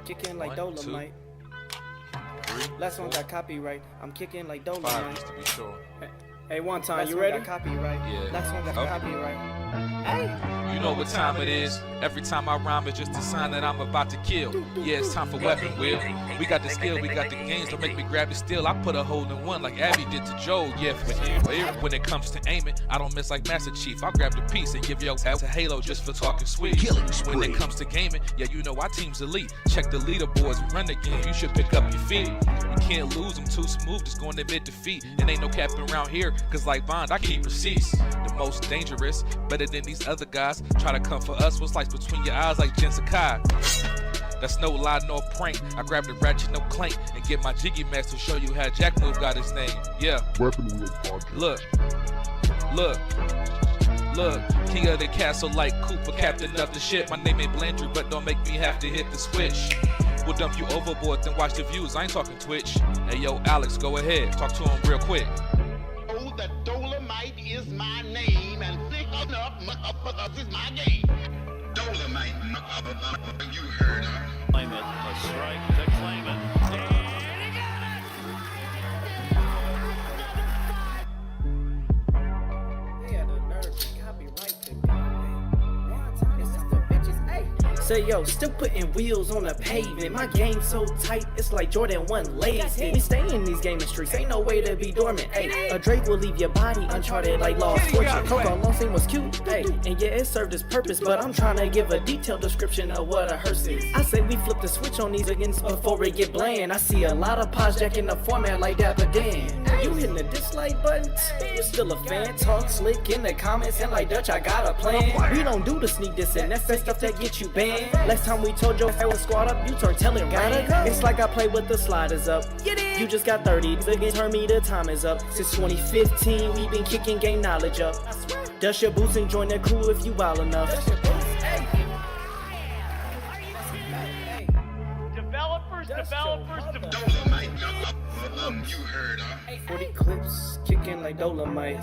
kicking like 1, 2, Dolomite. 3, Last one 4, got copyright. I'm kicking like 5 Dolomite. just to be sure. Hey, one time, Last you one ready? got Copyright. Yeah. Last one got Okay. copyright. Hey. You know what time it is. Every time I rhyme, it's just a sign that I'm about to kill. Yeah, it's time for weapon wheel. We got the skill, we got the gains. Don't make me grab the steel. I put a hole in one like Abby did to Joe. Yeah, but when it comes to aiming, I don't miss like Master Chief. I'll grab the piece and give your ass a halo just for talking sweet. When it comes to gaming, yeah, you know our team's elite. Check the leaderboards, we run the game. You should pick up your feet. You can't lose them too smooth, just going to admit defeat. And ain't no capping around here, cause like Bond, I keep receipts. The most dangerous, better than these other guys. Try to come for us, what's like between your eyes like Jen Sakai. That's no lie, no prank. I grab the ratchet, no clank, and get my jiggy mask to show you how Jack Move got his name. Yeah. Weapon Wheel Podcast. Look, king of the castle like Cooper, captain of the ship. My name ain't Blandry, but don't make me have to hit the switch. We'll dump you overboard, then watch the views. I ain't talking Twitch. Hey yo, Alex, go ahead, talk to him real quick. Oh, the Dolomite is my name, and thick enough is my game. Dolomite, you heard her. Claim it, a strike to claim it. They had the nerve to copyright the game. It's just the bitches. Hey. Say yo, still putting wheels on the pavement. My game so tight, it's like Jordan 1 lazy. We stay in these gaming streets, ain't no way to be dormant. Hey, a Drake will leave your body uncharted like Lost Fortune. Coco Long was cute, hey, and yeah, it served its purpose. But I'm trying to give a detailed description of what a hearse is. I say we flip the switch on these against before it get bland. I see a lot of pods jacking the format like Dapper Dan. You hitting the dislike button, you still a fan. Talk slick in the comments and like Dutch, I got a plan. We don't do the sneak diss and that's that stuff that get you banned. Last time we told your was squad up, you turned telling gotta go. It's like I play with the sliders up. You just got 30, again turn me, the time is up. Since 2015, we been kicking game knowledge up. Dust your boots and join the crew if you wild enough. Developers. Dolomite, you heard her. 40 clips, kicking like Dolomite.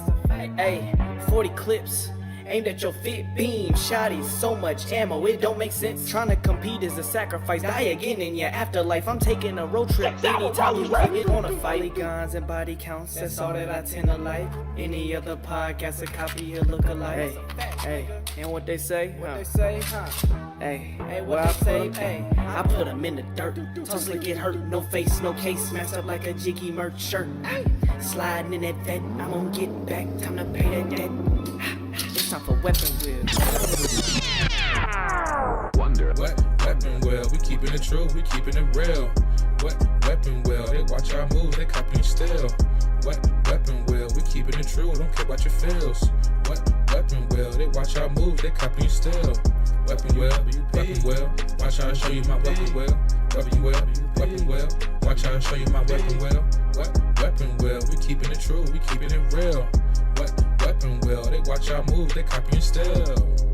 Hey, 40 clips. Aimed at your fit beam, shotties, so much ammo, it don't make sense. Trying to compete is a sacrifice, die again in your afterlife. I'm taking a road trip, anytime you get on a fight. Polygons and body counts, that's all that I tend to like. Any other podcast, a copy or look alike. Hey, and what they say? Hey, what I say? Hey, I put them in the dirt, so slick get hurt, no face, no case, smashed up like a jiggy merch shirt. Sliding in that vet, I'm gonna get back, time to pay that debt. It's time for weapon wheel. Wonder. What weapon wheel? We keeping it true, we keeping it real. What weapon wheel? They watch our moves, they copy and steal. What weapon wheel? We keeping it true, don't care about your feels. What weapon wheel? They watch our moves, they copy and steal. Weapon wheel, watch how I show you my weapon wheel. Weapon wheel, watch how I show you my weapon wheel. What weapon wheel? We keeping it true, we keeping it real. What weapon wheel? They watch our move, they copy and steal.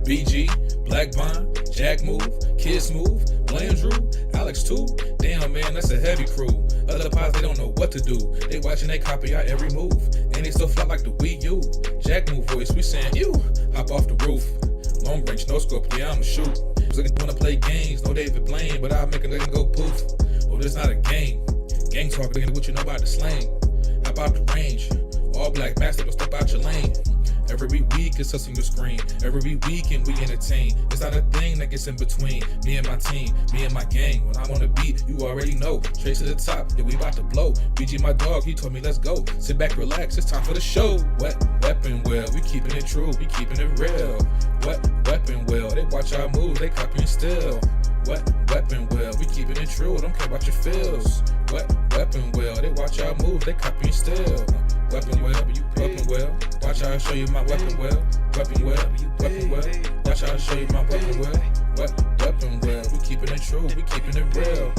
BG, Black Bond, Jack Move, Kids Move, Blandrew, Alex too. Damn man, that's a heavy crew. Other pods, they don't know what to do. They watching, they copy our every move. And they still fly like the Wii U. Jack Move voice, we saying you. Hop off the roof. Long range, no scope, yeah, I'ma shoot. Wanna play games, no David Blaine, but I'll make a nigga go poof. Oh, this not a game. Gang talk, nigga, what you know about the slang. Hop out the range. All black master, don't step out your lane. Every week it's us on your screen. Every weekend we entertain. It's not a thing that gets in between me and my team, me and my gang. When I'm on the beat, you already know. Straight to the top, yeah, we about to blow. BG, my dog, he told me let's go. Sit back, relax, it's time for the show. What weapon wheel? We keeping it true, we keeping it real. What weapon wheel? They watch our moves, they copy and steal. What weapon wheel? We keeping it true, don't care about your feels. What weapon wheel? They watch our moves, they copy and steal. Weapon wheel, watch how I show you my weapon wheel. Weapon wheel, watch how I show you my weapon wheel. What weapon wheel? We keeping it true, we keeping it real.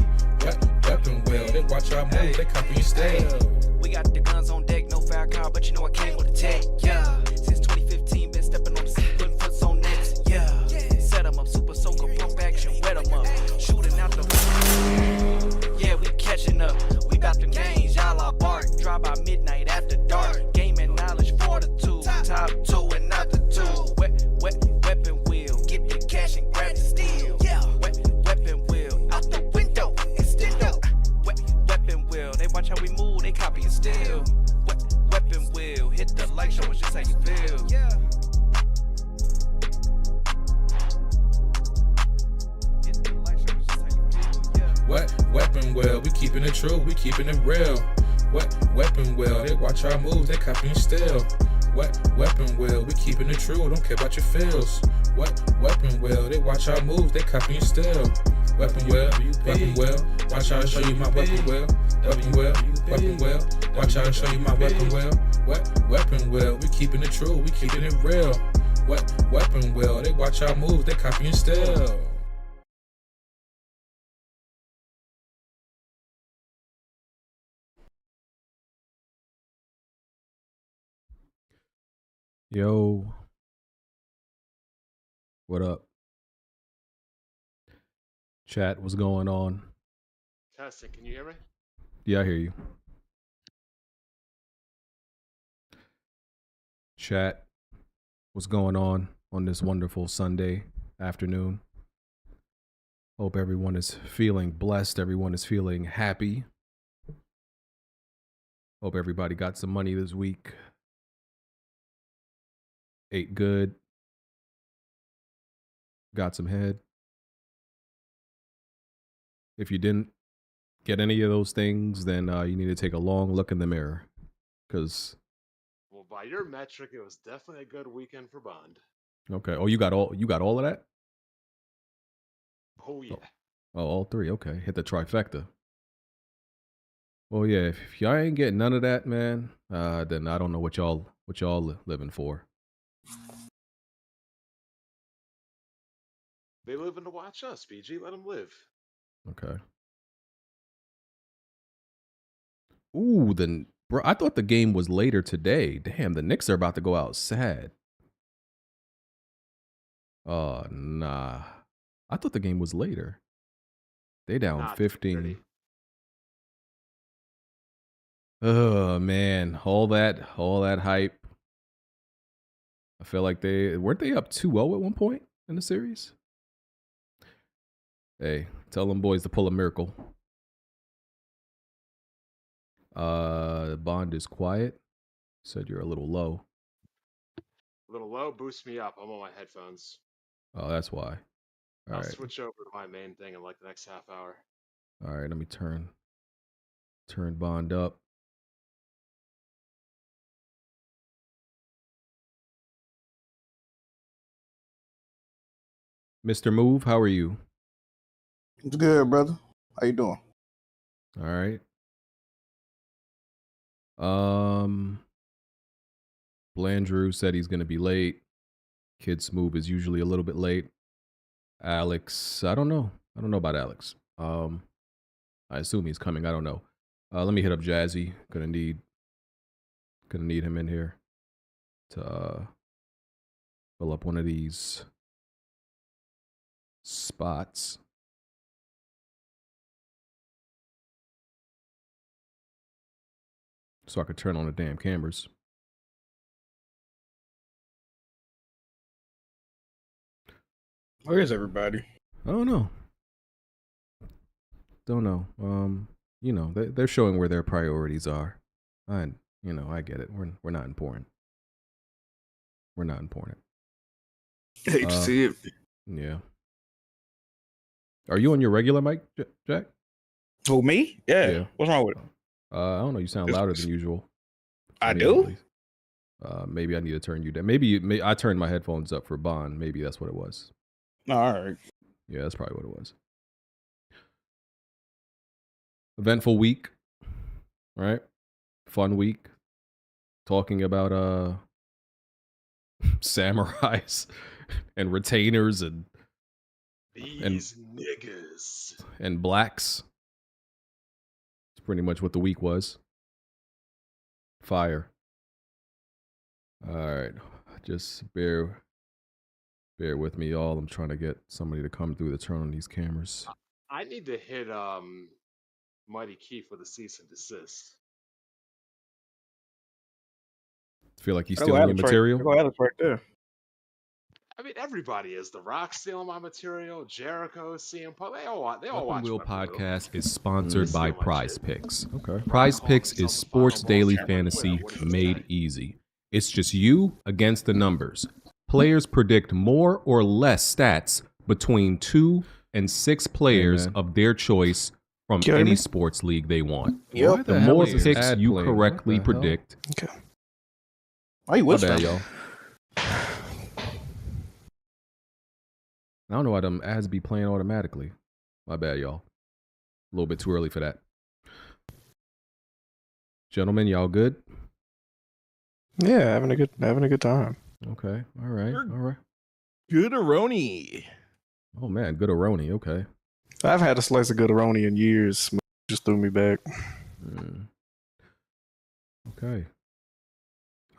What weapon wheel? They watch our moves, they copy and steal. We got the guns on deck, no foul car, but you know I came with a tech. Yeah, since 2015, been stepping on the scene, putting foots on nets. Yeah, set 'em up, super soaker, pump action, wet 'em up, shooting out the. Yeah, we catching up. We got them games, y'all are bark. Drive by midnight after dark. Gaming knowledge, fortitude. Top 2 and not the 2. Weapon wheel. Get the cash and grab the steel. Weapon wheel. Out the window. weapon well, we keeping it true, we keeping it real. What weapon well, they watch our moves, they copy and steal. What weapon well, we keeping it true, don't care about your feels. What weapon well, they watch our moves, they copy and steal. Weapon well, watch how I show you my weapon well. Weapon well, watch how I show you my weapon well. What weapon well, we keeping it true, we keeping it real. What weapon well, they watch our moves, they copy and steal. Yo, what up? Chat, what's going on? Testing, can you hear me? Yeah, I hear you. Chat, what's going on this wonderful Sunday afternoon? Hope everyone is feeling blessed. Everyone is feeling happy. Hope everybody got some money this week. Ate good. Got some head. If you didn't get any of those things, then you need to take a long look in the mirror. Because... Well, by your metric, it was definitely a good weekend for Bond. Okay. Oh, you got all of that? Oh, yeah. Oh, all three. Okay. Hit the trifecta. Well, yeah, if y'all ain't getting none of that, man, then I don't know what y'all living for. They living to watch us, BG. Let them live. Okay. Ooh, then, bro, I thought the game was later today. Damn, the Knicks are about to go out sad. Oh, nah. I thought the game was later. They down 15. Oh, man. All that hype. I feel like weren't they up 2-0 at one point in the series? Hey, tell them boys to pull a miracle. Bond is quiet. Said you're a little low. A little low, boost me up. I'm on my headphones. Oh, that's why. I'll switch over to my main thing in like the next half hour. All right, let me turn Bond up. Mr. Move, how are you? It's good, brother. How you doing? All right. Blandrew said he's going to be late. Kid Smooth is usually a little bit late. Alex, I don't know. I don't know about Alex. I assume he's coming. I don't know. Let me hit up Jazzy. Gonna need him in here to fill up one of these spots. So I could turn on the damn cameras. Where is everybody? I don't know. You know, they're showing where their priorities are. I get it. We're not important. We're not important. Hate to see it. Yeah. Are you on your regular mic, Jack? Who, me? Yeah. What's wrong with it? I don't know. You sound louder than usual. I do? Maybe I need to turn you down. Maybe I turned my headphones up for Bond. Maybe that's what it was. All right. Yeah, that's probably what it was. Eventful week, right? Fun week. Talking about samurais and retainers and these niggas and blacks. It's pretty much what the week was. Fire. All right, just bear with me, y'all. I'm trying to get somebody to come through to turn on these cameras. I need to hit Mighty Keith with a cease and desist. Feel like he's stealing your material? Go Alex right there. I mean, everybody is. The Rock stealing my material. Jericho, CM Punk. They all watch. Weapon Wheel Podcast is sponsored by Prize Picks. Okay. Prize Picks is sports daily fantasy made easy. It's just you against the numbers. Players predict more or less stats between 2 and 6 players of their choice from You heard any me? sports league they want. Yep. The more picks you correctly predict. Okay. Why you My whispering? bad, y'all. I don't know why them ads be playing automatically. My bad, y'all. A little bit too early for that. Gentlemen, y'all good? Yeah, having a good time. Okay. All right. All right. Goodaroni. Oh man, good Aroni. Okay. I've had a slice of Goodaroni in years. Just threw me back. Okay.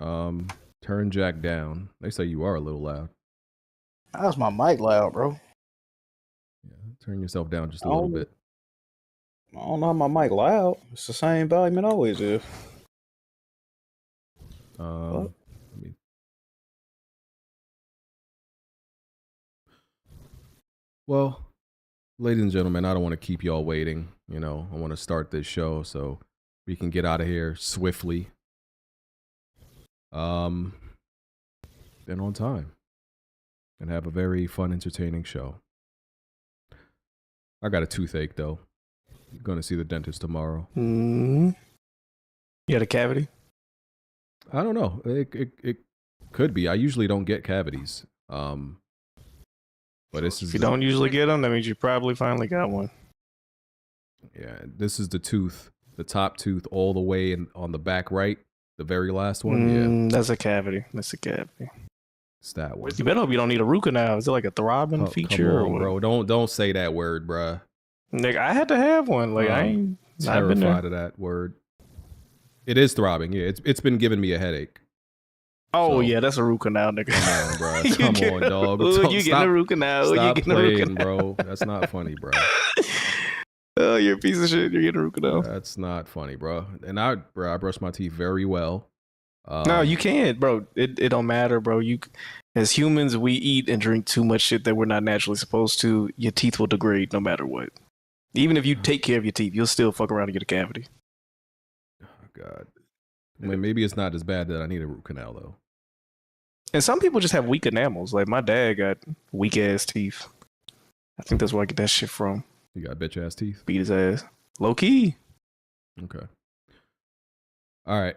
Turn Jack down. They say you are a little loud. How's my mic loud, bro? Yeah, turn yourself down just a little bit. I don't know how my mic loud. It's the same volume it always is. Let me... Well, ladies and gentlemen, I don't want to keep y'all waiting. You know, I want to start this show so we can get out of here swiftly. And on time. And have a very fun, entertaining show. I got a toothache though. I'm going to see the dentist tomorrow. You had a cavity? I don't know. It could be. I usually don't get cavities. But this is If you don't usually get them, that means you probably finally got one. Yeah, this is the tooth, the top tooth all the way in, on the back right, the very last one. Yeah, That's a cavity. That's a cavity. it's that one. You better hope you don't need a root canal. Is it like a throbbing feature? Come on, or what? bro. Don't say that word, bruh. Nigga, I had to have one. Like I ain't I've been terrified there. of that word. It is throbbing. Yeah, it's been giving me a headache. Oh yeah, that's a root canal, nigga. Come on, bro. Come on, dog. Ooh, you getting a root canal? Stop You getting a root playing, canal? bro. That's not funny, bro. Oh, you're a piece of shit. You're getting a root canal. That's not funny, bro. And I brush my teeth very well. No, you can't, bro. It don't matter, bro. You, as humans, we eat and drink too much shit that we're not naturally supposed to. Your teeth will degrade no matter what. Even if you take care of your teeth, you'll still fuck around and get a cavity. Oh, God. I mean, maybe it's not as bad that I need a root canal, though. And some people just have weak enamels. Like my dad got weak ass teeth. I think that's where I get that shit from. You got bitch ass teeth? Beat his ass. Low key. Okay. All right.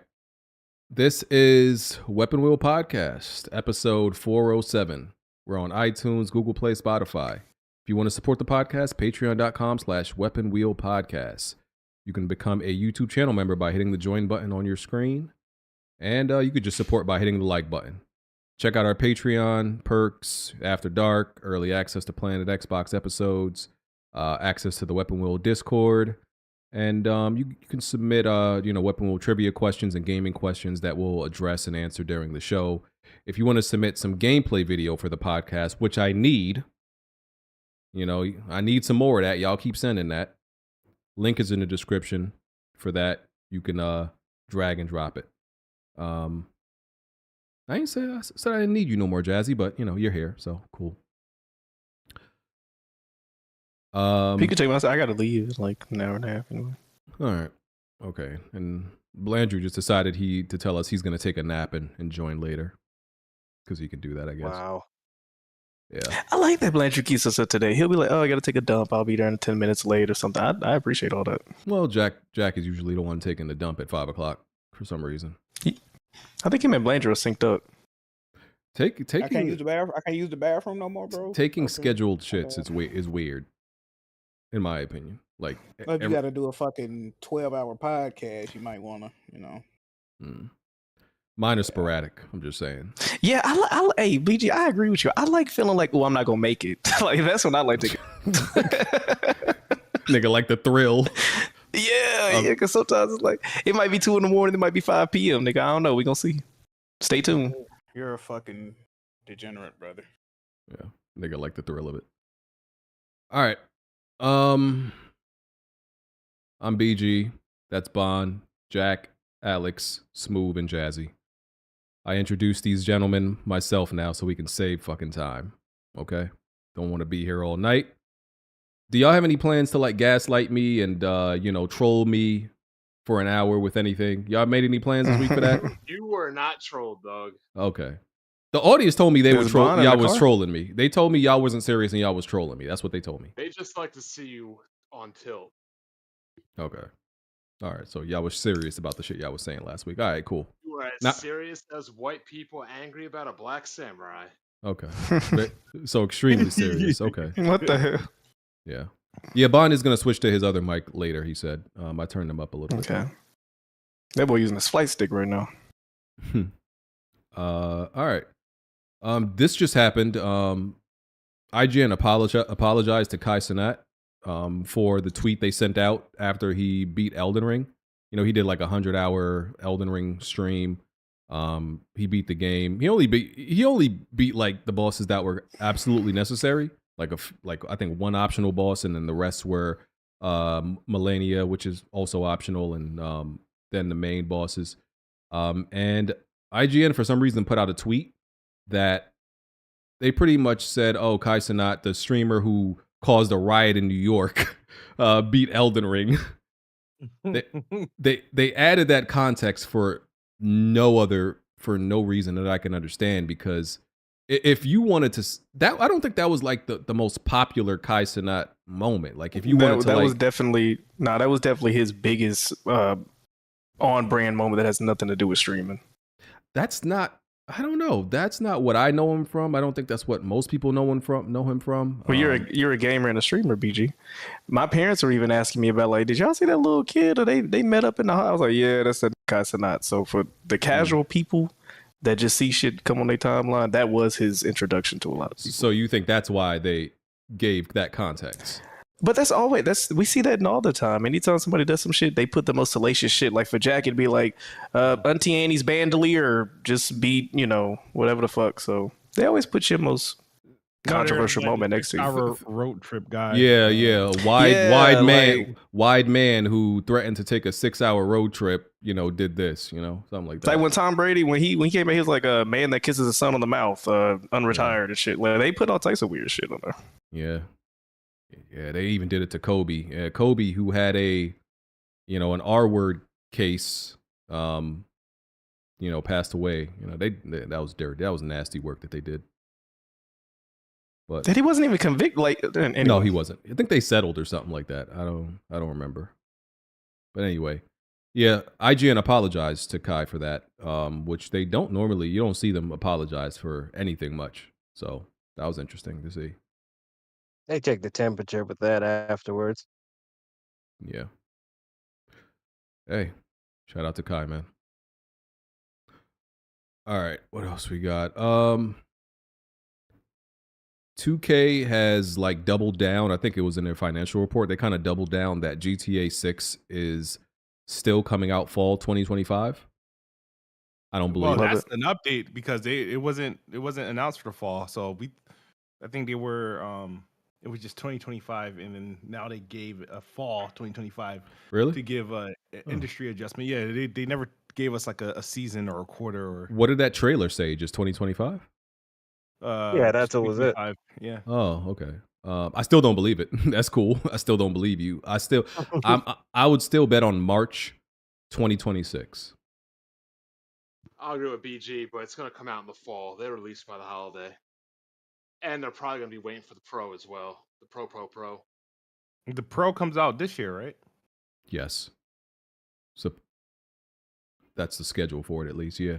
This is Weapon Wheel Podcast, episode 407. We're on iTunes, Google Play, Spotify. If you want to support the podcast, patreon.com/Weapon Wheel Podcast. You can become a YouTube channel member by hitting the join button on your screen. And you could just support by hitting the like button. Check out our Patreon perks, After Dark, early access to Planet Xbox episodes, access to the Weapon Wheel Discord, and you can submit Weapon Wheel trivia questions and gaming questions that we'll address and answer during the show. If you want to submit some gameplay video for the podcast, which I need, I need some more of that. Y'all keep sending that. Link is in the description for that. You can drag and drop it. I said I didn't need you no more, Jazzy, but you're here, so cool. You can take my. I gotta leave. It's like an hour and a half anyway. All right, okay. And Blandrew just decided to tell us he's gonna take a nap and join later because he can do that, I guess. Wow. Yeah. I like that Blanchard keeps us up today. He'll be like, "Oh, I gotta take a dump. I'll be there in 10 minutes late or something." I appreciate all that. Well, Jack is usually the one taking the dump at 5:00 for some reason. I think him and Blanchard are synced up. I can't use the bathroom. I can't use the bathroom no more, bro. Taking scheduled shits is weird, in my opinion. Like, if you got to do a fucking 12-hour podcast, you might want to, Mine is sporadic. I'm just saying. Yeah, hey, BG, I agree with you. I like feeling like, oh, I'm not gonna make it. Like that's when I like to. Nigga, like the thrill. Yeah, because sometimes it's like it might be 2 a.m, it might be 5 p.m. Nigga, I don't know. We gonna see. Stay tuned. You're a fucking degenerate, brother. Yeah, nigga, like the thrill of it. All right, I'm BG. That's Bond, Jack, Alex, Smooth, and Jazzy. I introduced these gentlemen myself now so we can save fucking time. Okay? Don't want to be here all night. Do y'all have any plans to like gaslight me and troll me for an hour with anything? Y'all made any plans this week for that? You were not trolled, dog. Okay. The audience told me y'all was car? trolling me. They told me y'all wasn't serious and y'all was trolling me. That's what they told me. They just like to see you on tilt. Okay. All right. So y'all was serious about the shit y'all was saying last week. All right, cool. You were as Now, serious as white people angry about a black samurai. okay. So extremely serious. Okay. What the hell? Yeah. Yeah, Bond is gonna switch to his other mic later, he said. I turned him up a little bit. Okay. That boy using his flight stick right now. All right. This just happened. IGN apologized to Kai Cenat for the tweet they sent out after he beat Elden Ring. You know, he did like 100-hour Elden Ring stream. He beat the game. He only beat like the bosses that were absolutely necessary. Like I think one optional boss, and then the rest were Millennia, which is also optional, and then the main bosses. And IGN for some reason put out a tweet that they pretty much said, "Oh, Kai Cenat, the streamer who caused a riot in New York, beat Elden Ring." they added that context for no reason that I can understand, because if you wanted to, that I don't think that was like the most popular Kai Cenat moment. Like if you wanted to, that was definitely his biggest on brand moment that has nothing to do with streaming. That's not. I don't know. That's not what I know him from. I don't think that's what most people know him from. Well, you're a gamer and a streamer, BG. My parents were even asking me about, like, did y'all see that little kid? Or they met up in the house? I was like, yeah, that's a Kai Cenat. So for the casual people that just see shit come on their timeline, that was his introduction to a lot of people. So you think that's why they gave that context? But we see that in all the time. Anytime somebody does some shit, they put the most salacious shit. Like for Jack, it'd be like Auntie Annie's bandolier, or just beat, whatever the fuck. So they always put your most controversial moment next to you. Our road trip guy. Yeah. Wide man who threatened to take a 6-hour road trip, did this, something like that. It's like when Tom Brady, when he came in, he was like a man that kisses his son on the mouth, unretired and shit. Like they put all types of weird shit on there. Yeah, they even did it to Kobe. Yeah, Kobe, who had an R-word case, passed away. That was dirty. That was nasty work that they did. But that he wasn't even convicted. Like, anyway. No, he wasn't. I think they settled or something like that. I don't remember. But anyway, yeah, IGN apologized to Kai for that, which they don't normally. You don't see them apologize for anything much. So that was interesting to see. They check the temperature with that afterwards. Yeah. Hey, shout out to Kai, man. All right, what else we got? 2K has like doubled down. I think it was in their financial report. They kind of doubled down that GTA 6 is still coming out fall 2025. I don't believe that's an update because it wasn't announced for the fall. So I think they were it was just 2025, and then now they gave a fall 2025. Really? To give a industry adjustment. Yeah, they never gave us like a season or a quarter or. What did that trailer say? Just 2025? Yeah, that's what was it. Yeah. Oh, okay. I still don't believe it. That's cool. I still don't believe you. I would still bet on March 2026. I'll agree with BG, but it's going to come out in the fall. They're released by the holiday. And they're probably going to be waiting for the Pro as well. The Pro. The Pro comes out this year, right? Yes. So that's the schedule for it, at least. Yeah.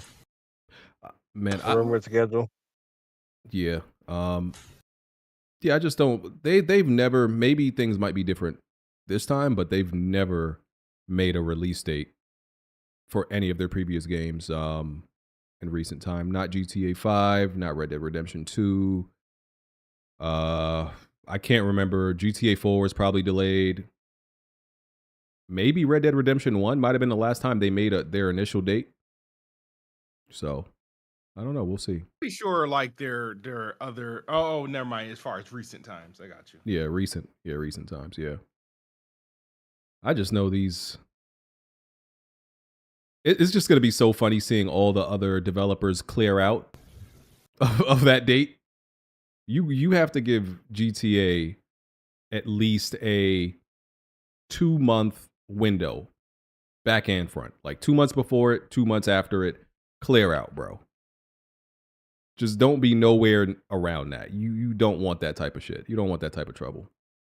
Man, rumored schedule. Yeah. Yeah, I just don't. They've never. Maybe things might be different this time, but they've never made a release date for any of their previous games in recent time. Not GTA 5, not Red Dead Redemption 2. I can't remember. GTA 4 was probably delayed. Maybe Red Dead Redemption 1 might have been the last time they made their initial date. So, I don't know. We'll see. Pretty sure like their other. Oh, never mind. As far as recent times, I got you. Yeah, recent times. Yeah. I just know these. It's just gonna be so funny seeing all the other developers clear out of that date. You have to give GTA at least a 2-month window, back and front. Like 2 months before it, 2 months after it, clear out, bro. Just don't be nowhere around that. You don't want that type of shit. You don't want that type of trouble.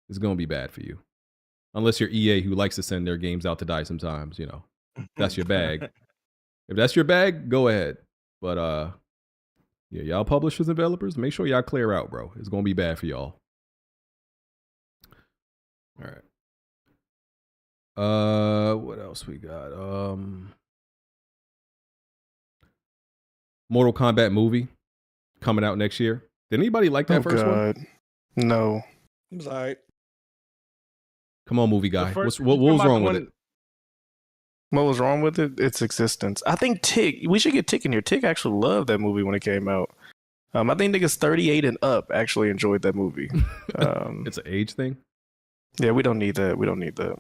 It's gonna be bad for you. Unless you're EA, who likes to send their games out to die sometimes, that's your bag. If that's your bag, go ahead. But yeah, y'all publishers and developers, make sure y'all clear out, bro. It's gonna be bad for y'all. All right. What else we got? Mortal Kombat movie coming out next year. Did anybody like that first one? No. It was alright. Come on, movie guy. What was wrong with it? What was wrong with it? Its existence. I think Tick. We should get Tick in here. Tick actually loved that movie when it came out. I think niggas 38 and up actually enjoyed that movie. It's an age thing. Yeah, we don't need that. We don't need that.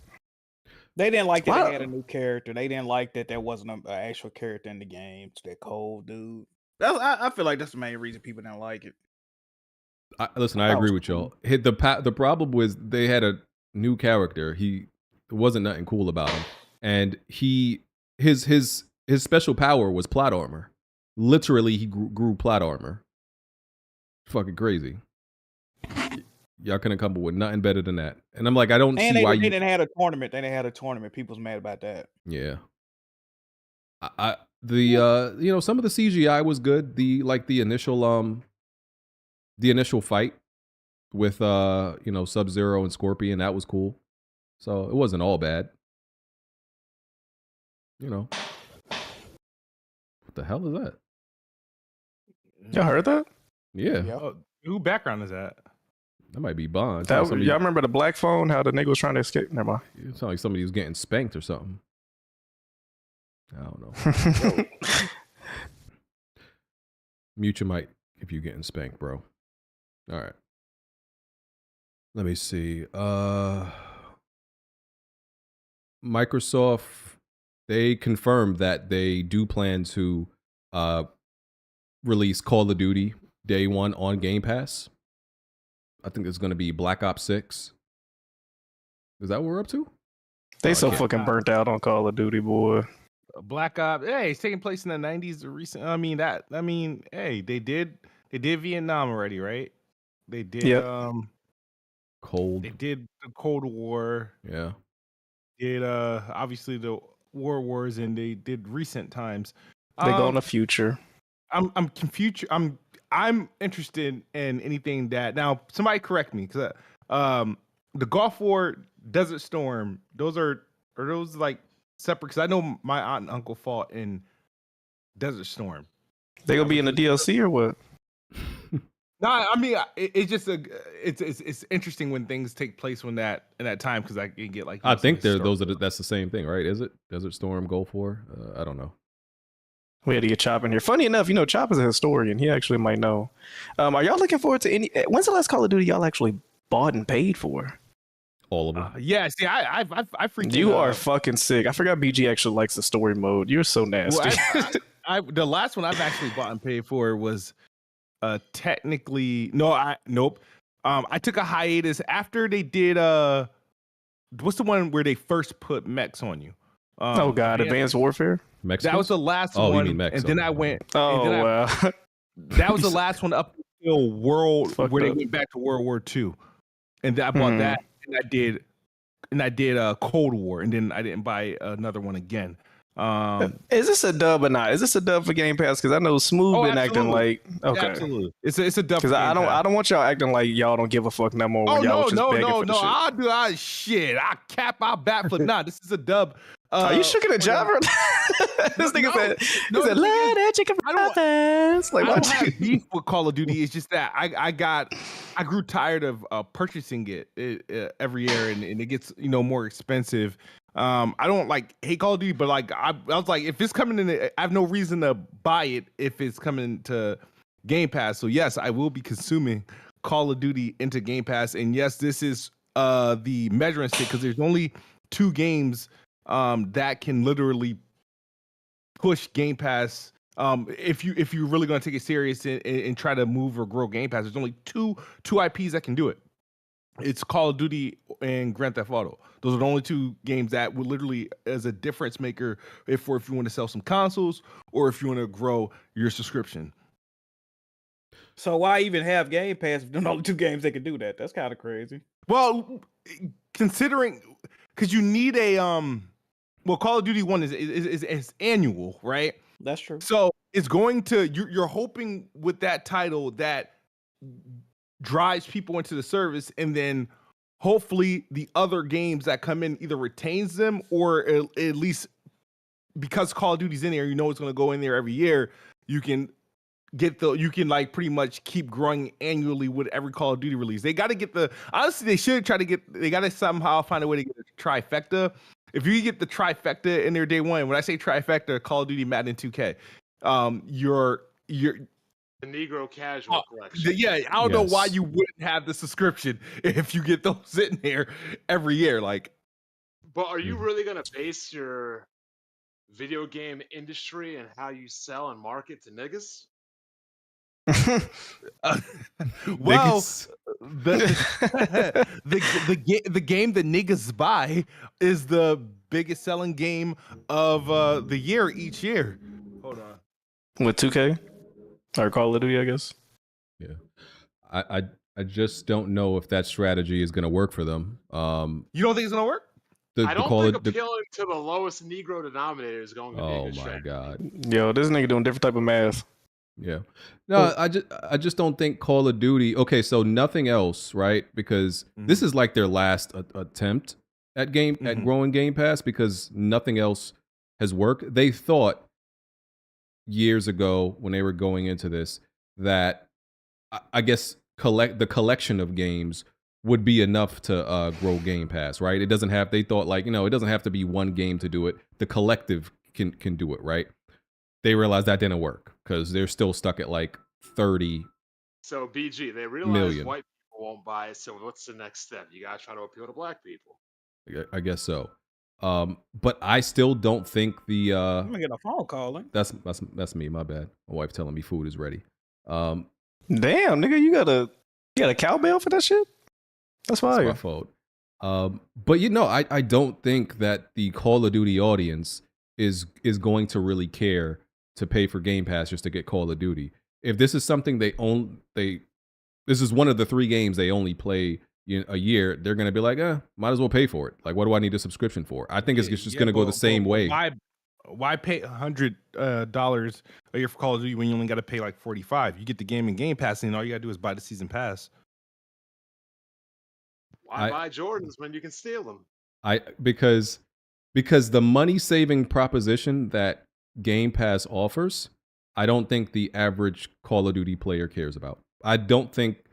They didn't like that they had a new character. They didn't like that there wasn't an actual character in the game. It's that cold dude. I feel like that's the main reason people didn't like it. Listen, I agree with y'all. The problem was they had a new character. There wasn't nothing cool about him, and his special power was plot armor. Literally, he grew plot armor. Fucking crazy. Y'all couldn't come up with nothing better than that. And I'm like, I don't see why they didn't have a tournament. They didn't have a tournament. People's mad about that. Yeah. Some of the CGI was good. The initial fight with Sub-Zero and Scorpion, that was cool. So it wasn't all bad. What the hell is that? Y'all heard that? Yeah. Oh, who background is that? That might be Bond. Y'all remember the black phone? How the nigga was trying to escape? Never mind. It sounded like somebody was getting spanked or something. I don't know. Mute your mic if you're getting spanked, bro. All right. Let me see. Microsoft, they confirmed that they do plan to release Call of Duty day one on Game Pass. I think it's going to be Black Ops 6. Is that what we're up to? They fucking burnt out on Call of Duty, boy. Black Ops. Hey, it's taking place in the 90s. Hey, they did Vietnam already, right? They did. Yep. Cold. They did the Cold War. Yeah. Did obviously the War Wars, and they did recent times. They go in the future. I'm confused. I'm interested in anything that now. Somebody correct me, because the Gulf War, Desert Storm, are those like separate? Because I know my aunt and uncle fought in Desert Storm. They gonna be in the DLC or what? No, I mean it's just it's interesting when things take place in that time, because I can get like. I think that's the same thing, right? Is it Desert Storm, Gulf War? I don't know. We had to get Chop in here. Funny enough, Chop is a historian. He actually might know. Are y'all looking forward to any? When's the last Call of Duty y'all actually bought and paid for? All of them. Yeah. See, I freaking. You are fucking sick. I forgot BG actually likes the story mode. You're so nasty. Well, the last one I've actually bought and paid for was technically nope. I took a hiatus after they did what's the one where they first put mechs on you? Oh God, Advanced Warfare. That was the last one. You mean mechs, and then I went. Wow. That was the last one up until where they went back to World War II, and I bought that, and I did Cold War, and then I didn't buy another one again. Is this a dub or not? Is this a dub for Game Pass? Because I know Smooth been acting like absolutely. It's a dub. Because I don't want y'all acting like y'all don't give a fuck no more. When y'all was just begging for the shit. I'll do shit. I backflip. Nah, this is a dub. Are you shook in the jabber? This nigga said, "Let it chicken fries." Like, I don't have beef with Call of Duty. It's just that I grew tired of purchasing it every year, and it gets more expensive. I don't hate Call of Duty, but I was like, if it's coming in, I have no reason to buy it if it's coming to Game Pass. So yes, I will be consuming Call of Duty into Game Pass, and yes, this is the measuring stick, because there's only 2 games that can literally push Game Pass. If you're really going to take it serious and try to move or grow Game Pass, there's only two IPs that can do it. It's Call of Duty and Grand Theft Auto. Those are the only 2 games that would literally as a difference maker if you want to sell some consoles or if you want to grow your subscription. So why even have Game Pass if there's only 2 games that can do that? That's kind of crazy. Well, considering because you need a well, Call of Duty 1 is annual, right? That's true. So it's going to you're hoping with that title that drives people into the service, and then hopefully the other games that come in either retains them or at least because Call of Duty's in there, you know it's going to go in there every year. You can like pretty much keep growing annually with every Call of Duty release. They got to get honestly, they got to somehow find a way to get a trifecta. If you get the trifecta in there day one, when I say trifecta, Call of Duty, Madden, 2K, you're the Negro Casual collection. Yeah, I don't know why you wouldn't have the subscription if you get those in there every year. Like, but are you really gonna base your video game industry and how you sell and market to niggas? Well, the game that niggas buy is the biggest selling game of the year each year. Hold on. With 2K or Call of Duty, I guess. Yeah, I just don't know if that strategy is going to work for them. You don't think it's going to work? I don't think appealing to the lowest Negro denominator is going to be a good strategy. God. Yo, this nigga doing different type of math. Yeah. No, I just don't think Call of Duty. Okay, so nothing else, right? Because this is like their last attempt at growing Game Pass because nothing else has worked. They thought years ago when they were going into this that I guess the collection of games would be enough to grow Game Pass, right? It doesn't have. They thought like it doesn't have to be one game to do it. The collective can do it, right? They realized that didn't work because they're still stuck at like 30. So BG, they realize million. White people won't buy it. So what's the next step? You gotta try to appeal to Black people. I guess so. But I still don't think the. I'm gonna get a phone call. That's me. My bad. My wife telling me food is ready. Damn, nigga, you got a cowbell for that shit? That's fire. That's my fault. But I don't think that the Call of Duty audience is going to really care to pay for Game Pass just to get Call of Duty. If this is something this is one of the 3 games they only play a year, they're going to be like, might as well pay for it. Like, what do I need a subscription for? I think it's just going to go the same way. Why pay $100 a year for Call of Duty when you only got to pay like $45? You get the game in Game Pass, and all you got to do is buy the season pass. Why buy Jordans when you can steal them? Because the money-saving proposition that Game Pass offers, I don't think the average Call of Duty player cares about. I don't think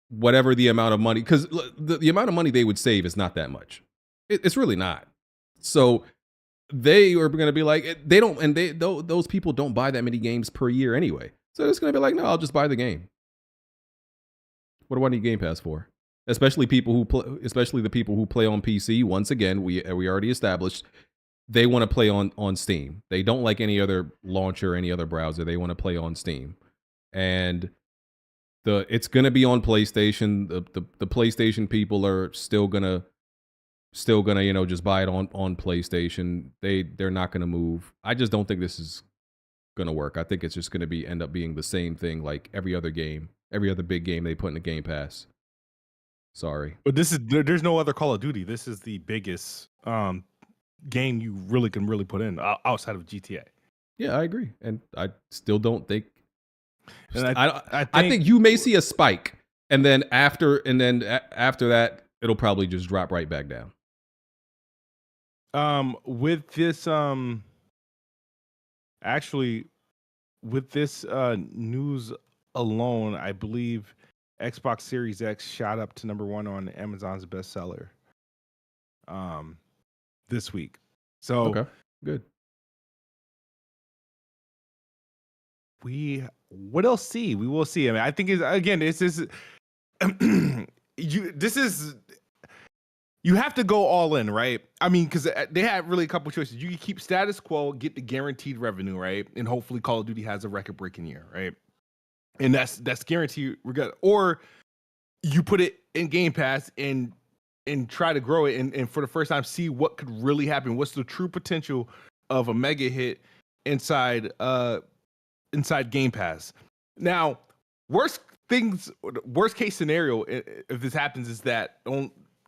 whatever the amount of money, because the amount of money they would save is not that much. It's really not. So they are going to be like, those people don't buy that many games per year anyway. So it's going to be like, no, I'll just buy the game. What do I need Game Pass for? Especially the people who play on PC. Once again, we already established they want to play on Steam. They don't like any other launcher, any other browser. They want to play on Steam, and it's gonna be on PlayStation. The PlayStation people are still gonna just buy it on PlayStation. They're not gonna move. I just don't think this is gonna work. I think it's just gonna end up being the same thing like every other big game they put in the Game Pass. Sorry, but there's no other Call of Duty. This is the biggest game you can really put in outside of GTA. Yeah, I agree, and I still don't think. And I think you may see a spike, and then after that, it'll probably just drop right back down. With this news alone, I believe Xbox Series X shot up to #1 on Amazon's bestseller this week. So okay, good. We will see. I mean, I think you have to go all in, right? I mean, because they have really a couple choices. You can keep status quo, get the guaranteed revenue, right? And hopefully Call of Duty has a record-breaking year, right? And that's guaranteed. Or you put it in Game Pass and try to grow it and for the first time see what could really happen. What's the true potential of a mega hit inside Game Pass? Now, worst case scenario if this happens is that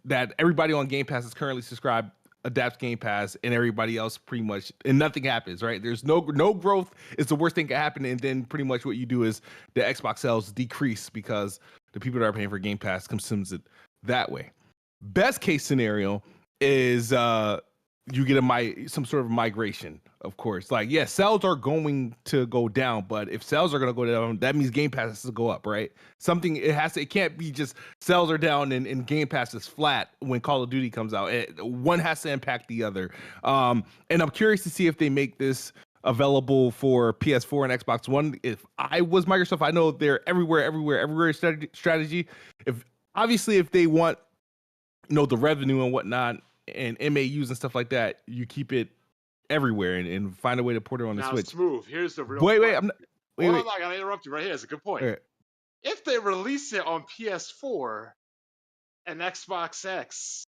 that everybody on Game Pass is currently subscribed adapts Game Pass, and everybody else pretty much, and nothing happens, right? There's no growth. It's the worst thing that can happen, and then pretty much what you do is the Xbox sales decrease because the people that are paying for Game Pass consumes it that way. Best case scenario is you get some sort of migration, of course. Like, yeah, sales are going to go down, but if sales are going to go down, that means Game Pass has to go up, right? It can't be just sales are down and Game Pass is flat when Call of Duty comes out. One has to impact the other. And I'm curious to see if they make this available for PS4 and Xbox One. If I was Microsoft, I know they're everywhere strategy. If they want, the revenue and whatnot, and MAUs and stuff like that, you keep it everywhere and find a way to port it on the Switch. Smooth. Here's the real. Wait, I'm not gonna interrupt you right here. It's a good point. Right. If they release it on PS4 and Xbox X,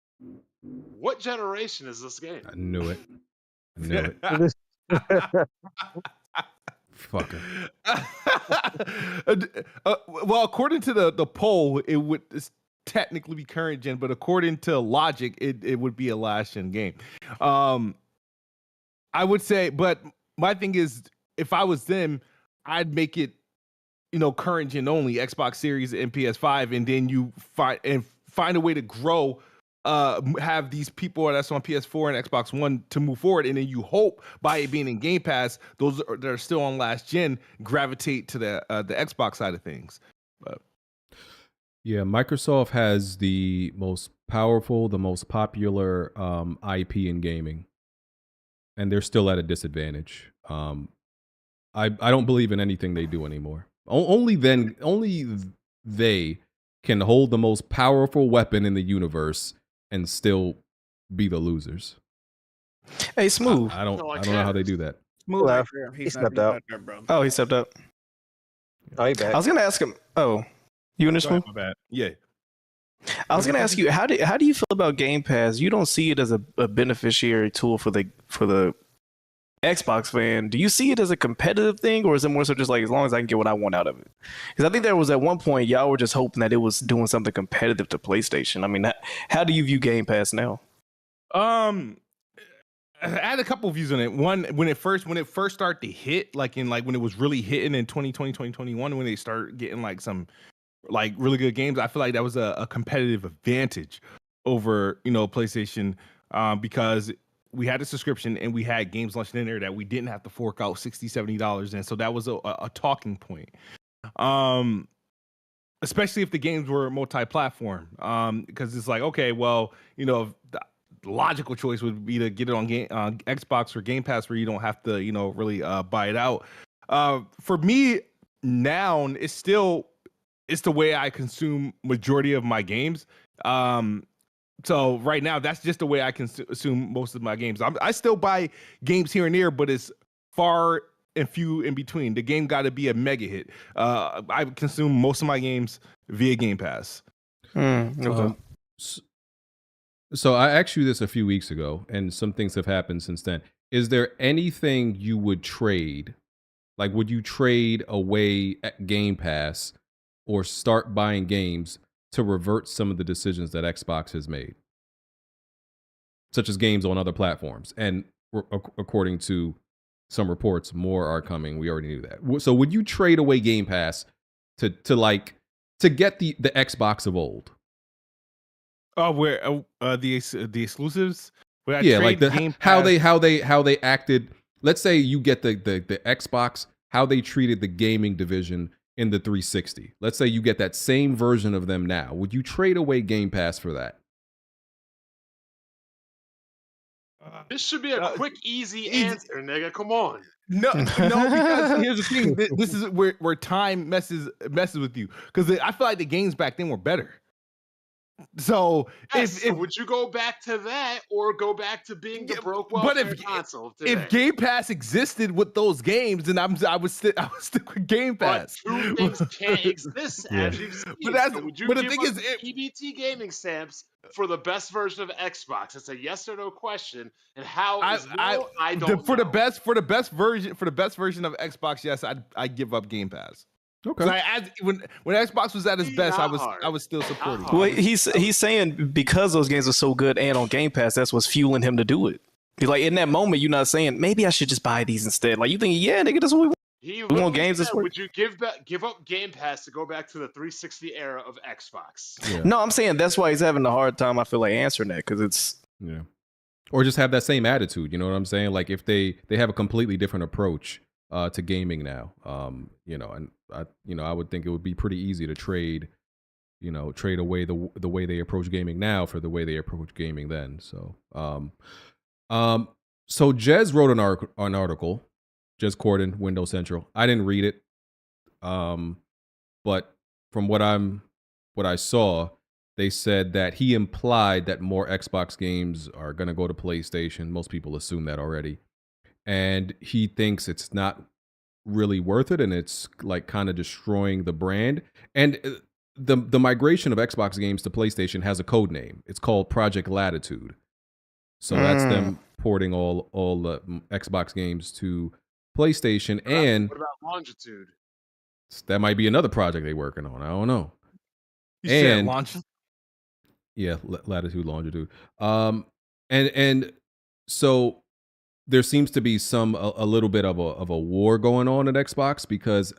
what generation is this game? I knew it. Fucker. Well, according to the poll, it would technically be current gen, but according to logic, it would be a last gen game. I would say, but my thing is, if I was them, I'd make it, current gen only, Xbox Series and PS5, and then you find a way to grow, have these people that's on PS4 and Xbox One to move forward, and then you hope by it being in Game Pass, those that are still on last gen gravitate to the Xbox side of things. But yeah, Microsoft has the most powerful, the most popular IP in gaming, and they're still at a disadvantage. I don't believe in anything they do anymore. Only they can hold the most powerful weapon in the universe and still be the losers. Hey, Smooth. I don't know how they do that. Smooth. Well, He stepped out. There, bro. Oh, he stepped up. Oh, he back. I was gonna ask him. Oh, you and Smooth? my bad. Yeah. I was gonna ask you, how do you feel about Game Pass? You don't see it as a beneficiary tool for the Xbox fan. Do you see it as a competitive thing, or is it more so just like, as long as I can get what I want out of it? Because I think there was at one point y'all were just hoping that it was doing something competitive to PlayStation. I mean, how do you view Game Pass now? I had a couple of views on it. One, when it first started to hit, when it was really hitting in 2020, 2021, when they start getting some really good games, I feel like that was a competitive advantage over PlayStation, because we had a subscription and we had games launching in there that we didn't have to fork out $60-$70 in. So that was a talking point. Especially if the games were multi-platform. Because it's like, okay, well, the logical choice would be to get it on Xbox or Game Pass, where you don't have to, really buy it out. For me now, it's the way I consume majority of my games. So right now, that's just the way I consume most of my games. I still buy games here and there, but it's far and few in between. The game got to be a mega hit. I consume most of my games via Game Pass. Okay. So I asked you this a few weeks ago, and some things have happened since then. Is there anything you would trade? Like, would you trade away at Game Pass or start buying games to revert some of the decisions that Xbox has made, such as games on other platforms? And according to some reports, more are coming. We already knew that. So would you trade away Game Pass to get the Xbox of old? Oh, where the exclusives? Yeah, like how they acted. Let's say you get the Xbox, how they treated the gaming division in the 360. Let's say you get that same version of them now. Would you trade away Game Pass for that? This should be a quick, easy answer, nigga. Come on. No, because here's the thing. This is where time messes with you. Because I feel like the games back then were better. So, yes, so would you go back to that, or go back to being the broke console today? If Game Pass existed with those games, then I would stick with Game Pass. But two things can't exist as you've seen. Would you give us EBT gaming stamps for the best version of Xbox? It's a yes or no question. And how I don't know. For the best version of Xbox, yes, I'd give up Game Pass. Okay. So when Xbox was at its best, I hard. was still supporting. Well, he's saying because those games are so good and on Game Pass, that's what's fueling him to do it. Like in that moment, you're not saying maybe I should just buy these instead. Like you think, yeah, nigga, that's what we want. He We want games this said, way. would you give up Game Pass to go back to the 360 era of Xbox? Yeah. No, I'm saying that's why he's having a hard time. I feel like answering that because it's or just have that same attitude. You know what I'm saying? Like if they have a completely different approach to gaming now, and I would think it would be pretty easy to trade away the way they approach gaming now for the way they approach gaming then. So, so Jez wrote an article, Jez Corden, Windows Central. I didn't read it, but from what I saw, they said that he implied that more Xbox games are going to go to PlayStation. Most people assume that already. And he thinks it's not really worth it, and it's like kind of destroying the brand. And the migration of Xbox games to PlayStation has a code name. It's called Project Latitude. So that's them porting all the Xbox games to PlayStation. And what about Longitude? That might be another project they're working on. I don't know. You said launch. Yeah, Latitude, Longitude. And so there seems to be a little bit of a war going on at Xbox because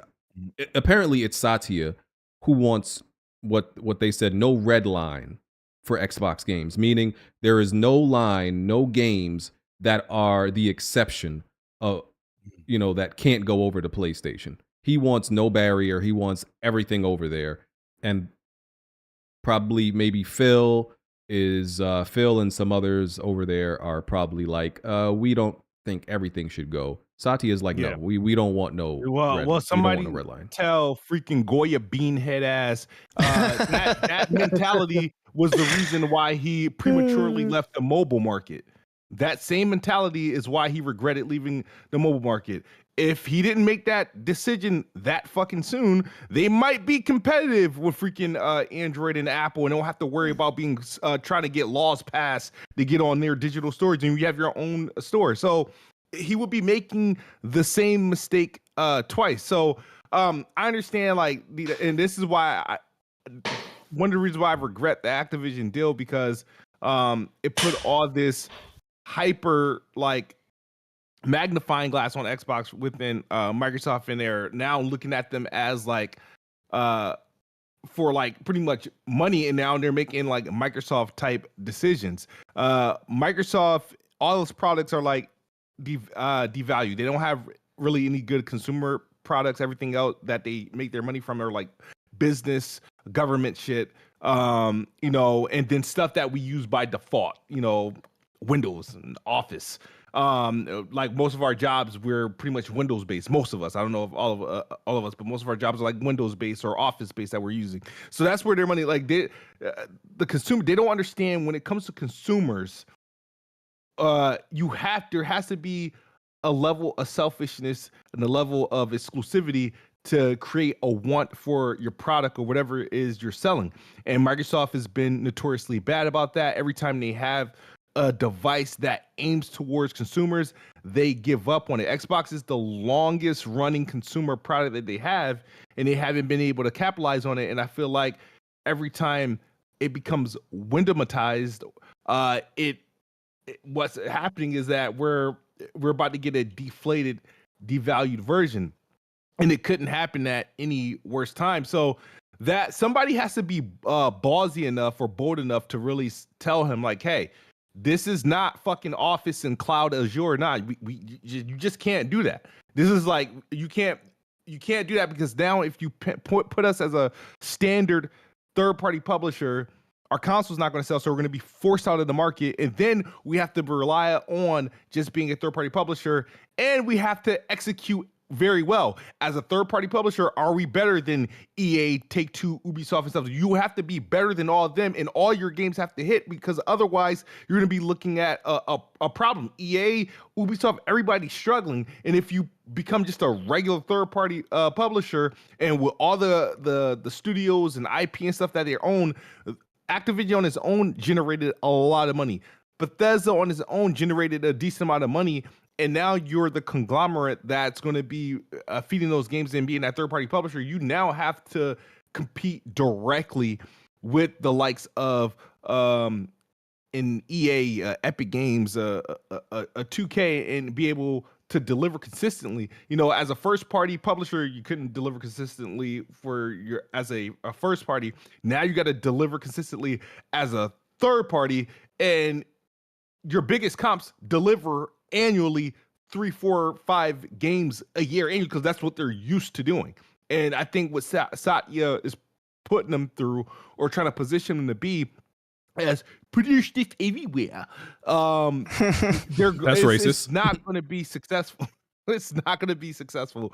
apparently it's Satya who wants what they said, no red line for Xbox games, meaning there is no line, no games that are the exception of, that can't go over to PlayStation. He wants no barrier. He wants everything over there. And probably maybe Phil and some others over there are probably like, we don't think everything should go. Satya is like, no, we don't want no somebody red line. Tell freaking Goya beanhead ass that mentality was the reason why he prematurely left the mobile market. That same mentality is why he regretted leaving the mobile market. If he didn't make that decision that fucking soon, they might be competitive with freaking Android and Apple and don't have to worry about being trying to get laws passed to get on their digital storage and you have your own store. So he would be making the same mistake twice. So I understand, and this is why one of the reasons why I regret the Activision deal, because it put all this hyper magnifying glass on Xbox within Microsoft, and they're now looking at them as for pretty much money, and now they're making Microsoft type decisions. Microsoft, all those products are devalued. They don't have really any good consumer products. Everything else that they make their money from are business, government shit, and then stuff that we use by default, Windows and Office. Most of our jobs, we're pretty much Windows based. Most of us, I don't know if all of us, but most of our jobs are Windows based or Office based that we're using. So that's where their money, the consumer, they don't understand when it comes to consumers. There has to be a level of selfishness and a level of exclusivity to create a want for your product or whatever it is you're selling. And Microsoft has been notoriously bad about that. Every time they have a device that aims towards consumers, they give up on it. Xbox is the longest running consumer product that they have, and they haven't been able to capitalize on it. And I feel like every time it becomes Windowmatized, what's happening is that we're about to get a deflated, devalued version, and it couldn't happen at any worse time. So that somebody has to be ballsy enough or bold enough to really tell him hey, this is not fucking Office and Cloud Azure. You just can't do that. This is you can't do that, because now if you put us as a standard third-party publisher, our console's not going to sell, so we're going to be forced out of the market, and then we have to rely on just being a third-party publisher, and we have to execute very well. As a third-party publisher, are we better than EA, Take-Two, Ubisoft, and stuff? You have to be better than all of them, and all your games have to hit, because otherwise you're going to be looking at a problem. EA, Ubisoft, everybody's struggling, and if you become just a regular third-party publisher, and with all the studios and IP and stuff that they own, Activision on its own generated a lot of money. Bethesda on its own generated a decent amount of money, and now you're the conglomerate that's going to be feeding those games and being that third-party publisher. You now have to compete directly with the likes of in EA, Epic Games, a 2K, and be able to deliver consistently. You know, as a first-party publisher, you couldn't deliver consistently for your as a first party. Now you got to deliver consistently as a third party, and your biggest comps deliver annually 3, 4, 5 games a year annually because that's what they're used to doing. And I think what Satya is putting them through or trying to position them to be as produce this everywhere. That's racist. It's not going to be successful. It's not going to be successful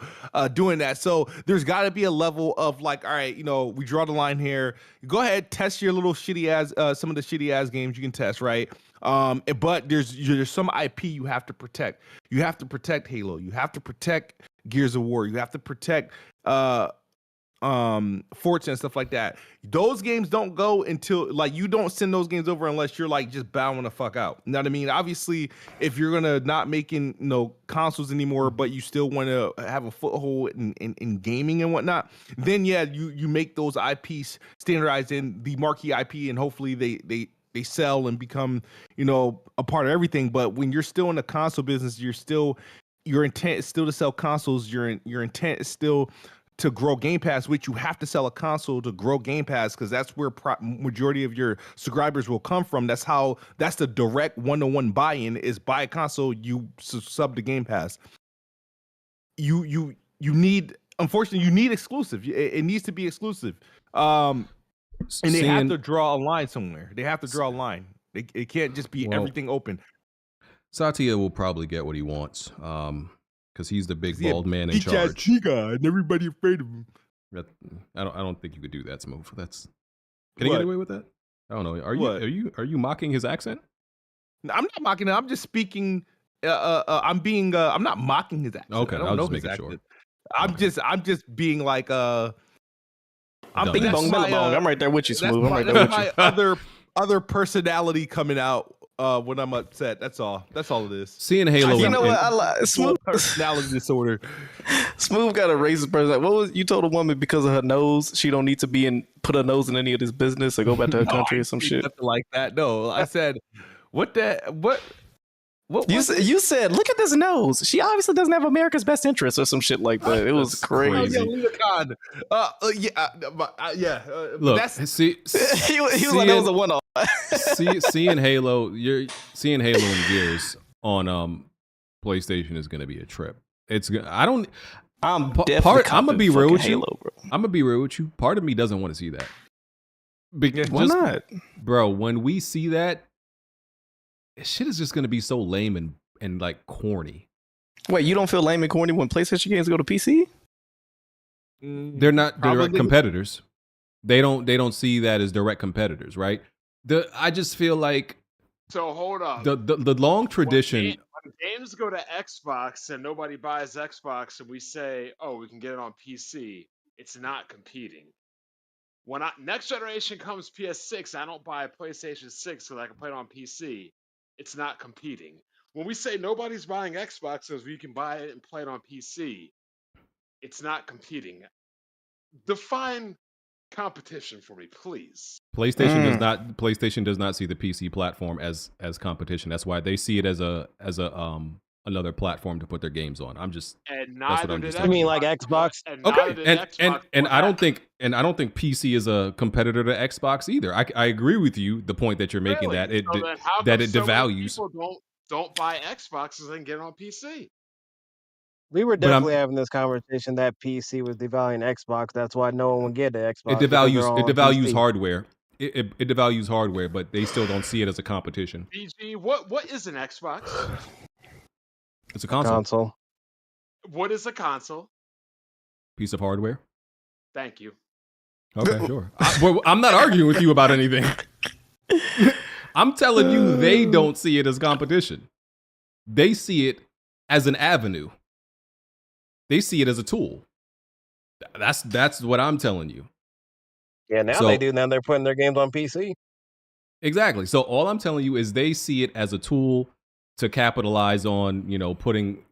doing that. So there's got to be a level of like, all right, you know, we draw the line here. Go ahead, test your little shitty ass, some of the shitty ass games you can test, right? But there's some IP you have to protect. You have to protect Halo. You have to protect Gears of War. You have to protect Forza and stuff like that. Those games don't go until like you don't send those games over unless you're like just bowing the fuck out. You know what I mean? Obviously, if you're gonna not making consoles anymore, but you still want to have a foothold in gaming and whatnot, then yeah, you make those IPs standardized in the marquee IP, and hopefully they sell and become a part of everything. But when you're still in the console business, your intent is still to sell consoles. Your intent is still to grow Game Pass, which you have to sell a console to grow Game Pass because that's where majority of your subscribers will come from. That's the direct one-to-one buy-in is buy a console, you sub to Game Pass. You need, unfortunately, you need exclusive. It needs to be exclusive. And they have to draw a line somewhere. They have to draw a line. It can't just be everything open. Satya will probably get what he wants. Because he's the big bald man in charge. Guy and everybody afraid of him. I don't think you could do that, Smooth. Can he get away with that? I don't know. Are you mocking his accent? I'm not mocking it. I'm just speaking. I'm not mocking his accent. Okay, I don't know his accent. Sure. I'm just being like I'm bing bong bong. I'm right there with you, Smooth. That's my other personality coming out. When I'm upset, that's all it is. Seeing Halo, you know what? I like Smooth personality disorder. Smooth got a racist person. What was you told a woman because of her nose she don't need to put her nose in any of this business or go back to her country or some shit? Nothing like that. No, I said what you said, look at this nose. She obviously doesn't have America's best interest or some shit like that. It was crazy. Look, he was like, that was a one-off. seeing Halo and Gears on PlayStation is going to be a trip. I'm gonna be real with you. Halo, bro. I'm gonna be real with you. Part of me doesn't want to see that. Why not, bro? When we see that, shit is just gonna be so lame and like corny. Wait, you don't feel lame and corny when PlayStation games go to PC? They're not direct competitors. They don't see that as direct competitors, right? I just feel like hold on. The long tradition. When games go to Xbox and nobody buys Xbox, and we say, "Oh, we can get it on PC," it's not competing. When next generation comes PS6, I don't buy a PlayStation 6 because I can play it on PC. It's not competing. When we say nobody's buying Xbox because we can buy it and play it on PC, it's not competing. Define competition for me, please. PlayStation does not see the PC platform as competition. That's why they see it as another platform to put their games on. That's what I'm just saying. You mean like Xbox? And I don't think PC is a competitor to Xbox either. I agree with you. The point that you're making that it devalues. People don't buy Xboxes and get it on PC. We were definitely having this conversation that PC was devaluing Xbox. That's why no one would get the Xbox. It devalues hardware. It devalues hardware, but they still don't see it as a competition. BG, what is an Xbox? It's a console. What is a console? Piece of hardware. Thank you. Okay, sure. I'm not arguing with you about anything. I'm telling you, they don't see it as competition. They see it as an avenue. They see it as a tool. That's what I'm telling you. Yeah, now they do. Now they're putting their games on PC. Exactly. So all I'm telling you is they see it as a tool to capitalize on,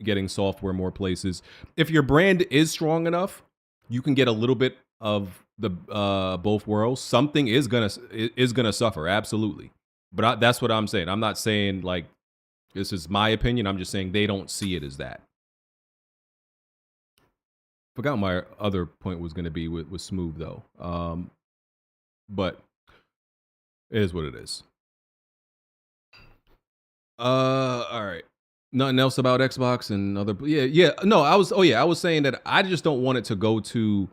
getting software more places. If your brand is strong enough, you can get a little bit of the both worlds. Something is gonna suffer, absolutely. But that's what I'm saying. I'm not saying like this is my opinion. I'm just saying they don't see it as that. Forgot my other point was going to be with Smooth though. But it is what it is. All right. Nothing else about Xbox and other. Yeah. No, I was saying that I just don't want it to go to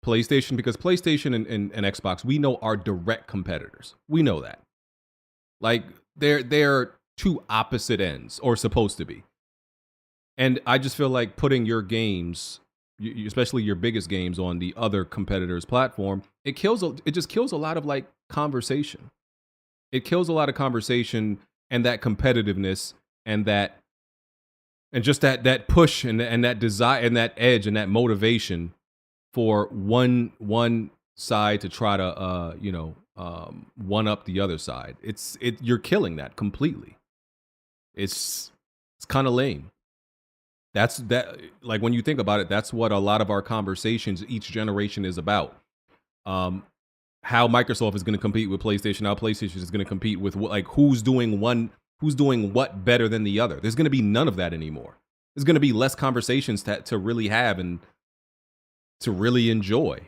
PlayStation because PlayStation and Xbox, we know, are direct competitors. We know that. Like they're two opposite ends, or supposed to be. And I just feel like putting your games, especially your biggest games, on the other competitor's platform, it just kills a lot of like conversation. It kills a lot of conversation and that competitiveness and just that push and that desire and that edge and that motivation for one side to try to one up the other side. You're killing that completely. It's kind of lame. Like when you think about it, that's what a lot of our conversations each generation is about. How Microsoft is going to compete with PlayStation, how PlayStation is going to compete with who's doing what better than the other. There's going to be none of that anymore. There's going to be less conversations to really have and to really enjoy.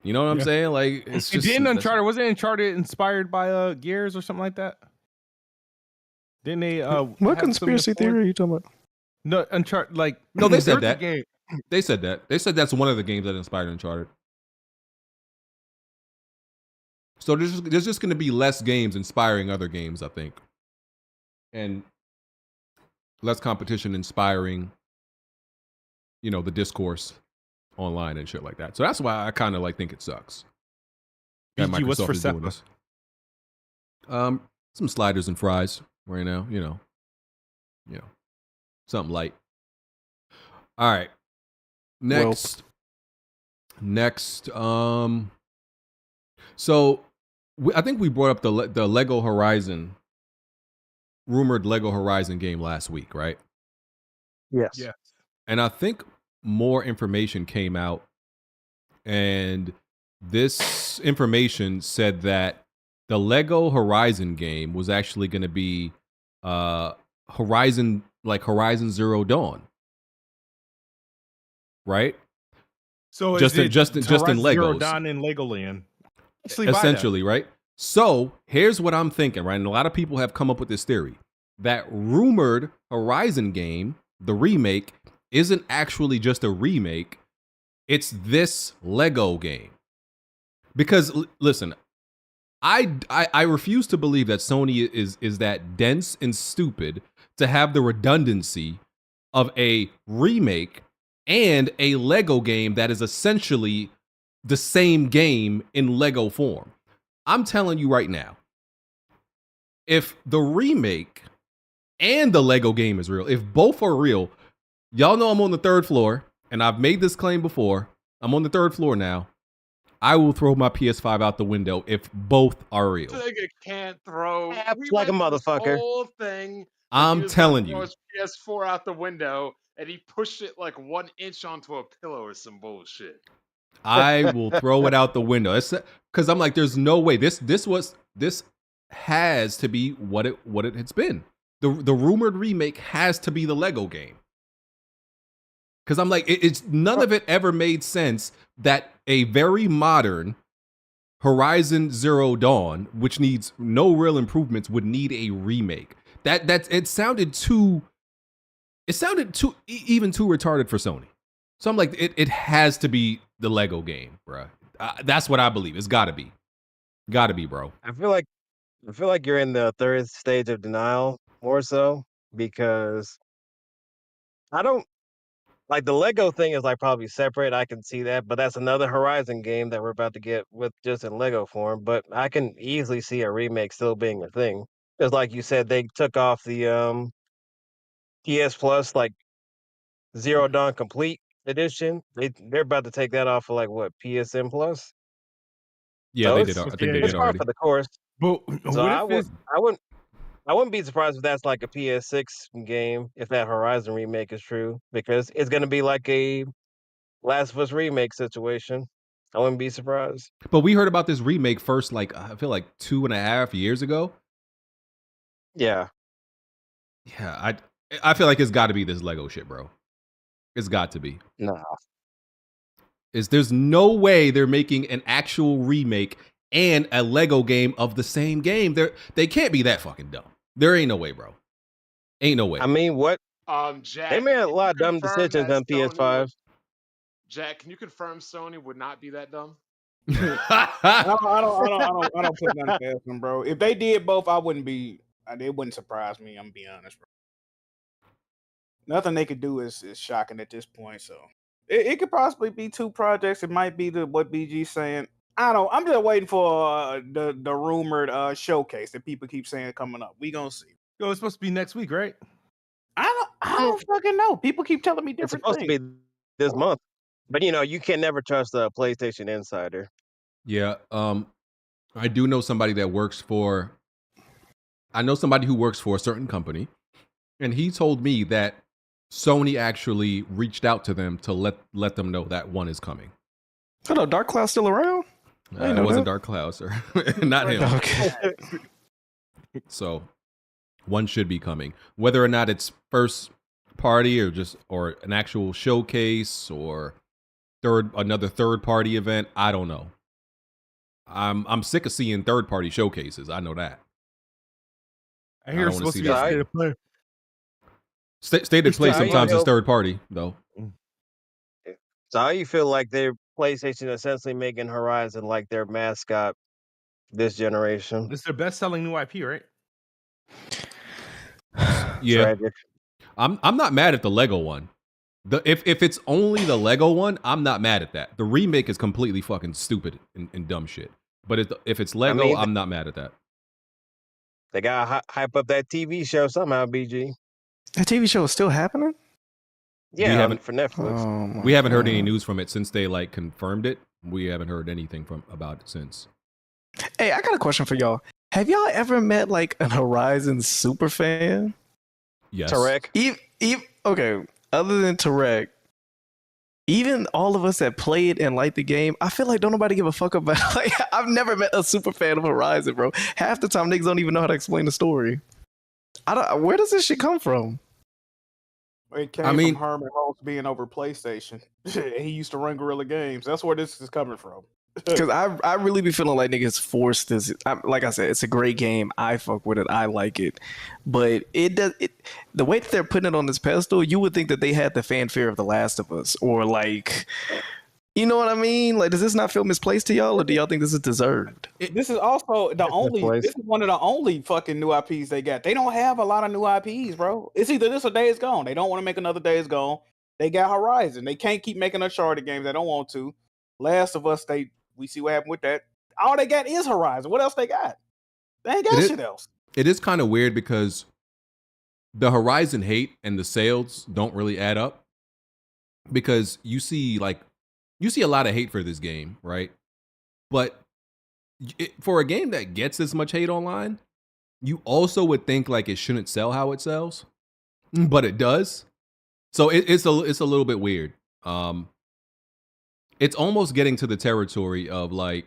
You know what I'm saying? Like it's just wasn't Uncharted inspired by Gears or something like that? Didn't they what conspiracy theory are you talking about? No, Uncharted, no, they said that. They said that. They said that's one of the games that inspired Uncharted. So there's just going to be less games inspiring other games, I think, and less competition inspiring, the discourse online and shit like that. So that's why I kind of think it sucks. BG, what's for Seppa? Some sliders and fries right now, something light. All right. Next. So I think we brought up the Lego Horizon, rumored Lego Horizon game last week, right? Yes. Yeah. And I think more information came out, and this information said that the Lego Horizon game was actually going to be Horizon Zero Dawn, right? So just in Legos, Zero Dawn in Legoland, essentially, right? So here's what I'm thinking, right? And a lot of people have come up with this theory that rumored Horizon game, the remake, isn't actually just a remake. It's this Lego game. Because listen, I refuse to believe that Sony is that dense and stupid to have the redundancy of a remake and a Lego game that is essentially the same game in Lego form. I'm telling you right now, if the remake and the Lego game is real, if both are real, y'all know I'm on the third floor, and I've made this claim before. I'm on the third floor now. I will throw my PS5 out the window if both are real. Nigga can't throw like a motherfucker. Whole thing. I'm telling you. His PS4 out the window, and he pushed it like 1 inch onto a pillow or some bullshit. I will throw it out the window. Because I'm like, there's no way. This has to be what it has been. The rumored remake has to be the Lego game. Because I'm like, it's none of it ever made sense that a very modern Horizon Zero Dawn, which needs no real improvements, would need a remake. It sounded too even too retarded for Sony. So I'm like, it has to be the Lego game, bro. That's what I believe. It's gotta be, bro. I feel like you're in the third stage of denial more so because I don't like the Lego thing is like probably separate. I can see that, but that's another Horizon game that we're about to get with just in Lego form. But I can easily see a remake still being a thing. Because like you said, they took off the PS Plus like Zero Dawn Complete Edition. They're about to take that off for like what PSN Plus. Yeah, So they did. I think they did it's par already. for the course. But So I wouldn't. I wouldn't be surprised if that's like a PS6 game, if that Horizon remake is true, because it's going to be like a Last of Us remake situation. I wouldn't be surprised. But we heard about this remake first, like I feel like 2.5 years ago. Yeah. Yeah, I feel like it's got to be this Lego shit, bro. It's got to be. Nah. There's no way they're making an actual remake and a Lego game of the same game. They can't be that fucking dumb. There ain't no way, bro. Ain't no way. I mean, what? Jack, They made a lot of can dumb you confirm decisions that on Sony PS5. would- Jack, can you confirm Sony would not be that dumb? I don't put nothing past them, bro. If they did both, I wouldn't be. It wouldn't surprise me. I'm gonna be honest, bro. Nothing they could do is shocking at this point. So it could possibly be two projects. It might be what BG's saying. I don't. I'm just waiting for the rumored showcase that people keep saying coming up. We gonna see. Yo, it's supposed to be next week, right? I don't fucking know. People keep telling me It's different supposed things. to be this month. But, you can never trust a PlayStation Insider. Yeah, I do know somebody that works for. I know somebody who works for a certain company, and he told me that Sony actually reached out to them to let them know that one is coming. Hold up, Dark Cloud's still around? It wasn't Dark Cloud, sir. Not him. Okay. So one should be coming. Whether or not it's first party or an actual showcase or another third party event, I don't know. I'm sick of seeing third party showcases. I know that. I hear it's supposed to be a state of play. State of play sometimes is third party though. So how you feel like they're PlayStation essentially making Horizon like their mascot this generation? It's their best-selling new IP, right? Yeah. Tragic. I'm not mad at the Lego one. If it's only the Lego one, I'm not mad at that. The remake is completely fucking stupid and dumb shit. But if it's Lego, I'm not mad at that. They gotta hype up that TV show somehow, BG. That TV show is still happening? Yeah, for Netflix. We haven't heard any news from it since they confirmed it. We haven't heard anything about it since. Hey, I got a question for y'all. Have y'all ever met an Horizon super fan? Yes. Tarek. Okay, other than Tarek, even all of us that played and liked the game, I feel like don't nobody give a fuck about it. I've never met a super fan of Horizon, bro. Half the time niggas don't even know how to explain the story. Where does this shit come from? It came from Herman Holtz being over PlayStation. He used to run Guerrilla Games. That's where this is coming from. Because I really be feeling like niggas forced this. Like I said, it's a great game. I fuck with it. I like it. But the way that they're putting it on this pedestal, you would think that they had the fanfare of The Last of Us. Or you know what I mean? Does this not feel misplaced to y'all? Or do y'all think this is deserved? This is also this is one of the only fucking new IPs they got. They don't have a lot of new IPs, bro. It's either this or Days Gone. They don't want to make another Days Gone. They got Horizon. They can't keep making Uncharted games. They don't want to. Last of Us, we see what happened with that. All they got is Horizon. What else they got? They ain't got shit else. It is kind of weird because the Horizon hate and the sales don't really add up. Because you see a lot of hate for this game, right? But for a game that gets this much hate online, you also would think it shouldn't sell how it sells, but it does. So it's a little bit weird. It's almost getting to the territory of you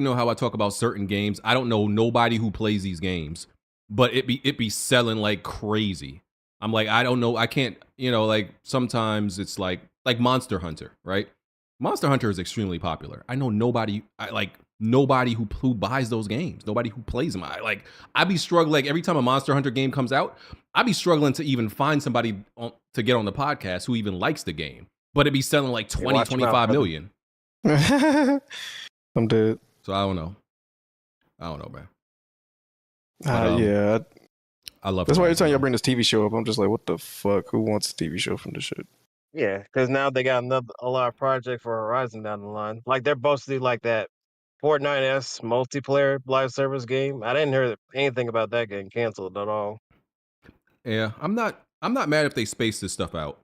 know how I talk about certain games. I don't know nobody who plays these games, but it be selling like crazy. I'm I don't know. I can't, sometimes it's like Monster Hunter, right? Monster Hunter is extremely popular. I know nobody who buys those games, nobody who plays them. I be struggling every time a Monster Hunter game comes out. I be struggling to even find somebody to get on the podcast who even likes the game. But it be selling 20, 25 million. I'm dead. So I don't know, man. Yeah. I love it. That's why every time y'all bring this TV show up, I'm just like, what the fuck? Who wants a TV show from this shit? Yeah, because now they got a lot of project for Horizon down the line. They're supposed to do that Fortnite-esque multiplayer live service game. I didn't hear anything about that getting canceled at all. Yeah, I'm not mad if they space this stuff out.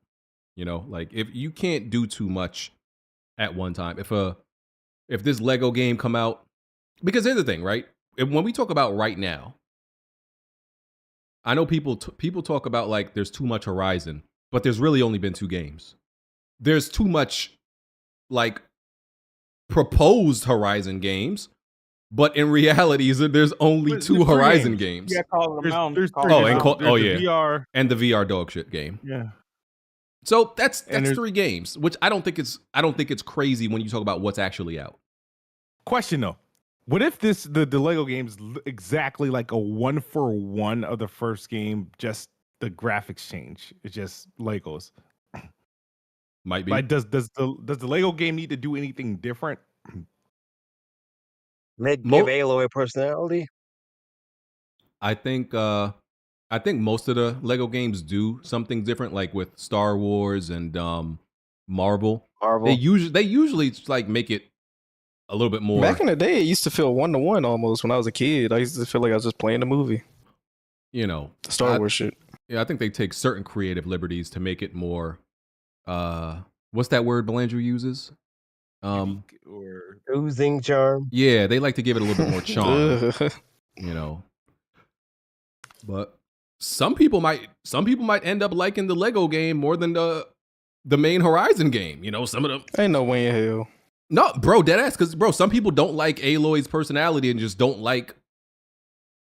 If you can't do too much at one time. If this Lego game come out, because here's the thing, right? When we talk about right now, I know people talk about like there's too much Horizon, but there's really only been 2 games. There's too much like proposed Horizon games, but in reality, there's only 2 Horizon games. Yeah, Call of the Mountain. There's Call three. of the and Mountain. There's the VR. and the VR dog shit game. Yeah. So that's And there's- 3 games, which I don't think it's crazy when you talk about what's actually out. Question though, what if the Lego game's exactly like a 1-for-1 of the first game? Just the graphics change. It's just Legos. Might be. Like, does the Lego game need to do anything different? Give Aloy a personality. I think most of the Lego games do something different, like with Star Wars and Marvel. They usually like make it a little bit more. Back in the day, it used to feel 1-to-1 almost. When I was a kid, I used to feel like I was just playing the movie. You know, Star Wars shit. Yeah, I think they take certain creative liberties to make it more. What's that word Belandrew uses? Or Oozing charm. Yeah, they like to give it a little bit more charm. You know, but some people might end up liking the Lego game more than the main Horizon game. You know, some of them ain't no way in hell. No, bro, deadass. Because bro, some people don't like Aloy's personality and just don't like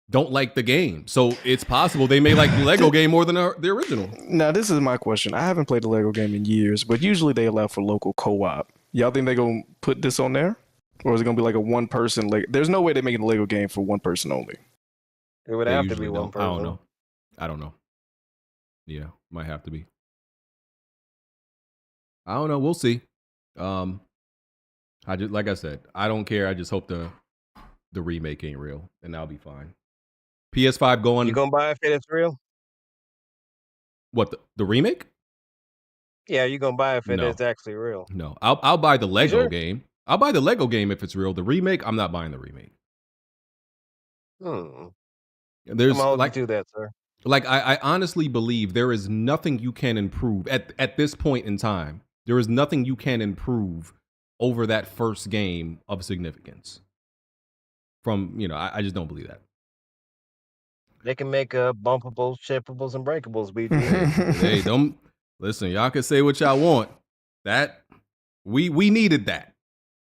the game. So it's possible they may like the Lego game more than the original. Now, this is my question. I haven't played the Lego game in years, but usually they allow for local co-op. Y'all think they're going to put this on there? Or is it going to be like a one-person? There's no way they're making the Lego game for one person only. It would have to be one person. I don't know. Yeah, might have to be. I don't know. We'll see. Like I said, I don't care. I just hope the remake ain't real, and I'll be fine. PS5 going. You gonna buy it if it's real? What the remake? Yeah, you gonna buy it if No. it's actually real? No, I'll buy the Lego sure? game. I'll buy the Lego game if it's real. The remake, I'm not buying the remake. There's I'm all like do that, sir. Like I honestly believe there is nothing you can improve at this point in time. There is nothing you can improve over that first game of significance. From I just don't believe that. They can make bumpables, shippables, and breakables. Hey, don't listen. Y'all can say what y'all want. That we needed that.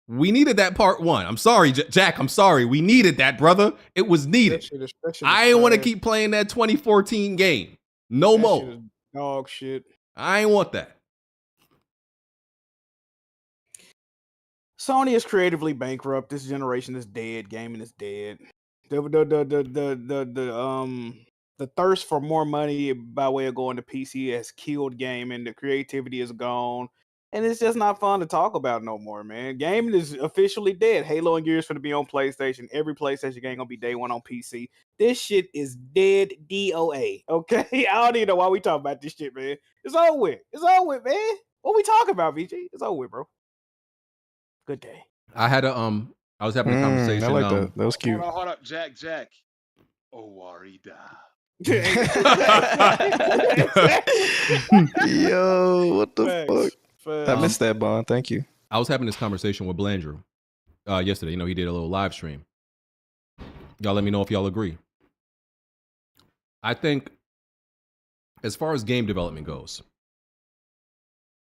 We needed that part 1. I'm sorry, Jack. I'm sorry. We needed that, brother. It was needed. I ain't want to keep playing that 2014 game. No more. Dog shit. I ain't want that. Sony is creatively bankrupt. This generation is dead. Gaming is dead. The thirst for more money by way of going to PC has killed gaming. The creativity is gone. And it's just not fun to talk about no more, man. Gaming is officially dead. Halo and Gears to be on PlayStation. Every PlayStation game gonna be day 1 on PC. This shit is dead DOA. Okay? I don't even know why we talk about this shit, man. It's over with. It's over with, man. What we talking about, VG? It's over with, bro. Good day. I had I was having a conversation. I like that. That was cute. Hold up, Jack. Owarida. Yo, what the fuck? I missed that, Bond. Thank you. I was having this conversation with Belandrew yesterday. He did a little live stream. Y'all let me know if y'all agree. I think as far as game development goes,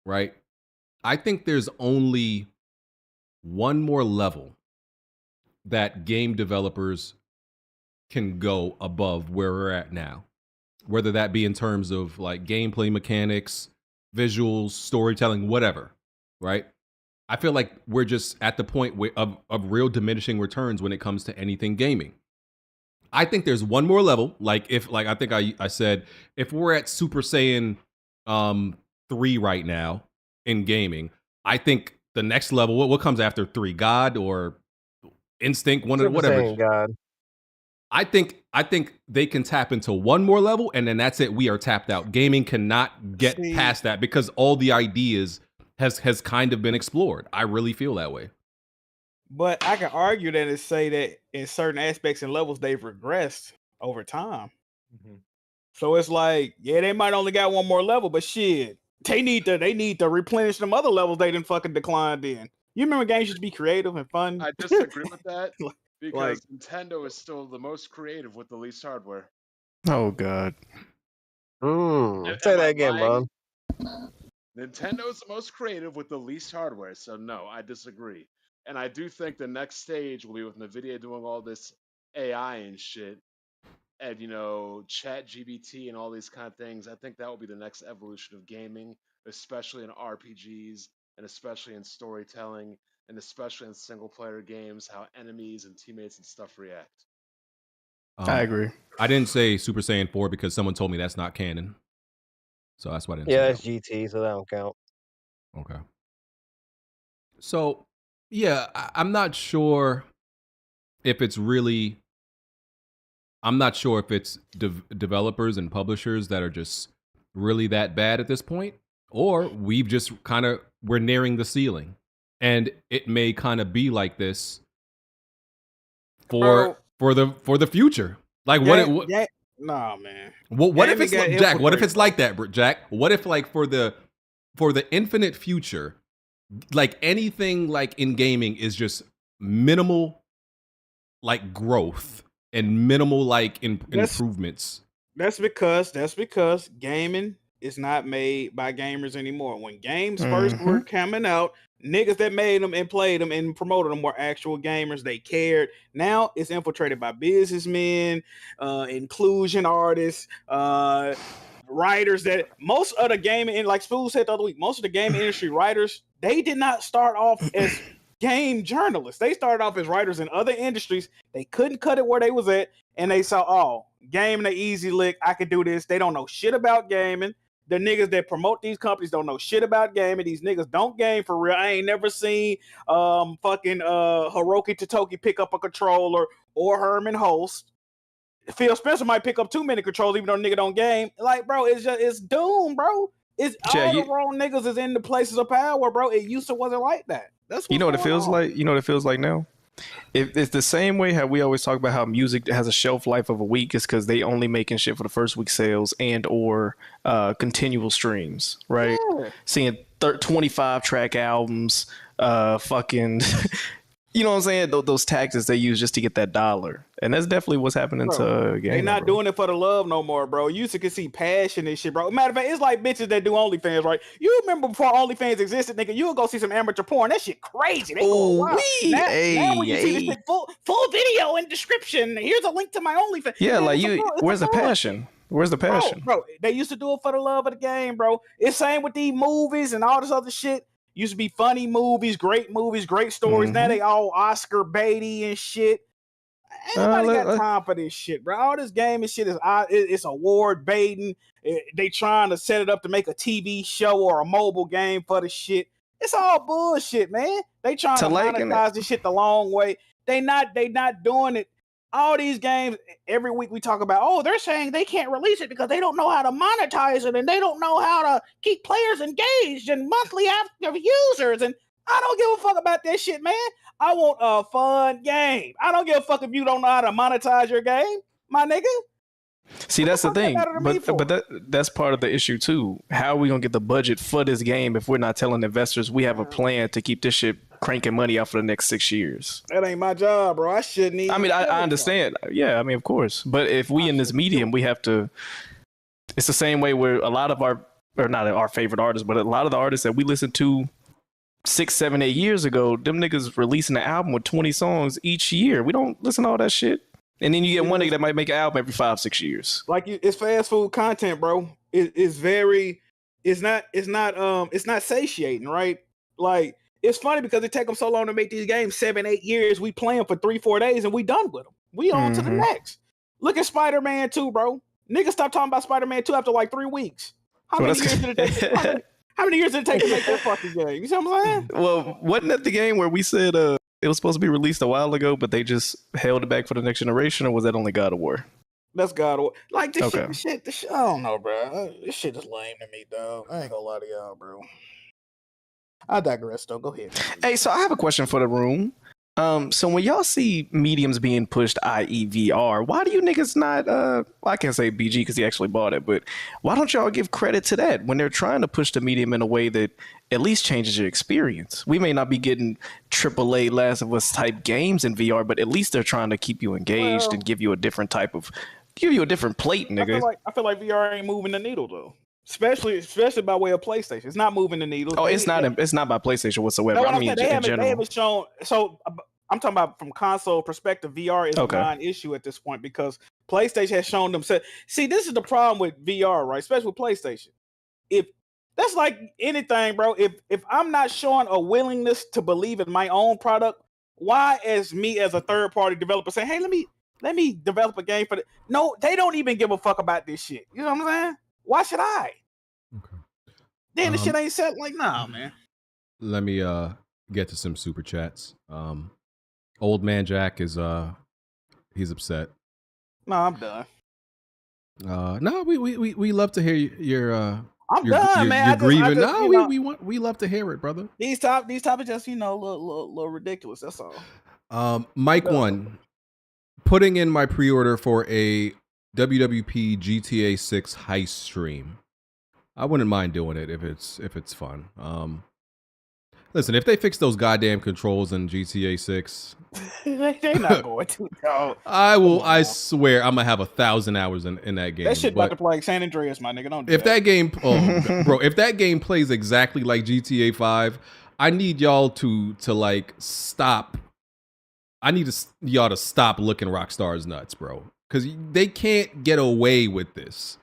right? I think there's only one more level that game developers can go above where we're at now. Whether that be in terms of like gameplay mechanics, visuals, storytelling, whatever, right? I feel like we're just at the point of real diminishing returns when it comes to anything gaming. I think there's one more level. I think I said, if we're at Super Saiyan 3 right now in gaming, I think the next level, what comes after 3? God or Instinct, whatever. God. I think they can tap into one more level, and then that's it. We are tapped out. Gaming cannot get past that because all the ideas has kind of been explored. I really feel that way. But I can argue that and say that in certain aspects and levels they've regressed over time. Mm-hmm. So it's like, yeah, they might only got one more level, but shit, they need to replenish them other levels they didn't fucking declined in. You remember games used to be creative and fun? I disagree with that because Nintendo is still the most creative with the least hardware. Oh God. Say that again, lying? Bron. Nintendo's the most creative with the least hardware, so no, I disagree. And I do think the next stage will be with NVIDIA doing all this AI and shit, and Chat GBT and all these kind of things. I think that will be the next evolution of gaming, especially in RPGs and especially in storytelling and especially in single player games, how enemies and teammates and stuff react. I agree. I didn't say Super Saiyan 4 because someone told me that's not canon. So that's why I didn't Yeah, say that's GT, so that don't count. Okay. So, yeah, I'm not sure if it's really. I'm not sure if it's developers and publishers that are just really that bad at this point, or we've just we're nearing the ceiling, and it may kind of be like this for the future. Like Nah, man. What if it's Gaming got Jack? What if infiltrated, it's like that, Jack? What if like for the infinite future, like anything like in gaming is just minimal, like growth and minimal like improvements. That's because gaming is not made by gamers anymore. When games first were coming out, niggas that made them and played them and promoted them were actual gamers. They cared. Now it's infiltrated by businessmen, inclusion artists, writers. That most of the gaming, like Spool said the other week, most of the gaming industry writers, they did not start off as game journalists. They started off as writers in other industries. They couldn't cut it where they was at, and they saw, oh, gaming the easy lick. I could do this. They don't know shit about gaming. The niggas that promote these companies don't know shit about gaming. These niggas don't game for real. I ain't never seen fucking Hiroki Totoki pick up a controller or Herman Host. Phil Spencer might pick up too many controllers even though nigga don't game. Like, bro, it's doom, bro. It's all the wrong niggas is in the places of power, bro. It used to wasn't like that. That's You know what it feels like? You know what it feels like now? It's the same way how we always talk about how music has a shelf life of a week is because they only making shit for the first week sales and or continual streams, right? Yeah. Seeing 25 track albums, fucking, you know what I'm saying? Those tactics they use just to get that dollar. And that's definitely what's happening to gaming. They not doing it for the love no more, bro. You used to see passion and shit, bro. Matter of fact, it's like bitches that do OnlyFans, right? You remember before OnlyFans existed, nigga, you would go see some amateur porn. That shit crazy. They go, wow. Now when you see this shit full video and description, here's a link to my OnlyFans. Yeah, like where's the passion? Where's the passion? Bro, they used to do it for the love of the game, bro. It's same with these movies and all this other shit. Used to be funny movies, great stories. Now they all Oscar baity and shit. Ain't nobody got time for this shit, bro. All this gaming shit is it's award baiting. They trying to set it up to make a TV show or a mobile game for the shit. It's all bullshit, man. They trying to monetize this shit the long way. They not doing it. All these games, every week we talk about, oh, they're saying they can't release it because they don't know how to monetize it and they don't know how to keep players engaged and monthly active users. And I don't give a fuck about that shit, man. I want a fun game. I don't give a fuck if you don't know how to monetize your game, my nigga. See, that's the thing. But that's part of the issue too. How are we gonna get the budget for this game if we're not telling investors we have a plan to keep this shit cranking money out for the next 6 years? That ain't my job, bro. I shouldn't even. I mean, I understand. Yeah, I mean, of course. But if we in this medium, we have to. It's the same way where a lot of our, or not our favorite artists, but a lot of the artists that we listen to 6, 7, 8 years ago, them niggas releasing an album with 20 songs each year. We don't listen to all that shit. And then you get one nigga that might make an album every 5, 6 years. Like it's fast food content, bro. It's not satiating, right? Like it's funny because it take them so long to make these games, 7, 8 years. We play them for 3, 4 days and we done with them. We on to the next. Look at Spider-Man 2, bro. Niggas stopped talking about Spider-Man 2 after like 3 weeks. How many years did it take? How many years did it take to make that fucking game? You see what I'm saying? Well, wasn't that the game where we said it was supposed to be released a while ago, but they just held it back for the next generation, or was that only God of War? That's God of War. Like this shit, I don't know, bro. This shit is lame to me, dog. I ain't gonna lie to y'all, bro. I digress, though. Go ahead. Hey, so I have a question for the room. So when y'all see mediums being pushed, i.e. VR, why do you niggas not, well, I can't say BG because he actually bought it, but why don't y'all give credit to that when they're trying to push the medium in a way that at least changes your experience? We may not be getting AAA Last of Us type games in VR, but at least they're trying to keep you engaged and give you a different type of Give you a different plate, nigga. I feel like VR ain't moving the needle though. Especially by way of PlayStation. It's not moving the needle. Oh, it's not by PlayStation whatsoever. No, I mean, they in general. haven't shown. So I'm talking about from console perspective. VR is a non-issue at this point because PlayStation has shown themselves. See, this is the problem with VR, right? Especially with PlayStation. If that's like anything, bro. If I'm not showing a willingness to believe in my own product, why, as a third-party developer, saying, "Hey, let me develop a game for the..." No, they don't even give a fuck about this shit. You know what I'm saying? Why should I? Okay. Then the shit ain't set. Like, nah, man. Let me get to some super chats. Old man Jack is he's upset. No, I'm done. No, we love to hear your I'm done, man. You're grieving. We love to hear it, brother. These topics just a little ridiculous. That's all. Mike one, putting in my pre-order for a WWP GTA 6 heist stream. I wouldn't mind doing it if it's fun. Listen, if they fix those goddamn controls in GTA 6, they're not going to. No. I swear, I'm gonna have 1,000 hours in that game. That shit about to play like San Andreas, my nigga. Don't do if that game, bro, if that game plays exactly like GTA 5, I need y'all to like stop. I need y'all to stop looking Rockstar's nuts, bro, because they can't get away with this.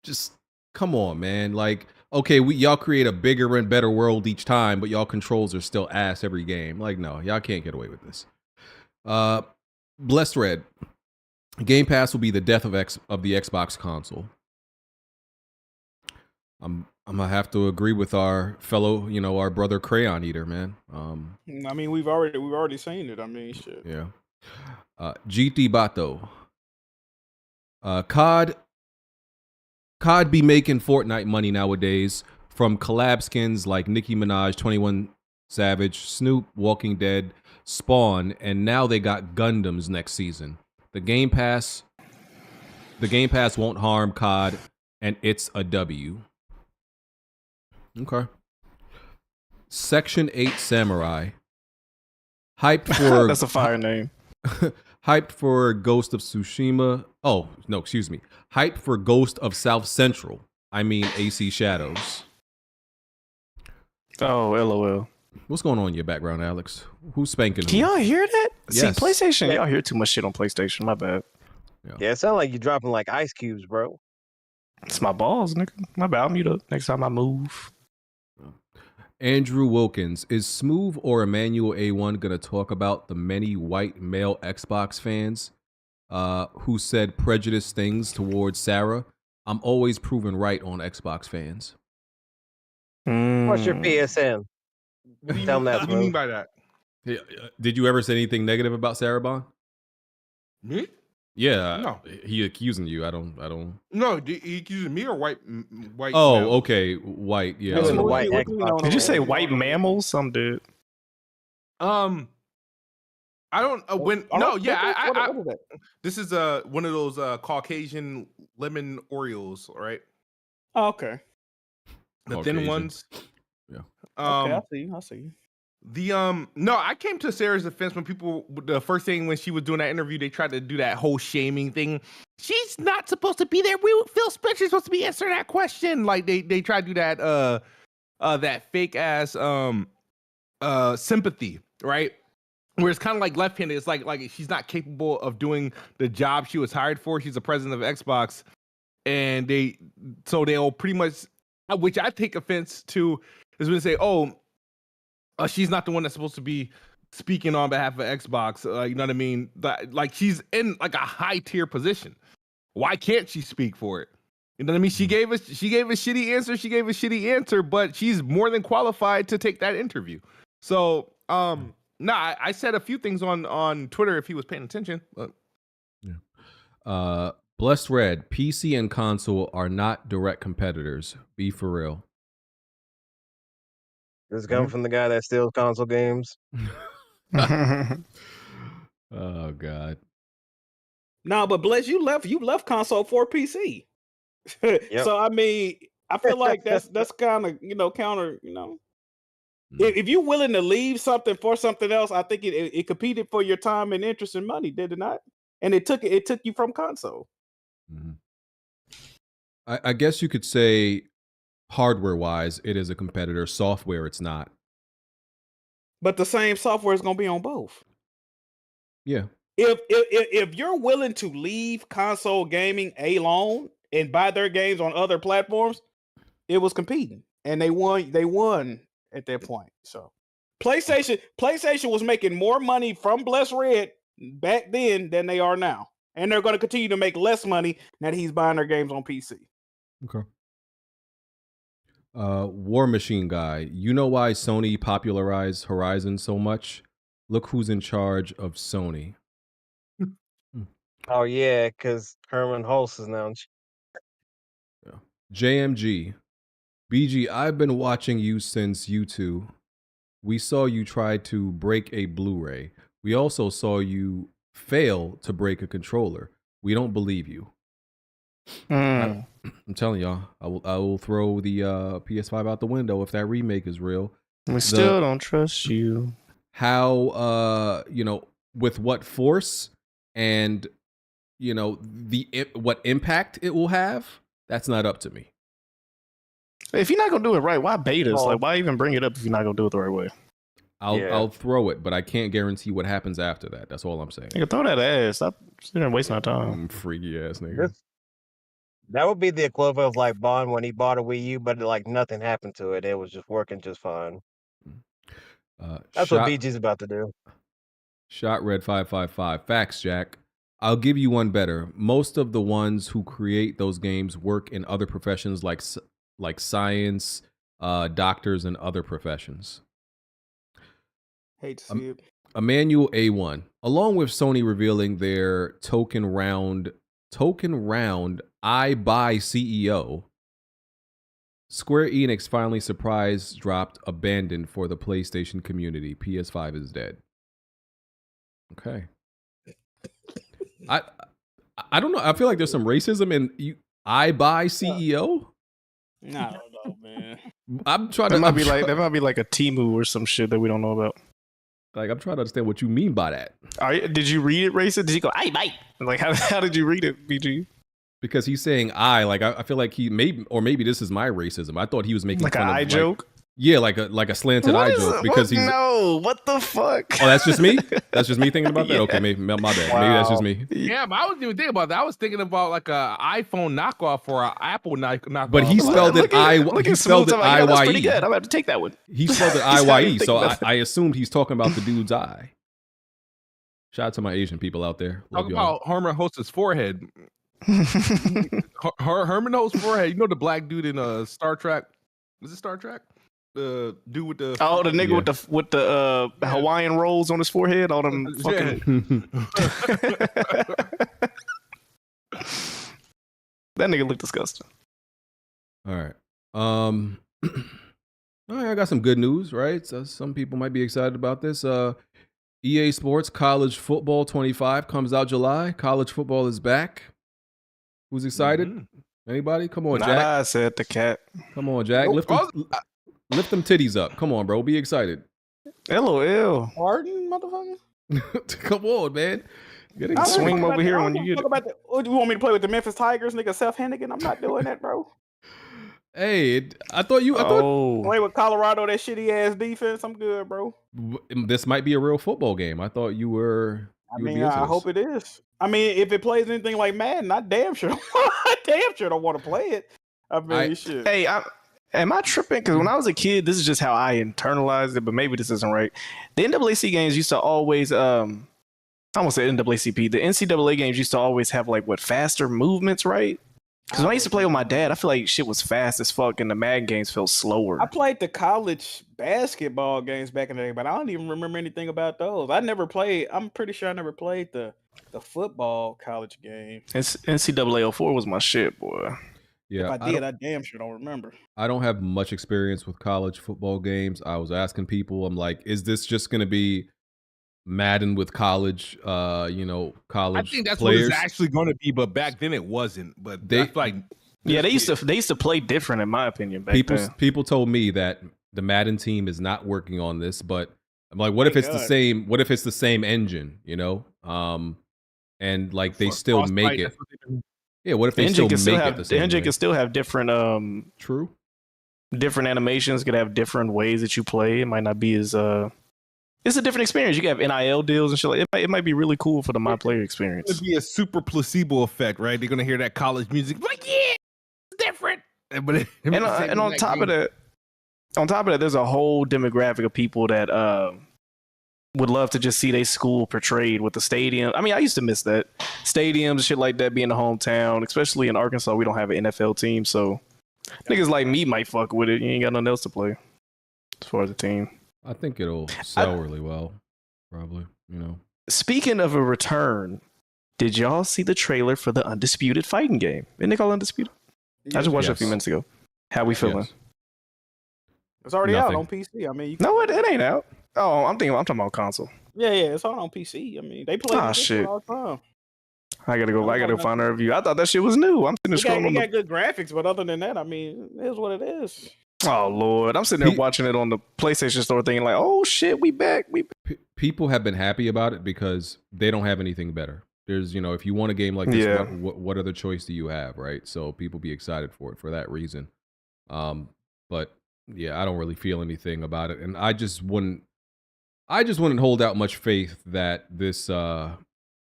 Just come on, man. Like, okay, y'all create a bigger and better world each time, but y'all controls are still ass every game. Like, no, y'all can't get away with this. Blessed Red, Game Pass will be the death of the Xbox console. I'm gonna have to agree with our fellow, our brother Crayon Eater, man. I mean, we've already seen it. I mean, shit. Yeah. GT Bato. COD be making Fortnite money nowadays from collab skins like Nicki Minaj, 21 Savage, Snoop, Walking Dead, Spawn, and now they got Gundams next season. The Game Pass won't harm COD, and it's a W. Okay. Section 8 Samurai. Hyped for that's a fire name. Hyped for Ghost of Tsushima. Oh, no, excuse me. Hyped for Ghost of South Central. I mean AC Shadows. Oh, LOL. What's going on in your background, Alex? Who's spanking Can y'all hear that? Yes. See, PlayStation, y'all hear too much shit on PlayStation. My bad. Yeah, it sounds like you're dropping like ice cubes, bro. It's my balls, nigga. My bad. I'll mute up next time I move. Andrew Wilkins, is Smooth or Emmanuel A1 going to talk about the many white male Xbox fans who said prejudiced things towards Sarah? I'm always proven right on Xbox fans. What's your PSN? Tell them that. What do you mean by that? Did you ever say anything negative about Sarah Bond? Me? Yeah. No. He accusing you. I don't. No, he accusing me or white? Oh, male? Okay. White. Yeah. White Did you say white mammals? Some did. I don't this is one of those Caucasian lemon Oreos, right? Oh, okay. The thin ones. Yeah. Okay, I see you. I came to Sarah's defense when the first thing when she was doing that interview, they tried to do that whole shaming thing. She's not supposed to be there. Phil Spencer's supposed to be answering that question. Like they tried to do that fake ass sympathy, right? Where it's kind of like left-handed. It's like she's not capable of doing the job she was hired for. She's the president of Xbox, and they'll pretty much, which I take offense to, is when they say, she's not the one that's supposed to be speaking on behalf of Xbox. You know what I mean? Like she's in like a high tier position. Why can't she speak for it? You know what I mean? She gave a shitty answer, but she's more than qualified to take that interview. So, I said a few things on Twitter if he was paying attention. But... Yeah. Blessed Red, PC and console are not direct competitors. Be for real. This is coming from the guy that steals console games. Oh God. No, but Bless, you left console for PC. Yep. So I mean, I feel like that's kind of counter. If you're willing to leave something for something else, I think it competed for your time and interest and money. Did it not? and it took you from console. Mm-hmm. I guess you could say hardware-wise, it is a competitor. Software, it's not. But the same software is going to be on both. Yeah. If you're willing to leave console gaming alone and buy their games on other platforms, it was competing, and they won. They won at that point. So, PlayStation was making more money from Bless Red back then than they are now, and they're going to continue to make less money now that he's buying their games on PC. Okay. War Machine Guy, you know why Sony popularized Horizon so much? Look who's in charge of Sony. Oh yeah, because Herman Hulst is now. Yeah. JMG, BG, I've been watching you since U2. We saw you try to break a Blu-ray. We also saw you fail to break a controller. We don't believe you. I'm telling y'all, I will throw the PS5 out the window if that remake is real. We still don't trust you. How with what force and what impact it will have, that's not up to me. If you're not gonna do it right, why bait us? Like, why even bring it up if you're not gonna do it the right way? I'll throw it, but I can't guarantee what happens after that. That's all I'm saying. You can throw that ass. Stop sitting there wasting our time. Freaky ass nigga. That would be the equivalent of like Bond when he bought a Wii U, but like nothing happened to it. It was just working just fine. That's what BG's about to do. Shot Red 555. Facts, Jack. I'll give you one better. Most of the ones who create those games work in other professions like science, doctors, and other professions. Hate to see it. Emmanuel A1. Along with Sony revealing their token round I Buy CEO, Square Enix finally surprise dropped Abandoned for the PlayStation community. PS5 is dead. Okay. I don't know. I feel like there's some racism in I Buy CEO. I don't know, man. I'm trying That might be like a Temu or some shit that we don't know about. Like, I'm trying to understand what you mean by that. Did you read it racist? Did you go, I bite? Like, how did you read it, BG? Because he's saying I feel like he maybe this is my racism. I thought he was making like fun an of eye joke. Yeah, like a slanted eye joke because he's no. What the fuck? Oh, that's just me. That's just me thinking about that. Yeah. Okay, maybe my bad. Wow. Maybe that's just me. Yeah, but I wasn't even thinking about that. I was thinking about like a iPhone knockoff or an Apple knockoff. But he spelled it he spelled it IYE. That's pretty good. I'm about to take that one. He spelled it IYE, so I assumed he's talking about the dude's eye. Shout out to my Asian people out there. Talk about Herman Hulst's forehead. Herman Hulst's forehead. You know the black dude in Star Trek? Was it Star Trek? The dude with the the nigga with the Hawaiian rolls on his forehead, all them fucking that nigga look disgusting. All right. All right, I got some good news, right? So some people might be excited about this. EA Sports College Football 25 comes out July. College football is back. Who's excited? Mm-hmm. Anybody? Come on, Jack. I said the cat. Come on, Jack. Lift them titties up. Come on, bro. Be excited. LOL. Pardon, motherfucker? Come on, man. Get swing over here when you get it. What, do you want me to play with the Memphis Tigers, nigga? Seth Hennigan? I'm not doing that, bro. Hey, I thought play with Colorado, that shitty ass defense. I'm good, bro. This might be a real football game. I thought you were. I hope it is. I mean, if it plays anything like Madden, I damn sure don't want to play it. I mean, shit. Hey, am I tripping? Because when I was a kid, this is just how I internalized it, but maybe this isn't right. The NAACP games used to always, I almost said NAACP. The NCAA games used to always have faster movements, right? Because when I used to play with my dad, I feel like shit was fast as fuck, and the Madden games felt slower. I played the college basketball games back in the day, but I don't even remember anything about those. I'm pretty sure I never played the football college game. NCAA 04 was my shit, boy. Yeah, if I did, I damn sure don't remember. I don't have much experience with college football games. I was asking people, I'm like, is this just going to be Madden with college, college I think that's players? What it's actually going to be, but back then it wasn't. But that's like, yeah, they used to play different, in my opinion. Back then. People told me that the Madden team is not working on this, but I'm like, what if it's the same? What if it's the same engine? and like they still make it. Yeah, what if The they still engine make it the same engine way? can still have different True. Different animations, could have different ways that you play. It might not be as it's a different experience. You can have NIL deals and shit like it might be really cool for the my player experience. It's gonna be a super placebo effect, right? They're gonna hear that college music, like, yeah, it's different. And on top of that, there's a whole demographic of people that would love to just see their school portrayed with the stadium. I mean, I used to miss that. Stadiums, shit like that being the hometown, especially in Arkansas, we don't have an NFL team, so niggas like me might fuck with it. You ain't got nothing else to play as far as the team. I think it'll sell really well, probably, you know. Speaking of a return, did y'all see the trailer for the Undisputed fighting game? Isn't it called Undisputed? I just watched it a few minutes ago. How we feeling? Yes. It's already out on PC. I mean, No, it ain't out. Oh, I'm talking about console. Yeah, it's out on PC. I mean, they play this shit. all the time. I gotta go find a review. I thought that shit was new. I'm sitting there scrolling. It got good graphics, but other than that, I mean, it is what it is. Oh Lord, I'm sitting there watching it on the PlayStation Store, thinking like, "Oh shit, we back." People have been happy about it because they don't have anything better. There's, you know, if you want a game like this, Yeah. what other choice do you have, right? So people be excited for it for that reason. But yeah, I don't really feel anything about it, and I just wouldn't hold out much faith that this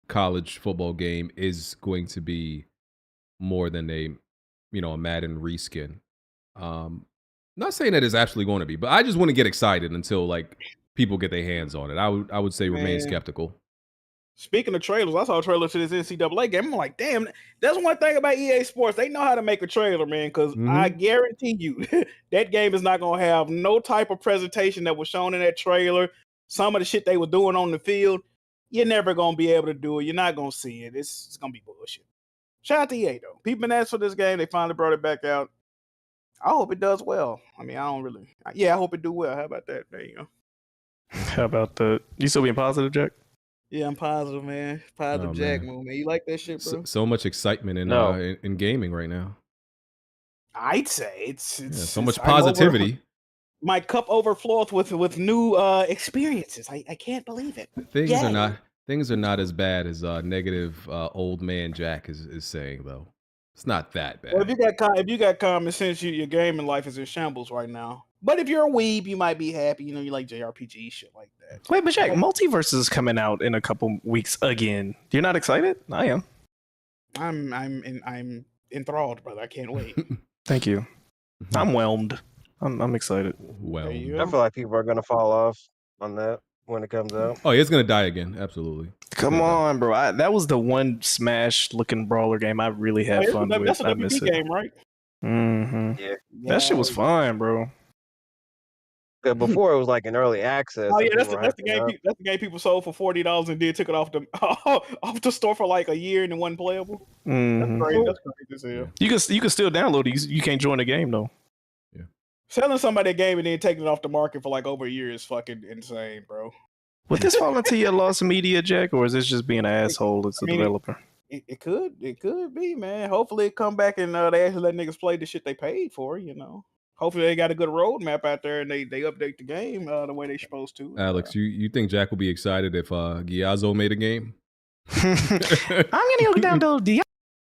college football game is going to be more than a Madden reskin. Not saying that it's actually going to be, but I just want to get excited until like people get their hands on it. I would say remain skeptical. Speaking of trailers, I saw a trailer to this NCAA game. I'm like, damn, that's one thing about EA Sports. They know how to make a trailer, man, because I guarantee you that game is not going to have no type of presentation that was shown in that trailer. Some of the shit they were doing on the field, you're never going to be able to do it. You're not going to see it. It's going to be bullshit. Shout out to EA, though. People been asked for this game. They finally brought it back out. I hope it does well. I mean, I hope it do well. How about that? There you go. How about that? You still being positive, Jack? Yeah, I'm positive, man. Positive Jack move, man. You like that shit, bro? So much excitement in gaming right now. I'd say it's so much positivity. My cup overflows with new experiences. I can't believe it. Things are not as bad as negative old man Jack is saying though. It's not that bad. Well, if you got common sense, your gaming life is in shambles right now. But if you're a weeb, you might be happy. You know, you like JRPG shit like that. Wait, but Jack, Multiverse is coming out in a couple weeks again. You're not excited? I am. I'm enthralled, brother. I can't wait. Thank you. I'm whelmed. I'm excited. Well, I feel like people are gonna fall off on that when it comes out. Oh, yeah, it's gonna die again. Absolutely. Come on, bro. That was the one Smash-looking brawler game I really had fun with. That's a WP game, right? Mm-hmm. Yeah. That shit was fun, bro. Before it was like an early access. Oh yeah, that's the game. That's the game people sold for $40 and took it off the store for like a year and it wasn't playable. Mm-hmm. That's crazy as hell. You can still download it. You can't join the game though. Yeah. Selling somebody a game and then taking it off the market for like over a year is fucking insane, bro. Would this fall into your loss of media, Jack, or is this just being an asshole as a developer? It could be, man. Hopefully it come back and they actually let niggas play the shit they paid for, you know. Hopefully they got a good roadmap out there and they update the game the way they're supposed to. Alex, you think Jack will be excited if Giazzo made a game? I'm gonna go down to the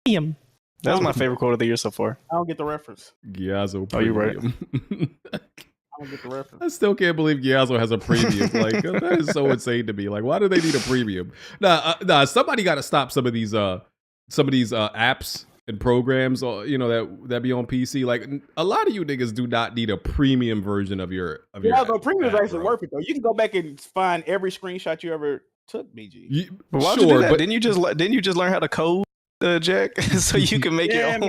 That was my favorite quote of the year so far. I don't get the reference. Giazzo. Oh, you're right. I don't get the reference. I still can't believe Giazzo has a premium. Like that is so insane to me. Like, why do they need a premium? Nah. Somebody got to stop some of these apps and programs, that be on PC. Like, a lot of you niggas do not need a premium version of your. But premium is actually worth it though. You can go back and find every screenshot you ever took, BG. But why'd you do that? Didn't you just learn how to code, Jack, so you can make your own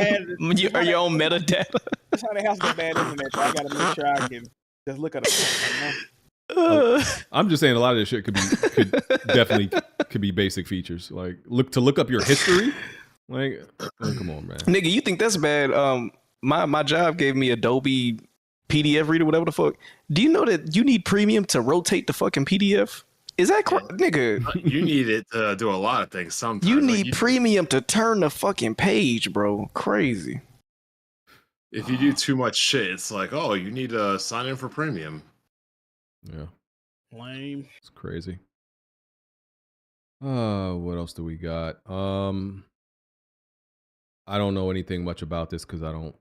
metadata? That's how they have some bad internet. So I gotta make sure I can just look at it. I'm just saying a lot of this shit could definitely be basic features. Like look up your history. Like, come on, man. Nigga, you think that's bad? My job gave me Adobe PDF reader, whatever the fuck. Do you know that you need premium to rotate the fucking PDF? Is that nigga? You need it to do a lot of things. Sometimes you need premium to turn the fucking page, bro. Crazy. If you do too much shit, it's like, oh, you need to sign in for premium. Yeah. Lame. It's crazy. What else do we got? I don't know anything much about this because I don't,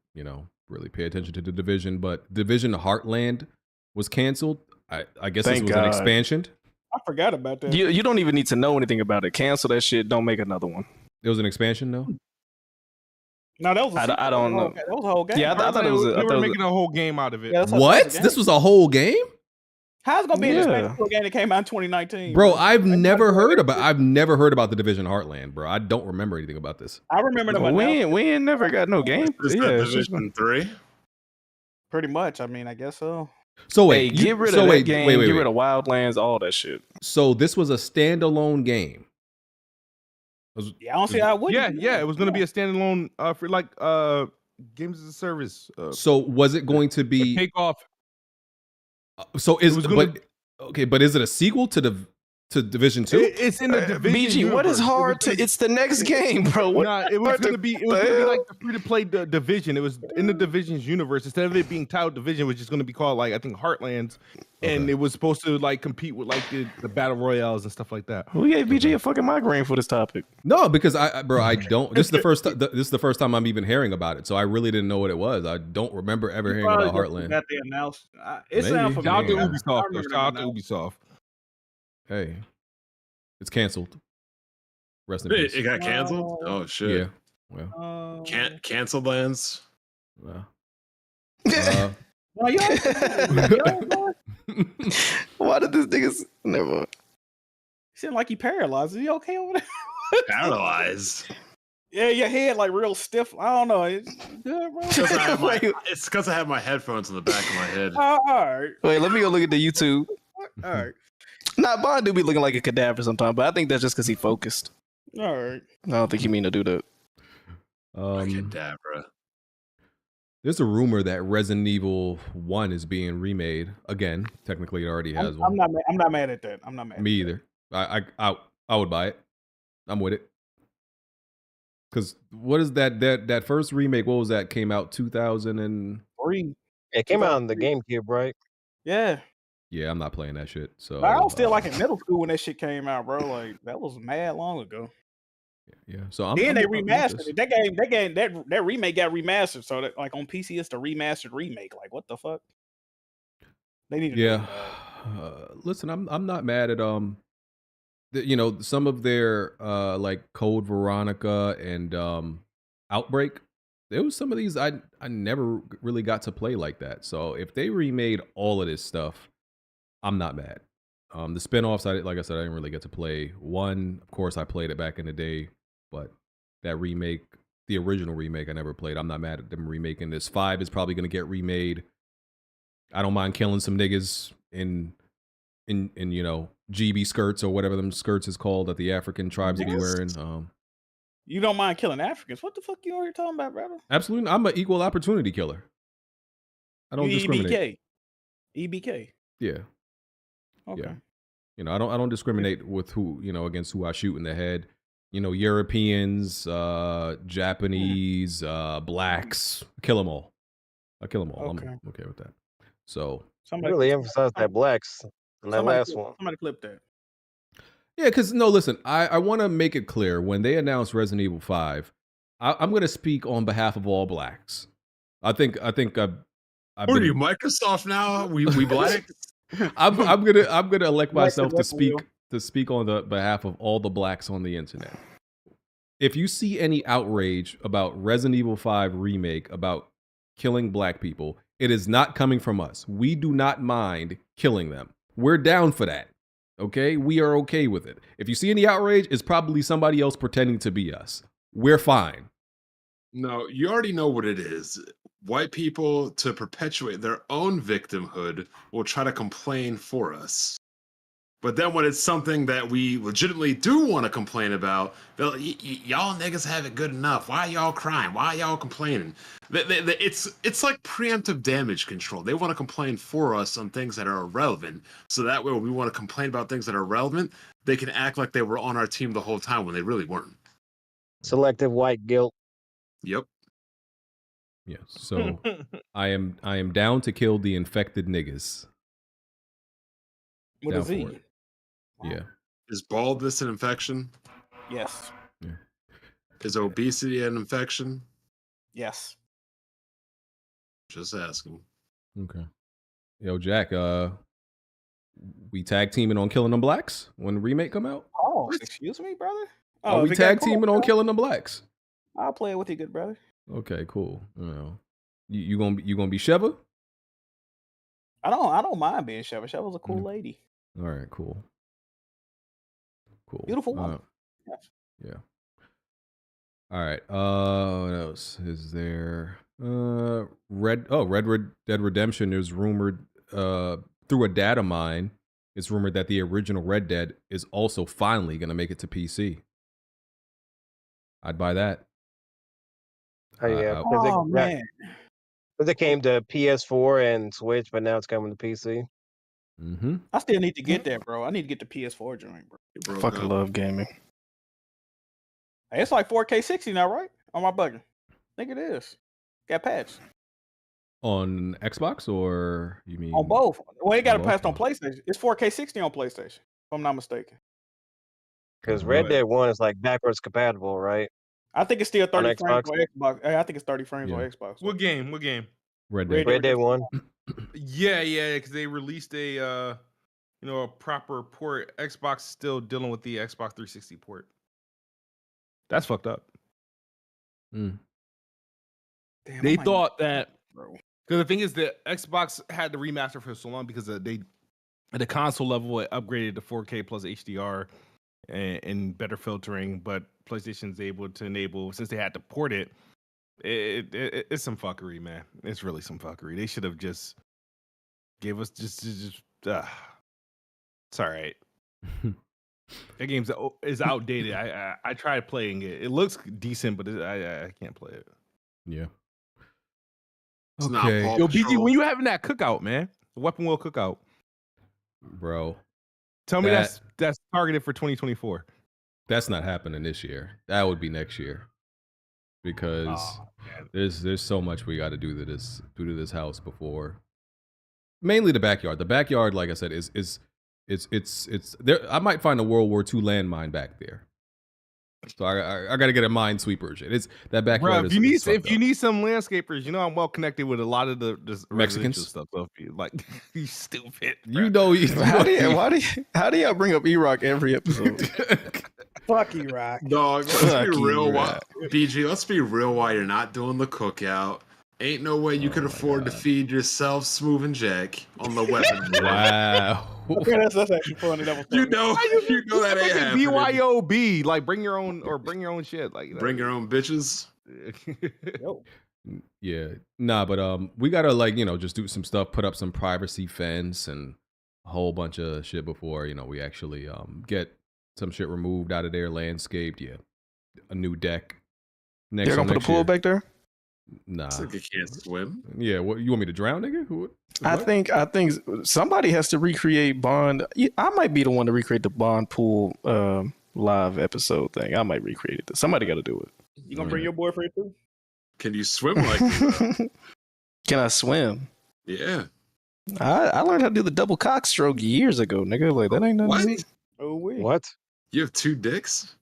really pay attention to the Division. But Division Heartland was canceled. I guess Thank this was an God. expansion. I forgot about that. You don't even need to know anything about it. Cancel that shit. Don't make another one. It was an expansion, though. No, that was a sequel. I don't know. That was a whole game. Yeah, I thought it was. They were making a whole game out of it. Yeah, that's What? that's a This game. was a whole game, How's it gonna be an Yeah. expansion to a game that came out in 2019? bro. I've never heard about the Division Heartland, bro. I don't remember anything about this. I remember them announcing We ain't never got no game. Is Yeah, that it's just been- Division 3? pretty much. I mean, I guess so. So Hey, wait, get rid of that game. Wait, Get rid of Wildlands. All that shit. So this was a standalone game. Yeah, I don't see how it would. Yeah, it was gonna be a standalone for like games as a service. So was it going to be take off? So is was gonna- but is it a sequel to Division 2? It's in the Division. BG, what is universe. hard to? It's the next game, bro. What Nah, it was hard gonna to- be like the free to play Division. It was in the Division's universe. Instead of it being titled Division, which is gonna be called like I think Heartlands, and it was supposed to like compete with like the battle royales and stuff like that. Who gave BG a fucking migraine for this topic? No, because I don't. This is the first time I'm even hearing about it. So I really didn't know what it was. I don't remember ever hearing about Heartland. That they announced. It Maybe. sounds Shout out to familiar. Ubisoft. though. Shout out to Ubisoft. Hey, it's canceled. Rest in It, peace. it got canceled? Oh, shit. Yeah. Well, Canceled lands? Well, Why did this nigga? Never mind. seem like you paralyzed. Is you okay over there? Paralyzed. Yeah, your head like real stiff. I don't know. It's good, bro. It's because I have my headphones in the back of my head. All right. Wait, let me go look at the YouTube. All right. Nah, Bond do be looking like a cadaver sometimes, but I think that's just because he focused. All right. I don't think he mean to do that. Cadabra. There's a rumor that Resident Evil 1 is being remade again. Technically, it already has one. I'm not mad at that. I'm not mad. Me either. I would buy it. I'm with it. Because what is that first remake? What was that? Came out 2003. It came out on the GameCube, right? Yeah. Yeah, I'm not playing that shit. So But I was still like in middle school when that shit came out, bro. Like that was mad long ago. Yeah. So I'm. Then I'm they with remastered this. it. That remake got remastered. So that like on PC, it's the remastered remake. Like what the fuck? They need to. Yeah. Listen, I'm not mad at some of their like Code Veronica and Outbreak. There was some of these I never really got to play like that. So if they remade all of this stuff, I'm not mad. The spinoffs, like I said, I didn't really get to play. One, of course, I played it back in the day, but that remake, the original remake, I never played. I'm not mad at them remaking this. 5 is probably gonna get remade. I don't mind killing some niggas in GB skirts or whatever them skirts is called that the African tribes will be wearing. You don't mind killing Africans? What the fuck you already talking about, brother? Absolutely, I'm an equal opportunity killer. I don't discriminate. EBK. Yeah. Okay. Yeah. I don't discriminate with who, against who I shoot in the head. Europeans, Japanese, blacks, kill them all. I kill them all. Okay. I'm okay with that. So Somebody really emphasized that blacks in that last one. Somebody clip that. yeah, because no, listen, I want to make it clear when they announced Resident Evil 5, I'm going to speak on behalf of all blacks. I think I've What are you, Microsoft now? We black? I'm gonna elect myself to speak on the behalf of all the blacks on the internet. If you see any outrage about Resident Evil 5 remake about killing black people, it is not coming from us. We do not mind killing them. We're down for that. Okay? We are okay with it. If you see any outrage, it's probably somebody else pretending to be us. We're fine. No, you already know what it is. White people, to perpetuate their own victimhood, will try to complain for us. But then when it's something that we legitimately do want to complain about, they'll, y'all niggas have it good enough. Why y'all crying? Why y'all complaining? It's like preemptive damage control. They want to complain for us on things that are irrelevant. So that way when we want to complain about things that are relevant, they can act like they were on our team the whole time when they really weren't. Selective white guilt. Yep. Yes. So I am down to kill the infected niggas. What Down is he? for it. Yeah. Is baldness an infection? Yes. Is obesity an infection? Yes. Just asking. Okay. Yo, Jack, we tag teaming on Killing Them Blacks when the remake come out? Oh, excuse me, brother? Are if we it got tag cool, teaming on Killing Them Blacks? I'll play it with you, good brother. Okay, cool. You gonna be Sheva? I don't mind being Sheva. Sheva's a cool lady. All right, cool. Cool. Beautiful woman. Yes. Yeah. All right. What else is there? Red Dead Redemption is rumored through a data mine. It's rumored that the original Red Dead is also finally gonna make it to PC. I'd buy that. Oh yeah. Oh man. Because it came to PS4 and Switch, but now it's coming to PC. Mm-hmm. I still need to get that, bro. I need to get the PS4 joint, bro. I fucking love gaming. Hey, it's like 4K 60 now, right? On my bugging. I think it is. Got patched. On Xbox or you mean On both. Well, it got on it patched on both? PlayStation. It's 4K 60 on PlayStation, if I'm not mistaken. Because Red Dead 1 is like backwards compatible, right? I think it's still 30 On frames Xbox? on Xbox. I think it's 30 frames on Yeah. Xbox. What game? What game? Red Red Dead. Red Dead 1. Yeah, because they released a a proper port. Xbox still dealing with the Xbox 360 port. That's fucked up. Damn, They I might thought that bro. because the thing is that Xbox had the remaster for so long because they at the console level it upgraded to 4K plus HDR and better filtering, but PlayStation's able to enable since they had to port it. It's some fuckery, man. It's really some fuckery. They should have just gave us just. It's all right. That game is outdated. I tried playing it. It looks decent, but I can't play it. Yeah. It's not Okay. Paw Yo, BG, Patrol. when you having that cookout, man, the Weapon Wheel cookout, Bro. tell me That- that's targeted for 2024. That's not happening this year. That would be next year. Because there's so much we got to do to this house before. Mainly the backyard. The backyard, like I said, is there. I might find a World War II landmine back there. So I got to get a minesweeper shit. It's that backyard. Bro, is if fucked you up. need some landscapers, I'm well connected with a lot of the Mexicans? residential stuff. So if you like, you stupid. You know, How do y'all bring up E-Rock every episode? Fuck you, Rock. Dog, let's Fuck be you, real. Rock. BG, let's be real while you're not doing the cookout. Ain't no way you could afford to feed yourself Smooth and Jack on the weapon. Wow. Okay, that's actually funny. That was You funny. know that ain't happening. BYOB, like bring your own shit. Like Bring your own bitches. Yo. Yeah. Nah, but we gotta just do some stuff, put up some privacy fence and a whole bunch of shit before, we actually get some shit removed out of there, landscaped, a new deck. They're gonna put a pool back there? Nah. It's like you can't swim. Yeah, what you want me to drown, nigga? What? I think somebody has to recreate Bond. I might be the one to recreate the Bond pool live episode thing. I might recreate it. Somebody got to do it. You gonna bring your boyfriend too? Can you swim like that? Can I swim? Yeah. I learned how to do the double cock stroke years ago, nigga. Like that ain't nothing. What? to me. Oh wait. What? You have two dicks?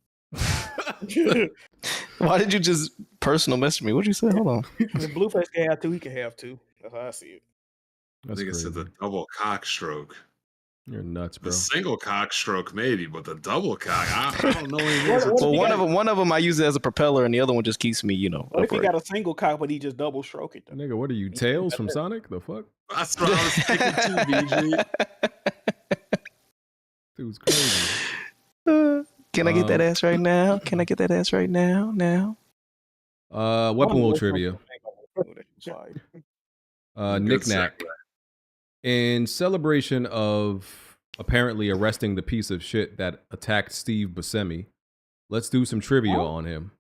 Why did you just personal message me? What'd you say? Hold on. If Blueface can have two, he can have two. That's how I see it. I That's think it's crazy. the double cock stroke. You're nuts, bro. The single cock stroke maybe, but the double cock, I don't know anything. What if he Well, got- one of them I use it as a propeller, and the other one just keeps me, What if he upright. got a single cock, but he just double stroke it? Though? Nigga, what are you, Tails from Sonic? The fuck? That's what I was thinking too, BG. Dude's crazy. Can I get that ass right now? Can I get that ass right now? Now? Weapon Wheel trivia. Good Knick-Knack. segue. In celebration of apparently arresting the piece of shit that attacked Steve Buscemi, let's do some trivia on him.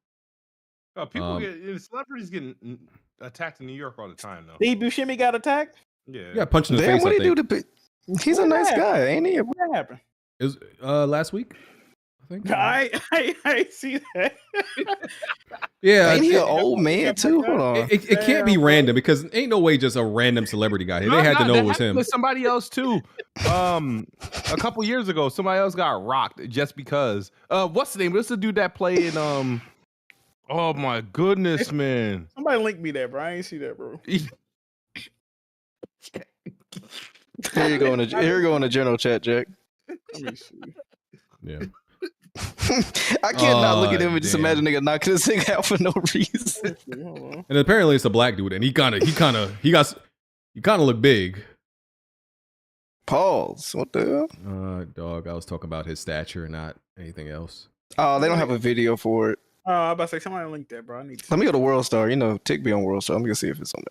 People celebrities getting attacked in New York all the time, though. Steve Buscemi got attacked? Yeah. You got punched in the Damn, face, what I he do think. to? He's a What nice happened? guy, ain't he? What happened? It was last week, I think. I see that. Yeah, Ain't he an old man too? Hold on. It can't be random because ain't no way just a random celebrity guy. They had to know it was him. With somebody else too. A couple years ago, somebody else got rocked just because. What's the name? What's the dude that played in Oh my goodness, man! Somebody link me that, bro. I ain't see that, bro. Here you go in the general chat, Jack. Let me see. Yeah. I can't not look at him and just imagine nigga knocking his thing out for no reason. And apparently it's a black dude, and he kind of look big. Pause. What the hell? Dog. I was talking about his stature, not anything else. Oh, they don't have a video for it. Oh, I was about to say somebody link that, bro. I need to. Let me go to World Star. You know, Tick be on World Star. I'm gonna see if it's on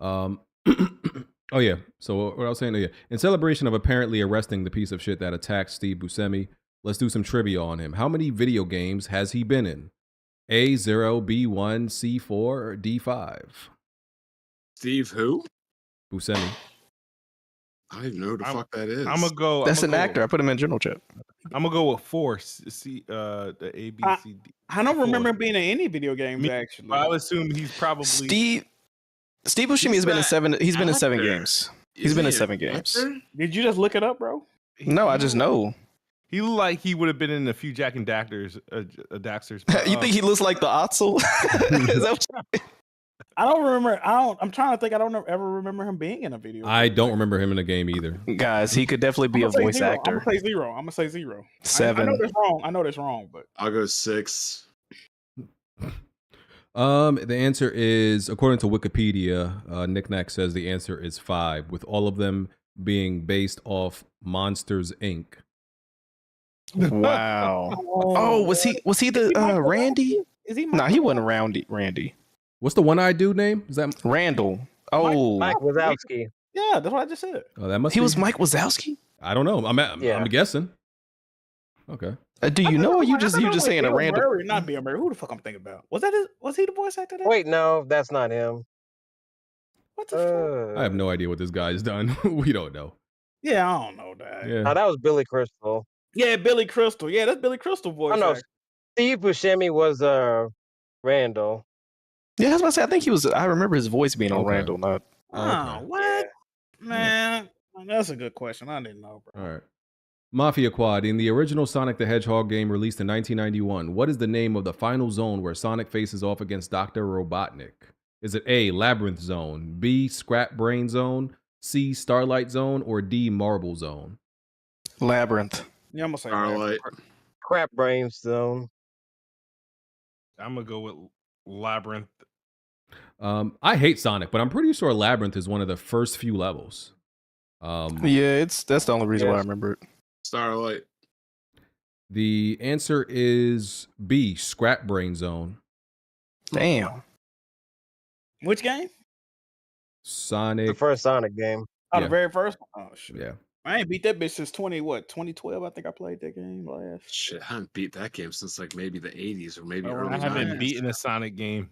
there. Oh yeah. So what I was saying, yeah. In celebration of apparently arresting the piece of shit that attacked Steve Buscemi, let's do some trivia on him. How many video games has he been in? A0, B1, C4, or D5? Steve who? Buscemi. I don't even know who the fuck that is. I'm gonna go. That's an actor. I put him in general chat. I'm gonna go with 4. See, the A, B, C, D. I don't remember him being in any video games actually. I'll assume he's probably Steve Buscemi has been in 7. He's been in 7 games. He's been in 7 games. Did you just look it up, bro? No, I just know. He looked like he would have been in a few Jack and Daxters. You think he looks like the Otzel? Is that what I don't remember. I'm trying to think. I don't ever remember him being in a video game. I don't remember him in a game either. Guys, he could definitely be a voice actor. I'm gonna say 0. 7. I know that's wrong. I know that's wrong, but I'll go 6. The answer is, according to Wikipedia, Nick Nack says the answer is 5, with all of them being based off Monsters Inc. Wow. Oh, was he the Randy? Is he? Nah, he wasn't Randy. What's the one-eyed dude name? Is that Randall? Oh, Mike Wazowski. Yeah, that's what I just said. Oh, that must. He be... was Mike Wazowski. I don't know. I'm guessing. Okay. Do you know? Or you just saying a random? Murray, not Bill Murray. Who the fuck I'm thinking about? Was he the voice actor? There? Wait, no, that's not him. What the fuck? I have no idea what this guy's done. We don't know. Yeah, I don't know that. Yeah. Oh, that was Billy Crystal. Yeah, Billy Crystal. Yeah, that's Billy Crystal voice. Oh no, actor. Steve Buscemi was Randall. Yeah, I was about to say. I think he was. I remember his voice being on Okay. Randall. Not. Oh, what? Man, that's a good question. I didn't know, bro. All right. Mafia Quad. In the original Sonic the Hedgehog game released in 1991, what is the name of the final zone where Sonic faces off against Dr. Robotnik? Is it A, Labyrinth Zone, B, Scrap Brain Zone, C, Starlight Zone, or D, Marble Zone? Labyrinth. Yeah, I'm gonna say Starlight. Crap Brain Zone. I'm gonna go with Labyrinth. I hate Sonic, but I'm pretty sure Labyrinth is one of the first few levels. Yeah, that's the only reason why I remember it. Starlight. The answer is B, Scrap Brain Zone. Damn. Which game? Sonic. The first Sonic game. Oh, Yeah. the very first one? Oh, shit. Yeah. I ain't beat that bitch since 2012. I think I played that game last. Shit, I haven't beat that game since like maybe the 80s or maybe Oh, early I haven't 90s. beaten a Sonic game.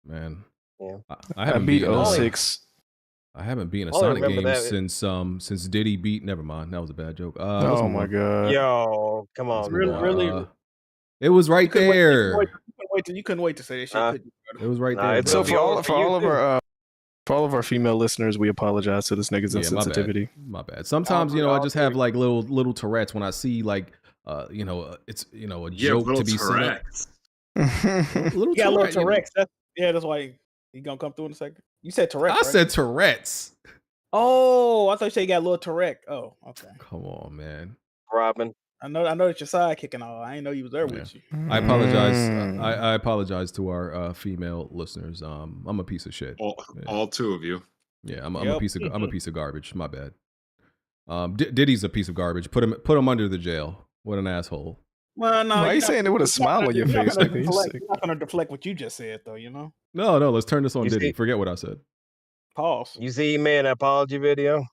Man. Yeah. I haven't beat beaten 06. I haven't beaten a I only Sonic remember game that. since Diddy beat. Never mind, that was a bad joke. let's Oh move my on. god. Yo, come on. Really? It was right You couldn't there. you couldn't wait to say that shit, could you, brother? It was right Nah, there. it's bro. So It'll be for all of our female listeners, we apologize to this nigga's Yeah, insensitivity. My bad. Sometimes I just have like little Tourette's when I see like it's a Yeah, joke little to be set up. Tourette's. Little You got a little Tourette, you know. Tourette's. That's why he gonna come through in a second. You said Tourette's. I right? said Tourette's. Oh, I thought you said you got a little Tourette. Oh, okay. Come on, man. Robin. I know that your sidekick and all. I didn't know you was there with you. I apologize. I apologize to our female listeners. I'm a piece of shit. All two of you. Yeah, I'm a Yep. piece of garbage. My bad. Diddy's a piece of garbage. Put him under the jail. What an asshole. Well, no. Why are you you're saying it with a smile on your you're not face, gonna nigga? You deflect- sick. You're not gonna deflect what you just said, though. You know. No, let's turn this on You Diddy. see- Forget what I said. Pause. You see, he made an apology video.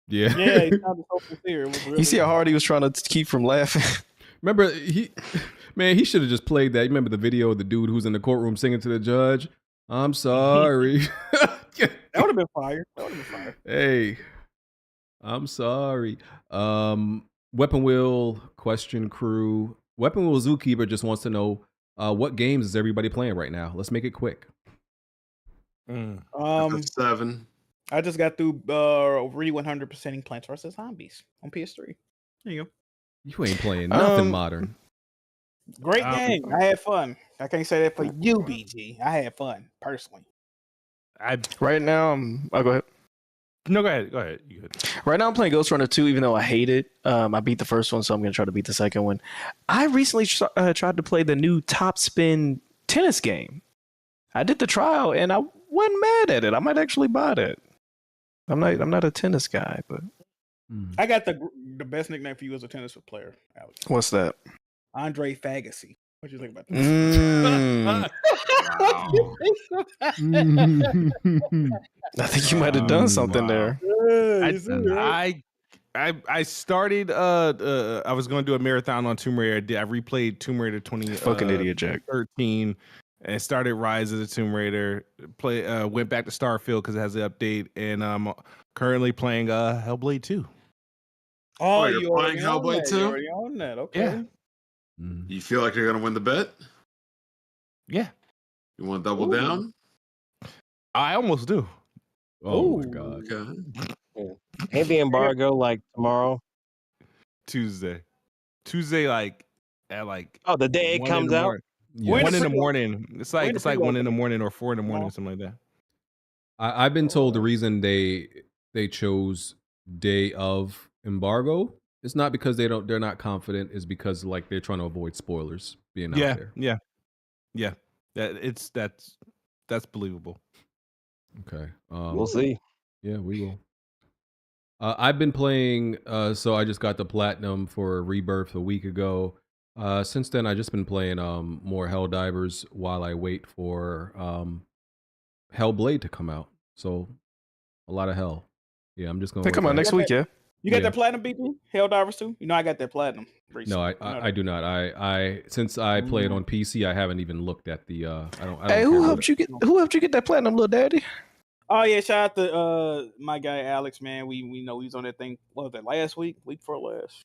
Yeah. Yeah, he sounded so sincere. It was really You see how hard he was trying to keep from laughing? Remember he should have just played that. You remember the video of the dude who's in the courtroom singing to the judge? I'm sorry. That would have been fire. Hey, I'm sorry. Weapon Wheel question crew. Weapon Wheel Zookeeper just wants to know what games is everybody playing right now. Let's make it quick. That's 7. I just got through re 100%ing Plants vs Zombies on PS3. There you go. You ain't playing nothing modern. Great game. I had fun. I can't say that for you, BG. I had fun personally. Right now, I'll go ahead. No, go ahead. Go ahead. You good. Right now, I'm playing Ghost Runner 2, even though I hate it. I beat the first one, so I'm going to try to beat the second one. I recently tried to play the new Top Spin tennis game. I did the trial, and I wasn't mad at it. I might actually buy that. I'm not a tennis guy, but I got the best nickname for you as a tennis player, Alex. What's that? Andre Fagacy. What do you think about that? I think you might have done something there. I started. I was going to do a marathon on Tomb Raider. I replayed Tomb Raider 20. Fucking idiot, Jack. 13, and started Rise of the Tomb Raider. Went back to Starfield because it has the update, and I'm currently playing Hellblade 2. Oh, you're playing Hellblade 2? You're already on that. Okay. Yeah. You feel like you're gonna win the bet? Yeah. You want to double down? I almost do. Oh my god. Okay. Ain't the embargo like tomorrow? Tuesday, like at like. Oh, the day it comes out. Yeah. 1 in the morning. It's like 1 in the morning or 4 in the morning, something like that. I've been told the reason they chose day of embargo is not because they're not confident. Is because like they're trying to avoid spoilers being out there. Yeah. That's believable. Okay. We'll see. Yeah, we will. I've been playing. So I just got the platinum for Rebirth a week ago. Since then, I've just been playing more Helldivers while I wait for Hellblade to come out. So a lot of hell. Yeah, I'm just going. They come out next week, yeah. You got that platinum, BG? Helldivers 2? You know I got that platinum. No, I do not. I since I play it on PC, I haven't even looked at the. I don't. Hey, who helped you get that platinum, little daddy? Oh yeah, shout out to my guy Alex, man. We know he's on that thing. What was that, last week? Week before last.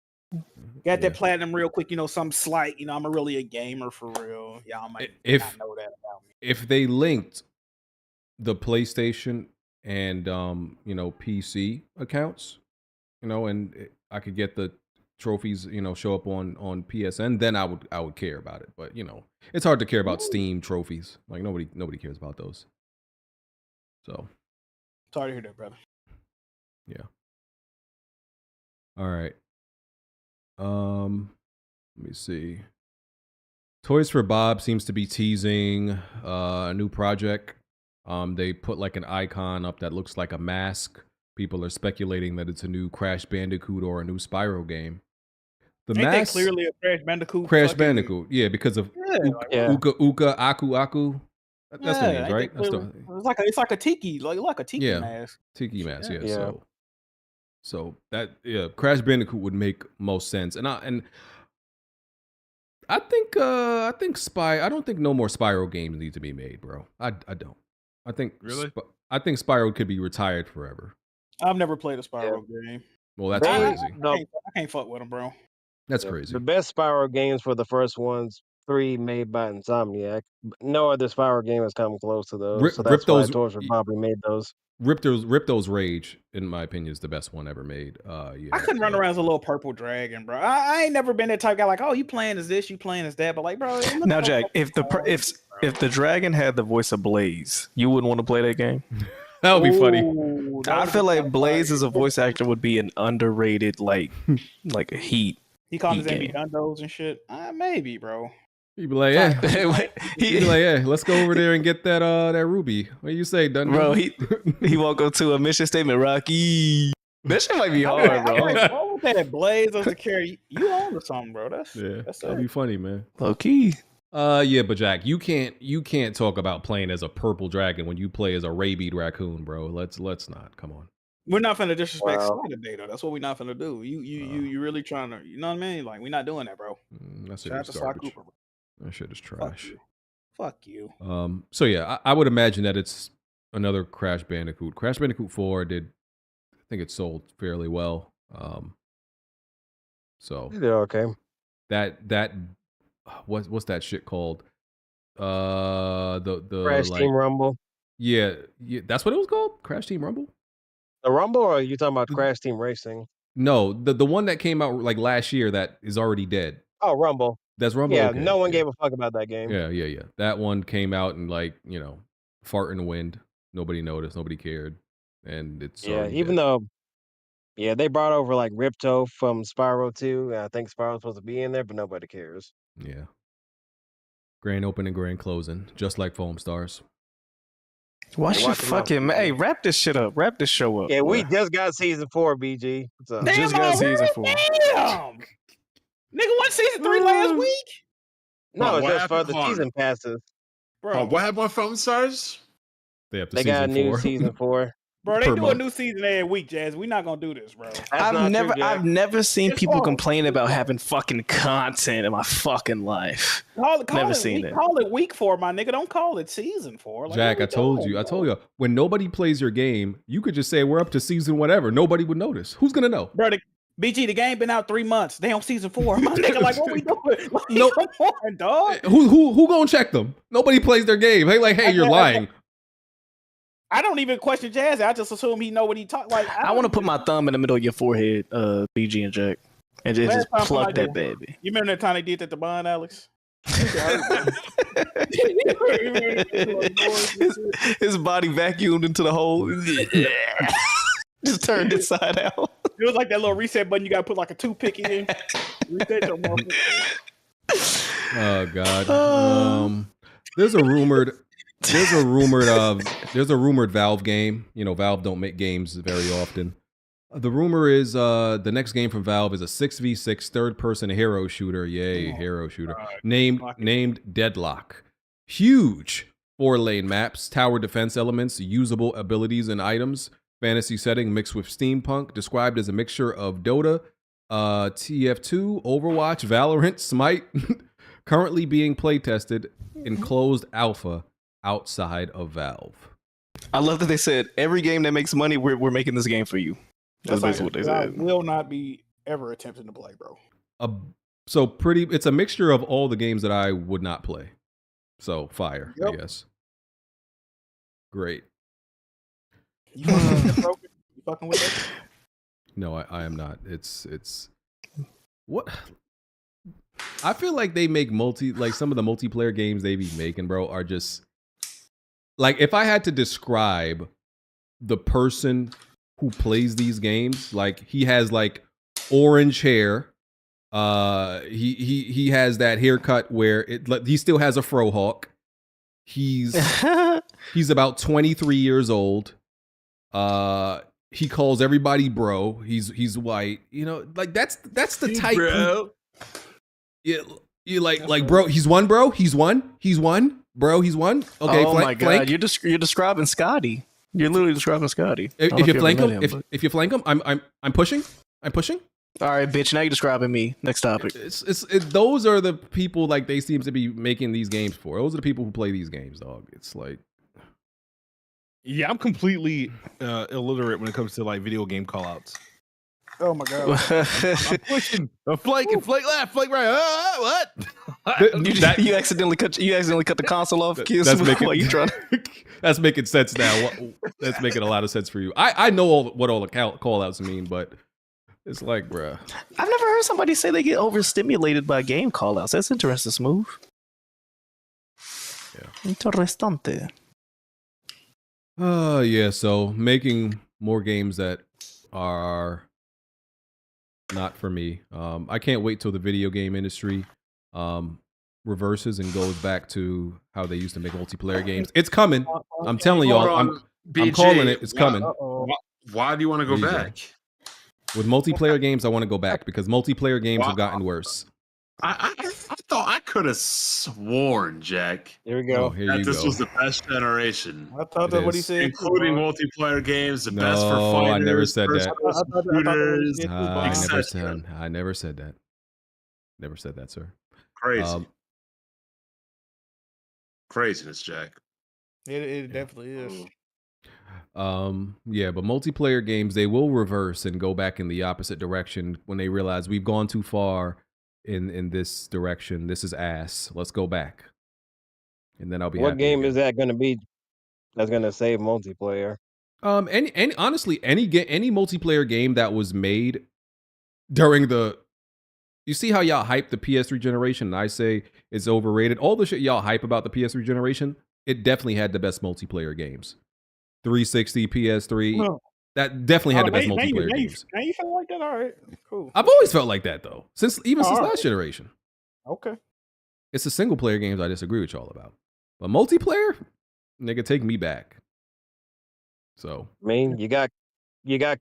Got that platinum real quick, something slight. I'm really a gamer for real. Y'all might not know that about me. If they linked the PlayStation and PC accounts, and I could get the trophies, show up on PSN, then I would care about it. But it's hard to care about Steam trophies. Like nobody cares about those. So sorry to hear that, brother. Yeah. All right. Let me see. Toys for Bob seems to be teasing a new project. They put like an icon up that looks like a mask. People are speculating that it's a new Crash Bandicoot or a new Spyro game. The Ain't mask, that clearly a Crash Bandicoot? Crash Bandicoot, yeah, because of Uka, Aku. That's the name, right? It's like a tiki, like a tiki mask. Tiki mask, yeah. So that Crash Bandicoot would make most sense, and I think I don't think no more Spyro games need to be made, bro. I don't. I think I think Spyro could be retired forever. I've never played a Spyro game. Well, that's crazy. I can't fuck with him, bro. That's crazy. The best Spyro games were the first ones, 3 made by Insomniac. No other Spyro game has come close to those. So that's why Toys for Bob remade those. Ripto's Rage, in my opinion, is the best one ever made. Yeah, I couldn't run around as a little purple dragon, bro. I ain't never been that type of guy. Like, oh, you playing as this, you playing as that. But like, bro. Now, Jack, if the dragon had the voice of Blaze, you wouldn't want to play that game. That would be funny. I feel like Blaze as a voice actor would be an underrated like a Heat. He called his enemy Gundos and shit. Maybe, bro. He'd be like, yeah. He'd be like, yeah, let's go over there and get that ruby. What do you say, Dundee? Bro, he won't go to a mission statement, Rocky. That shit might be hard, bro. What was that Blaze as a carry? You on to something, bro. That'd be funny, man. Low key. Yeah, but Jack, you can't talk about playing as a purple dragon when you play as a rabied raccoon, bro. Let's not. Come on. We're not finna disrespect Spider Data. That's what we're not finna do. You really trying to, you know what I mean? Like, we're not doing that, bro. That shit is garbage. That shit is trash. Fuck you. So yeah, I would imagine that it's another Crash Bandicoot. Crash Bandicoot 4 I think it sold fairly well. So They did okay. that what's that shit called? The Crash like Team Rumble. yeah, that's what it was called? Crash Team Rumble? The Rumble, or are you talking about Crash Team Racing? No, the one that came out like last year that is already dead. Oh, Rumble. That's Rumble. Yeah, Okay. no one gave a fuck about that game. Yeah. That one came out and like, fart in the wind. Nobody noticed, nobody cared. And it's Yeah, already even dead. though, they brought over like Ripto from Spyro 2. And I think Spyro's supposed to be in there, but nobody cares. Yeah. Grand opening, grand closing, just like Foam Stars. Watch your fucking hey, wrap this shit up. Wrap this show up. Yeah, boy. we just got season 4, BG. What's up? Just got season 4. Damn. Nigga, what season 3 last week? No, it's what just for happened? the Hold on. season passes. Bro, What happened with Foam Stars? They have to They got a season new 4. season 4. bro, they per do month. a new season every week, Jazz. We're not gonna do this, bro. That's I've not never true, Jack. I've never seen It's people false. complain about having fucking content in my fucking life. Never seen it. Call it week 4, my nigga. Don't call it season 4. Like, Jack, what I we told doing, you. I bro? told you. When nobody plays your game, you could just say we're up to season whatever. Nobody would notice. Who's gonna know? Bro, BG, the game been out 3 months. They on season 4. My nigga, like, what we doing? Like, No. come on, dog. Who gonna check them? Nobody plays their game. Hey, I you're get- lying. I don't even question Jazz. I just assume he know what he talk. Like, I want to put my thumb in the middle of your forehead, BG and Jack, and just Last time pluck somebody that baby. You remember that time they did that to Bond, Alex? his body vacuumed into the hole. Just turned inside out. It was like that little reset button you got to put like a toothpick in. Reset your motherfucker. Oh God. There's a rumored Valve game. Valve don't make games very often. The rumor is the next game from Valve is a 6v6 third-person hero shooter. Yay, hero shooter. Named Deadlock. Huge 4-lane maps, tower defense elements, usable abilities and items, fantasy setting mixed with steampunk, described as a mixture of Dota, TF2, Overwatch, Valorant, Smite, currently being playtested in closed alpha outside of Valve. I love that they said every game that makes money, we're making this game for you. That's basically what they I said. will not be ever attempting to play, bro. It's a mixture of all the games that I would not play. So fire, Yep. I guess. Great. You fucking with that? No, I am not. It's what I feel like they make some of the multiplayer games they be making, bro, are just like, if I had to describe the person who plays these games, like, he has like orange hair. He has that haircut where he still has a frohawk. He's about 23 years old. He calls everybody bro. He's white. Like that's the type. Bro. Yeah, you like bro. He's one, bro. He's one. Bro, he's one. Okay. Oh my god, flank. you're describing Scotty. You're literally describing Scotty. If you flank him, if you flank him, I'm pushing. I'm pushing. All right, bitch. Now you're describing me. Next topic. Those are the people like they seem to be making these games for. Those are the people who play these games, dog. It's like, yeah, I'm completely illiterate when it comes to like video game callouts. Oh my god. I'm pushing a flank left, flank right. What? You accidentally cut the console off. That's making sense now. That's making a lot of sense for you. I know what all the callouts mean, but it's like, bruh. I've never heard somebody say they get overstimulated by game callouts. That's interesting, Smooth. Yeah. Interessante. Yeah, so making more games that are not for me. I can't wait till the video game industry reverses and goes back to how they used to make multiplayer games. It's coming. I'm telling y'all. I'm calling it. It's coming. Why do you want to go BJ. back? With multiplayer games, I want to go back because multiplayer games have gotten worse. I thought I could have sworn, Jack. Here we go. That this was the best generation. I thought that's what he said. Including multiplayer games, the best for No, fighters. I never said that. shooters, I never said that. Never said that, sir. Crazy. Craziness, Jack. It definitely is. Yeah, but multiplayer games, they will reverse and go back in the opposite direction when they realize we've gone too far in this direction. This is ass. Let's go back. And then I'll be What happy game again. is that going to be that's going to save multiplayer? Honestly, any multiplayer game that was made during the, you see how y'all hype the PS3 generation and I say it's overrated? All the shit y'all hype about the PS3 generation, it definitely had the best multiplayer games. 360, PS3, Huh. that definitely had the best now multiplayer games. Now you feel like that? All right, cool. I've always felt like that though, since all last right. generation. Okay. It's the single player games I disagree with y'all about. But multiplayer, nigga, take me back. So, I mean, you got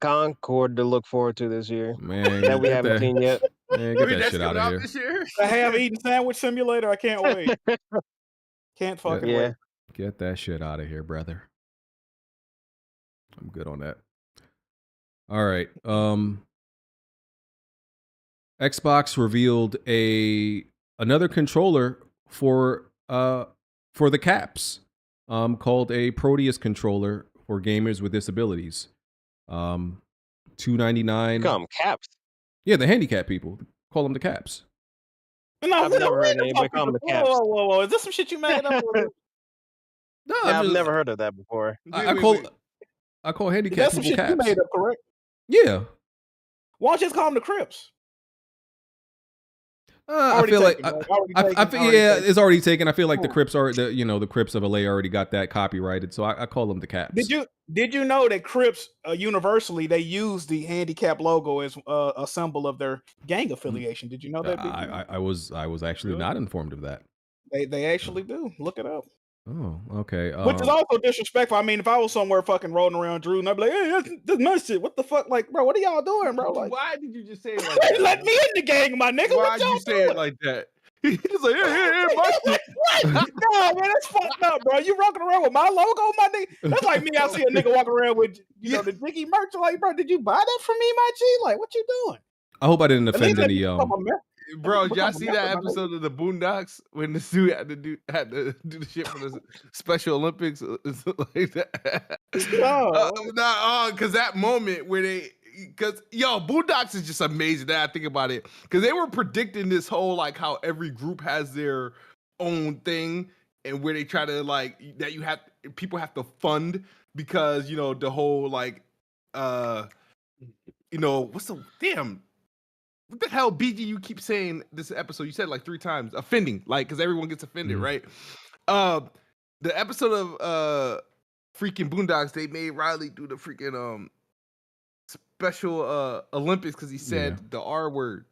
Concord to look forward to this year. man, That we get haven't seen yet. Man, get that shit out of here. This year? I have eaten sandwich simulator. I can't wait. Can't fucking Yeah. wait. Get that shit out of here, brother. I'm good on that. All right. Xbox revealed another controller for the caps, called a Proteus controller for gamers with disabilities. $299. Come caps. Yeah, the handicap people call them the caps. No, I've never heard anybody call them the caps. Whoa. Is this some shit you made up? No, Yeah, I've never heard of that before. I call handicap That's some people shit you caps. made up, correct? Yeah. Why don't you just call them the Crips? I feel like taken, it's already taken. I feel like the Crips are the Crips of LA already got that copyrighted, so I call them the caps. Did you know that Crips universally they use the handicap logo as a symbol of their gang affiliation? Did you know that? I was actually not informed of that. They actually do. Look it up. Oh, okay. Which is also disrespectful. I mean, if I was somewhere fucking rolling around Drew and I'd be like, hey, that's my shit. What the fuck? Like, bro, what are y'all doing, bro? Like, why did you just say it like that? let me in the gang, my nigga. Why What did y'all you say doing? it like that? He's like, yeah, my shit. What? No, man, that's fucked up, bro. You walking around with my logo, my nigga? That's like me. I see a nigga walking around with the Jiggy merch. Like, bro, did you buy that from me, my G? Like, what you doing? I hope I didn't offend any. Bro, y'all see that episode of the Boondocks when the dude had to do the shit for the Special Olympics? Like that. Because that moment where Boondocks is just amazing. That I think about it, because they were predicting this whole like how every group has their own thing, and where they try to like that people have to fund because the whole like what's the damn. What the hell, BG, you keep saying this episode? You said it like 3 times. Offending, like, because everyone gets offended, right? The episode of freaking Boondocks, they made Riley do the freaking Special Olympics because he said the R word.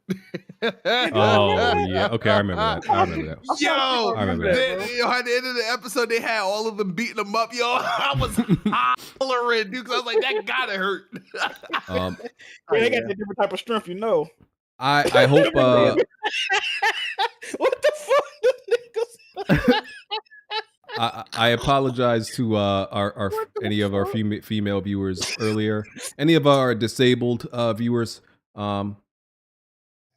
Oh, yeah. Okay, I remember that. Yo, I remember that. At the end of the episode, they had all of them beating them up. Yo, I was hollering, dude, because I was like, that gotta hurt. Yeah, they got the different type of strength, I hope. What the fuck, I apologize to our any of our female viewers earlier. Any of our disabled viewers. I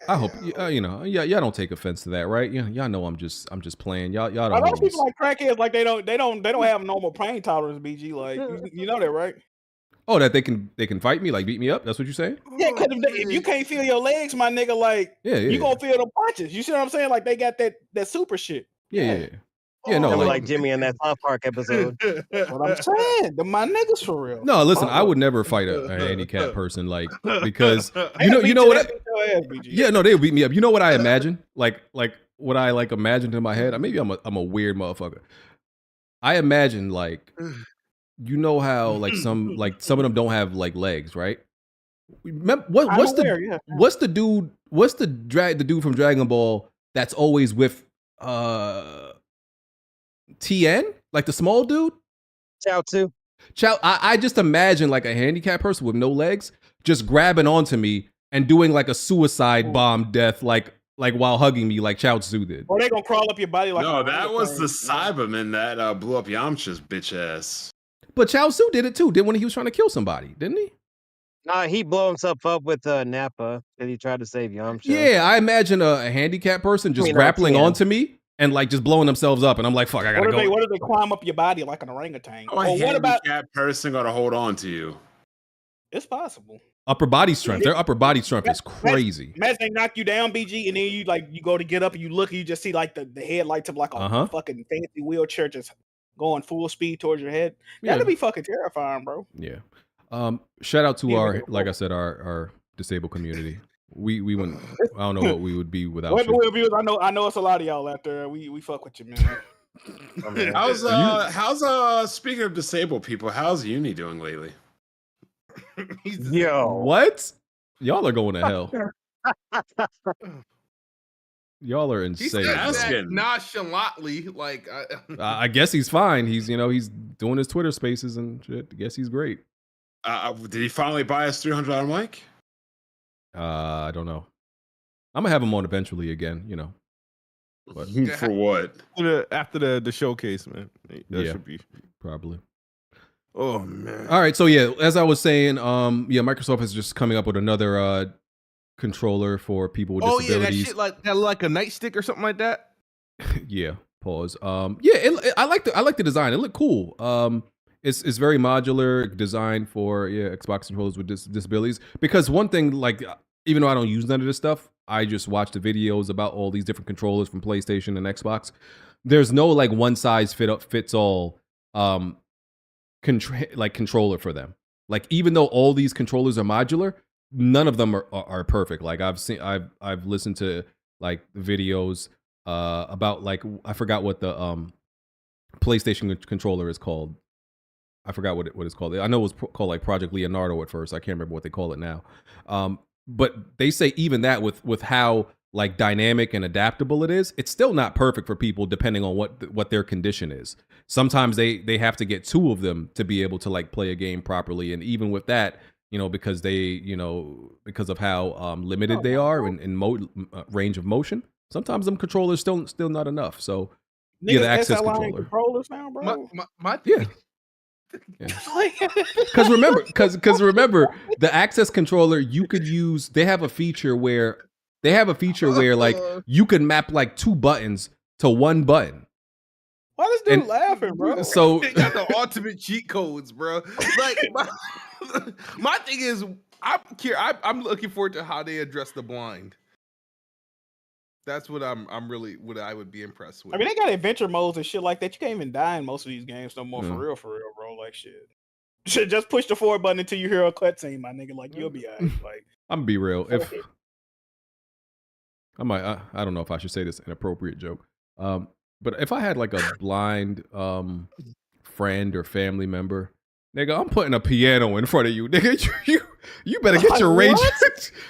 hope y'all don't take offense to that, right? Y'all know I'm just playing. Y'all A don't lot know. of people like crackheads, like they don't have normal pain tolerance. BG, like you know that, right? Oh, that they can fight me, like beat me up. That's what you're saying? Yeah, because if you can't feel your legs, my nigga, like you gonna feel the punches. You see what I'm saying? Like they got that super shit. Yeah. No, like Jimmy in that South Park episode. That's what I'm saying. My niggas for real. No, listen, I would never fight a handicapped person, like, because you know what? They would beat me up. You know what I imagine? Like what I like imagined in my head. Maybe I'm a weird motherfucker. I imagine like. You know how like some of them don't have like legs, right? What's the dude from Dragon Ball that's always with Tien, like the small dude? Chaozu. I just imagine like a handicapped person with no legs just grabbing onto me and doing like a suicide bomb death, like while hugging me, like Chaozu did. Or they gonna crawl up your body like. No, that was the Cyberman that blew up Yamcha's bitch ass. But Chaozu did it too, when he was trying to kill somebody, didn't he? Nah, he blew himself up with Nappa and he tried to save Yamcha. Yeah, I imagine a handicapped person just grappling onto me and like just blowing themselves up, and I'm like, fuck, I gotta go. What if they climb up your body like an orangutan? Oh, a handicapped person got to hold on to you. It's possible. Upper body strength. Their upper body strength is crazy. Imagine they knock you down, BG, and then you go to get up and you look and you just see like the headlights of like a fucking fancy wheelchair just going full speed towards your head. That'd be fucking terrifying, bro. Yeah. Shout out to our, like I said, our disabled community. We wouldn't. I don't know what we would be without you. Viewers, I know it's a lot of y'all out there. We fuck with you, man. How's speaking of disabled people, how's Uni doing lately? Yo, what? Y'all are going to hell. Y'all are insane. Nonchalantly, like I guess he's fine. He's he's doing his Twitter Spaces and shit. I guess he's great. Did he finally buy his $300 mic? I don't know. I'm gonna have him on eventually again. But for what? After the showcase, man. That should be probably. Oh man! All right, so yeah, as I was saying, Microsoft is just coming up with another controller for people with disabilities. Oh yeah, that shit like a nightstick or something like that. Yeah. Pause. I like the design. It looked cool. It's very modular, designed for Xbox controllers with disabilities. Because one thing, like, even though I don't use none of this stuff, I just watch the videos about all these different controllers from PlayStation and Xbox. There's no like one size fits all. Controller for them. Like, even though all these controllers are modular, none of them are perfect. Like I've listened to like videos about like, I forgot what the PlayStation controller is called. I forgot what it's called. I know it was called like Project Leonardo at first. I can't remember what they call it now. But they say even that with how like dynamic and adaptable it is, it's still not perfect for people depending on what their condition is. Sometimes they have to get two of them to be able to like play a game properly. And even with that, because because of how limited they are in range of motion, sometimes them controllers still not enough. So the access controllers now, bro. Because remember, the access controller you could use. They have a feature where like you can map like two buttons to one button. Why this dude laughing, bro? So they got the ultimate cheat codes, bro. Like my thing is, I'm looking forward to how they address the blind. That's what what I would be impressed with. I mean, they got adventure modes and shit like that. You can't even die in most of these games no more. For real, bro. Like shit. Just push the forward button until you hear a cutscene, my nigga. Like you'll be alright. Like I'm gonna be real. If I don't know if I should say this inappropriate joke. But if I had like a blind friend or family member, nigga, I'm putting a piano in front of you, nigga. You better get your Ray,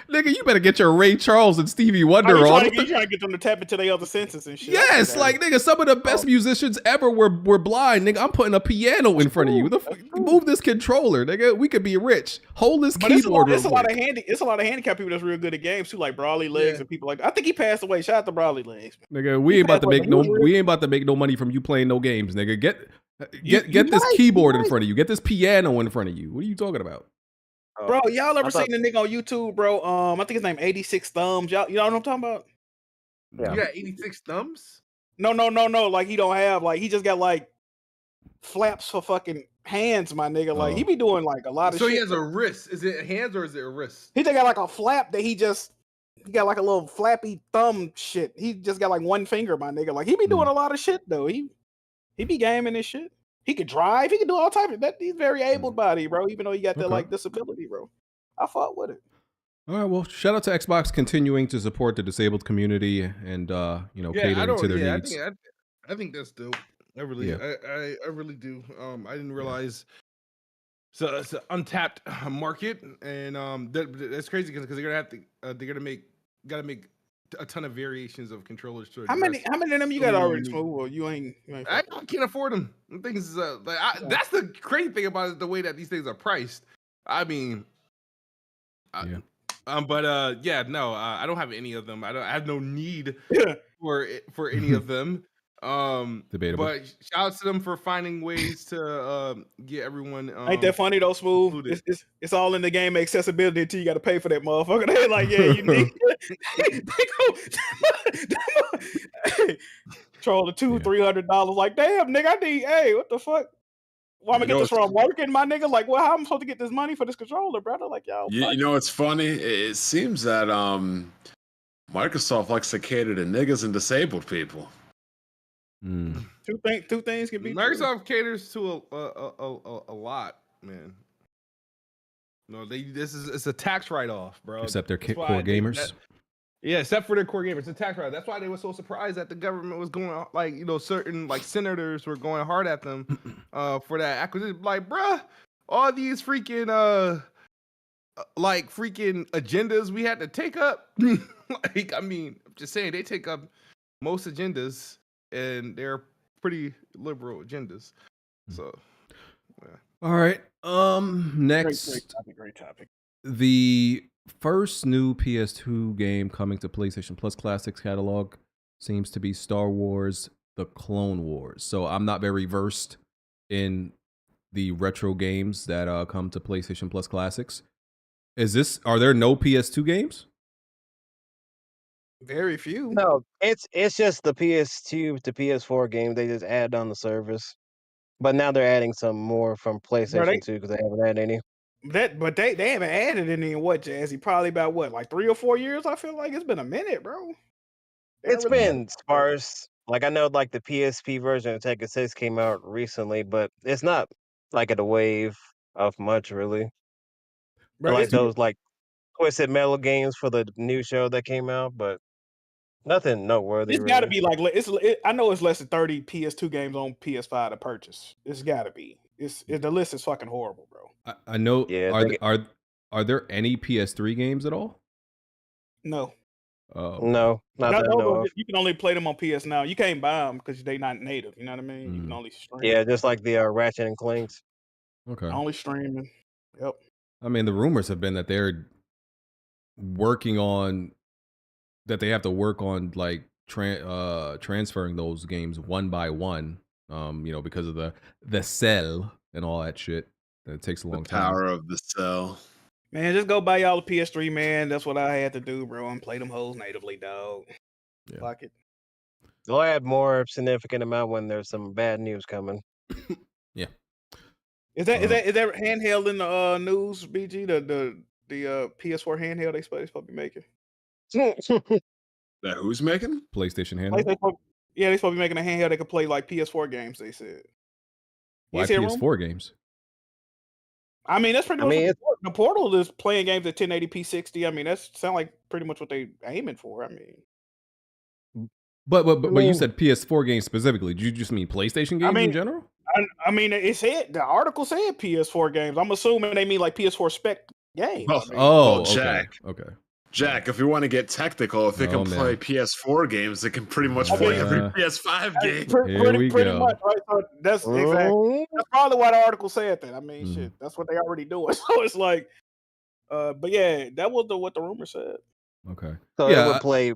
nigga. You better get your Ray Charles and Stevie Wonder on. You trying to get them to tap into their other senses and shit. Yes, like nigga, some of the best musicians ever were blind, nigga. I'm putting a piano in front of you. Move this controller, nigga. We could be rich. Hold this keyboard. It's a lot of handicapped people that's real good at games too, like Brawley Legs and people like. I think he passed away. Shout out to Brawley Legs, man. Nigga. We ain't about to make no money from you playing no games, nigga. Get this keyboard in front of you. Get this piano in front of you. What are you talking about? Bro, y'all ever seen the nigga on YouTube, bro? I think his name 86 Thumbs. Y'all, you know what I'm talking about? Yeah. You got 86 thumbs? No. Like he don't have he just got like flaps for fucking hands, my nigga. Like he be doing like a lot of shit. So he has a wrist. Is it hands or is it a wrist? He just got like a flap that he got like a little flappy thumb shit. He just got like one finger, my nigga. Like he be doing a lot of shit though. He be gaming this shit. He could drive. He could do all types of that. He's very able body, bro. Even though he got that like disability, bro. I fought with it. All right. Well, shout out to Xbox continuing to support the disabled community and catering to their needs. I think that's dope. I really do. I didn't realize. So it's an untapped market, and that's crazy because they're gonna make a ton of variations of controllers. How many of them you got already, Smooth? Or you ain't I can't afford them. Things that's the crazy thing about it, the way that these things are priced. I mean, I don't have any of them. I have no need for any of them. Debatable. But shout out to them for finding ways to get everyone. Ain't that funny though, Smooth? It's all in the game accessibility until you got to pay for that motherfucker. They like, yeah, you need. controller $200-$300. Like, damn, nigga, I need. Hey, what the fuck? Why am I get this from working, my nigga? Like, well, how am I supposed to get this money for this controller, brother? Like, y'all. You know what's funny? It seems that Microsoft likes to cater to niggas and disabled people. Two things can be Microsoft caters to a lot, man. No, it's a tax write-off, bro. Except their That's core why gamers. Yeah, except for their core gamers, it's a tax write-off. That's why they were so surprised that the government was going, like, certain like senators were going hard at them for that acquisition. Like, bruh, all these freaking like freaking agendas we had to take up. Like, I mean, I'm just saying they take up most agendas, and they're pretty liberal agendas. So, yeah. All right. Next, great topic. The first new PS2 game coming to PlayStation Plus Classics catalog seems to be Star Wars: The Clone Wars. So I'm not very versed in the retro games that come to PlayStation Plus Classics. Are there no PS2 games? Very few. No, it's just the PS2 to PS4 game. They just add on the service, but now they're adding some more from PlayStation 2 because they haven't had any. But they haven't added any in what, Jazzy? Probably about what, like 3 or 4 years? I feel like it's been a minute, bro. It's been sparse. Like, I know, like, the PSP version of Tekken 6 came out recently, but it's not like at a wave of much, really. Bro, Like those like Twisted Metal games for the new show that came out, but nothing noteworthy. It's got to be like I know it's less than 30 PS2 games on PS5 to purchase. It's got to be. The list is fucking horrible, bro. I know. Yeah, are there any PS3 games at all? No. No, not that I know of. You can only play them on PS Now. You can't buy them because they not native. You know what I mean? You can only stream. Yeah, just like the Ratchet and Clanks. Okay. Only streaming. Yep. I mean, the rumors have been that they're working on that they have to work on like transferring those games one by one. Because of the cell and all that shit. It takes a long time. Power of the cell. Man, just go buy y'all a PS3, man. That's what I had to do, bro, and play them hoes natively, dog. Yeah. Fuck it. They'll add more significant amount when there's some bad news coming. Yeah. Is that handheld in the news, BG? The PS4 handheld they supposed to be making? That who's making? PlayStation handheld? Yeah, they supposed to be making a handheld that could play like PS4 games, they said. Why PS4 games? I mean, that's pretty much the Portal is playing games at 1080p 60. I mean, that's sound like pretty much what they aiming for. I mean, but you said PS4 games specifically. Did you just mean PlayStation games in general? I mean, the article said PS4 games. I'm assuming they mean like PS4 spec games. Well, okay. Jack. Okay. Jack, if you want to get technical, if it can play PS4 games, it can pretty much play every PS5 game. Pretty much, right? So that's probably why the article said that. I mean, shit, that's what they already doing. So it's like, but yeah, that was what the rumor said. Okay. So it would play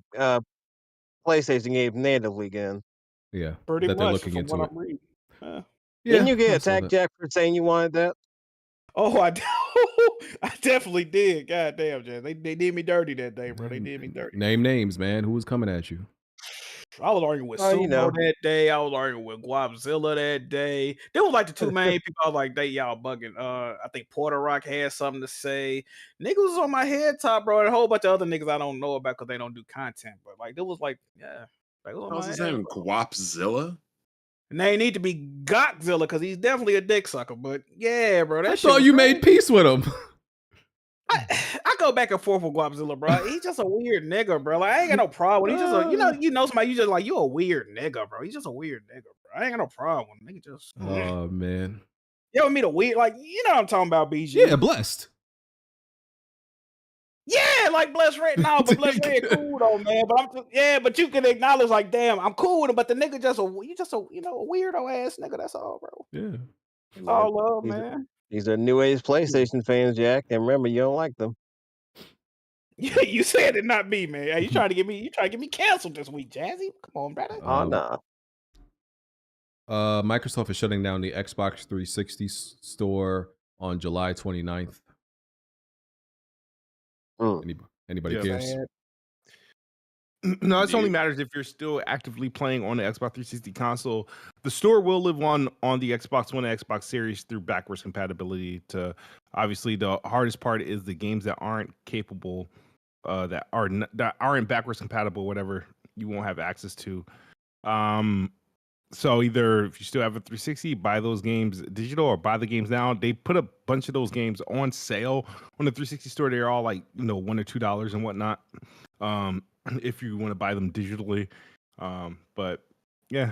PlayStation games natively again. Yeah, pretty much. They're looking from into what it. I'm reading. Didn't you get attacked, Jack, for saying you wanted that? Oh, I definitely did. God damn, Jack. They did me dirty that day, bro. They did me dirty. Name names, man. Who was coming at you? I was arguing with Sumo that day. I was arguing with Guapzilla that day. They was like the two main people. I was like, y'all bugging. I think Porter Rock had something to say. Niggas was on my head top, bro. And a whole bunch of other niggas I don't know about because they don't do content. But like, it was like, yeah. What's his name? Guapzilla? And they need to be Godzilla because he's definitely a dick sucker. But yeah, bro. I thought you made peace with him. I go back and forth with Guapzilla, bro. He's just a weird nigga, bro. Like, I ain't got no problem. He's just you know somebody. You just like, you a weird nigga, bro. He's just a weird nigga, bro. I ain't got no problem. Nigga just. Oh man. You ever meet a weird, like, you know what I'm talking about, BG? Yeah, Blessed. Yeah, like Blessed Red. No, but Blessed Red cool though, man. But but you can acknowledge, like, damn, I'm cool with him. But the nigga just a weirdo ass nigga. That's all, bro. Yeah. It's all love, man. These are new age PlayStation fans, Jack. And remember, you don't like them. Yeah, you said it, not me, man. Hey, you trying to get me canceled this week, Jazzy? Come on, brother. Oh no. Microsoft is shutting down the Xbox 360 store on July 29th. Anybody cares? No, this only Indeed. matters if you're still actively playing on the Xbox 360 console. The store will live on the Xbox One and Xbox Series through backwards compatibility. To obviously, the hardest part is the games that aren't capable, that aren't backwards compatible, whatever you won't have access to. So either if you still have a 360, buy those games digital or buy the games now. They put a bunch of those games on sale on the 360 store. They're all like $1 or $2 and whatnot. If you want to buy them digitally. But yeah.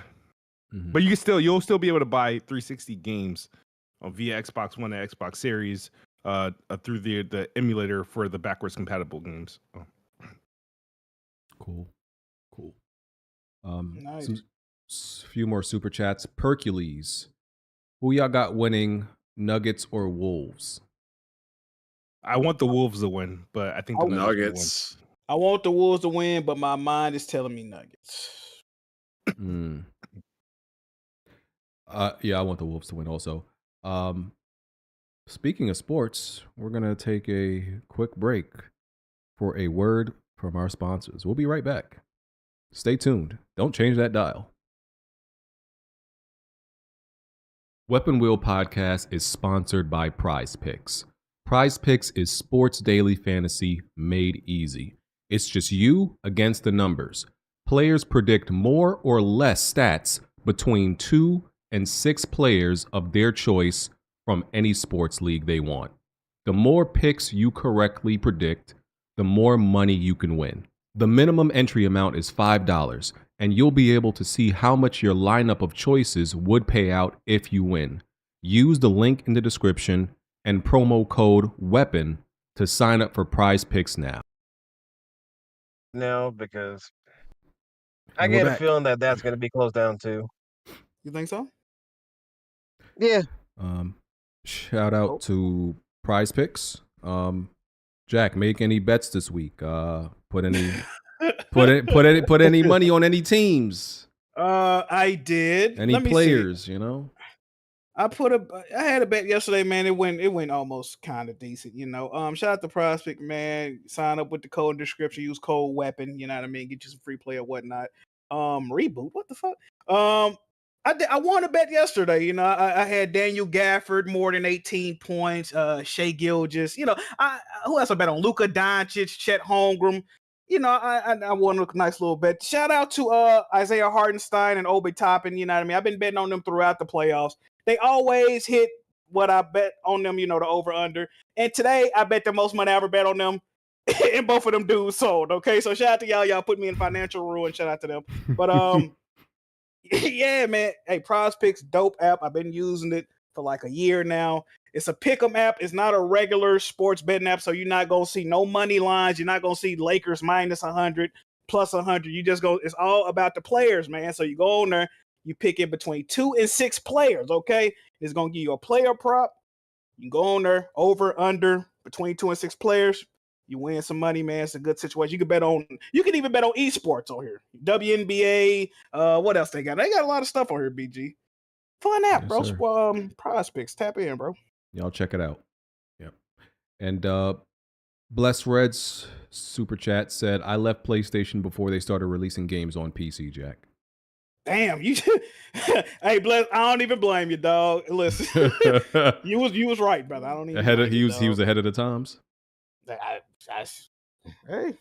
Mhm. But you'll still be able to buy 360 games via Xbox One and Xbox Series through the emulator for the backwards compatible games. Cool. Nice. Few more super chats. Percules. Who y'all got winning, Nuggets or Wolves? I want the Wolves to win, but I think the Nuggets will win. Nuggets. I want the Wolves to win, but my mind is telling me Nuggets. Yeah, I want the Wolves to win also. Speaking of sports, we're going to take a quick break for a word from our sponsors. We'll be right back. Stay tuned. Don't change that dial. Weapon Wheel Podcast is sponsored by Prize Picks. Prize Picks is sports daily fantasy made easy. It's just you against the numbers. Players predict more or less stats between 2 and 6 players of their choice from any sports league they want. The more picks you correctly predict, the more money you can win. The minimum entry amount is $5, and you'll be able to see how much your lineup of choices would pay out if you win. Use the link in the description and promo code WEAPON to sign up for Prize Picks now. No, because I And we're get a back. feeling that that's going to be closed down too. You think so? Yeah. Shout out to Prize Picks. Jack, make any bets this week? Put any money on any teams? I did. Any Let me players? see. You know. I had a bet yesterday, man. It went almost kind of decent, Shout out to Prospect, man. Sign up with the code in the description, use code WEAPON, you know what I mean? Get you some free play or whatnot. Reboot, what the fuck? I won a bet yesterday, I had Daniel Gafford more than 18 points, Shea Gilgeous, who else I bet on? Luka Doncic, Chet Holmgren. I won a nice little bet. Shout out to Isaiah Hartenstein and Obi Toppin, you know what I mean? I've been betting on them throughout the playoffs. They always hit what I bet on them, the over under. And today I bet the most money I ever bet on them, and both of them dudes sold. Okay, so shout out to y'all. Y'all put me in financial ruin. Shout out to them. But yeah, man. Hey, Prize Picks, dope app. I've been using it for like a year now. It's a pick'em app. It's not a regular sports betting app, so you're not gonna see no money lines. You're not gonna see Lakers minus 100, plus 100. You just go. It's all about the players, man. So you go on there. You pick in between 2 and 6 players, okay? It's going to give you a player prop. You can go on there, over, under, between 2 and 6 players. You win some money, man. It's a good situation. You can even bet on esports on here. WNBA, what else they got? They got a lot of stuff on here, BG. Fun app, Yes, bro. sir. Prospects, tap in, bro. Y'all check it out. Yep. And Bless Reds super chat said, I left PlayStation before they started releasing games on PC, Jack. Damn, you. Hey, Bless. I don't even blame you, dog. Listen, you was right, brother. I don't even. He was ahead of the times. Hey,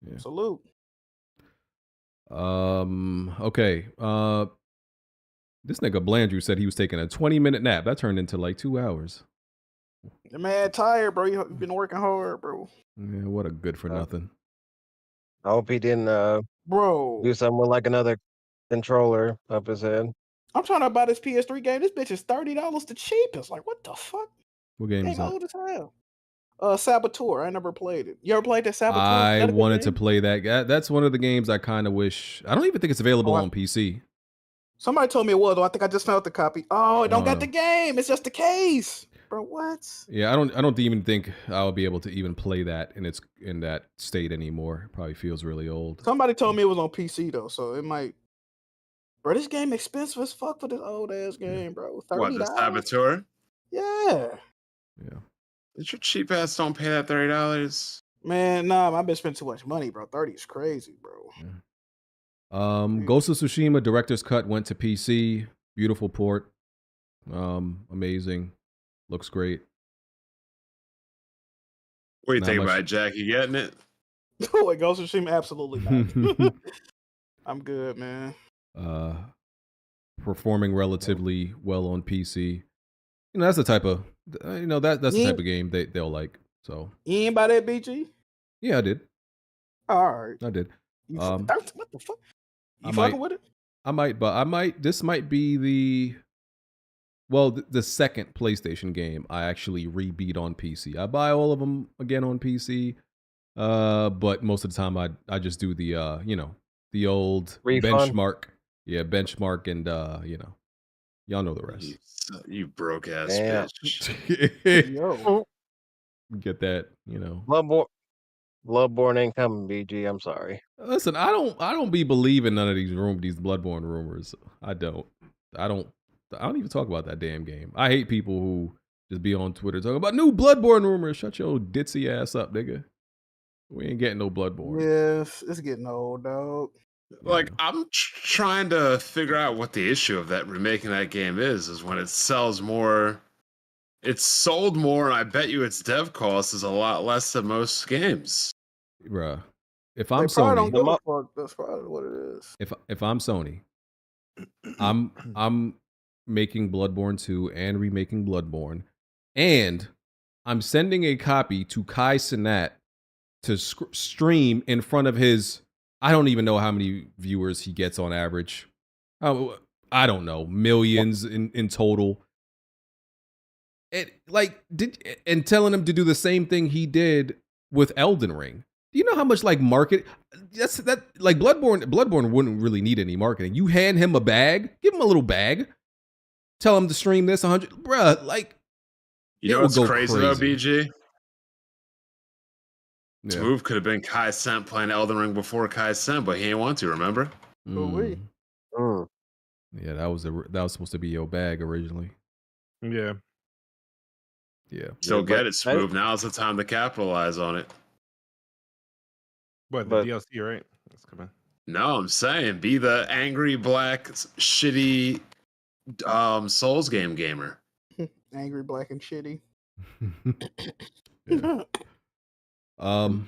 Yeah. salute. Okay. This nigga Blandrew said he was taking a 20-minute nap. That turned into like 2 hours. The man tired, bro. You've been working hard, bro. Yeah, what a good for nothing. I hope he didn't bro do something with like another controller up his head. I'm trying to buy this PS3 game. This bitch is $30 the cheapest. Like, what the fuck? What game is that? Old as hell. Saboteur. I never played it. You ever played that Saboteur? I wanted to play that. That's one of the games I kind of wish. I don't even think it's available on PC. Somebody told me it was, though. I think I just found the copy. Oh, it don't got the game. It's just the case. Bro, what? Yeah, I don't even think I'll be able to even play that in that state anymore. It probably feels really old. Somebody told me it was on PC though, so it might. Bro, this game expensive as fuck for this old ass game, bro. $30. What, the Saboteur? Yeah. Yeah. Did your cheap ass don't pay that $30? Man, nah, I've been spending too much money, bro. 30 is crazy, bro. Ghost of Tsushima Director's Cut went to PC. Beautiful port. Amazing. Looks great. What do you Not think much- about it, Jack? You getting it? Wait, Ghost of Tsushima? Absolutely not. I'm good, man. Performing relatively well on PC. You know, that's the type of that's the type of game they'll like. So You ain't buy that, BG? yeah, I did. All right. I did. You what the fuck? You I fucking might- with it? I might. This might be the second PlayStation game I actually rebeat on PC. I buy all of them again on PC, but most of the time I just do the the old Refund? benchmark. Yeah, benchmark, and y'all know the rest. You broke ass Damn. bitch. Yo. Get that, Bloodborne ain't coming, BG. I'm sorry. Listen, I don't be believing none of these Bloodborne rumors. I don't even talk about that damn game. I hate people who just be on Twitter talking about new Bloodborne rumors. Shut your ditzy ass up, nigga. We ain't getting no Bloodborne. Yes, it's getting old, dog. Like, I'm trying to figure out what the issue of that remaking that game is when it sells more. It's sold more, and I bet you its dev cost is a lot less than most games. Bruh. If I'm They probably Sony, don't give a fuck. That's probably what it is. if I'm Sony, I'm making Bloodborne 2 and remaking Bloodborne, and I'm sending a copy to Kai Cenat to stream in front of his. I don't even know how many viewers he gets on average. I don't know, millions in total. And telling him to do the same thing he did with Elden Ring. Do you know how much market? Bloodborne wouldn't really need any marketing. You hand him a bag, give him a little bag, tell him to stream this 100, bruh. You know what's crazy though, BG? This move could have been Kai Cenat playing Elden Ring before Kai Cenat, but he didn't want to. Remember? Yeah, that was supposed to be your bag originally. Yeah. Yeah. Still get it, Smooth. Now's the time to capitalize on it. But the DLC, right? That's coming. No, I'm saying be the angry black shitty Souls game gamer. Angry, black, and shitty. That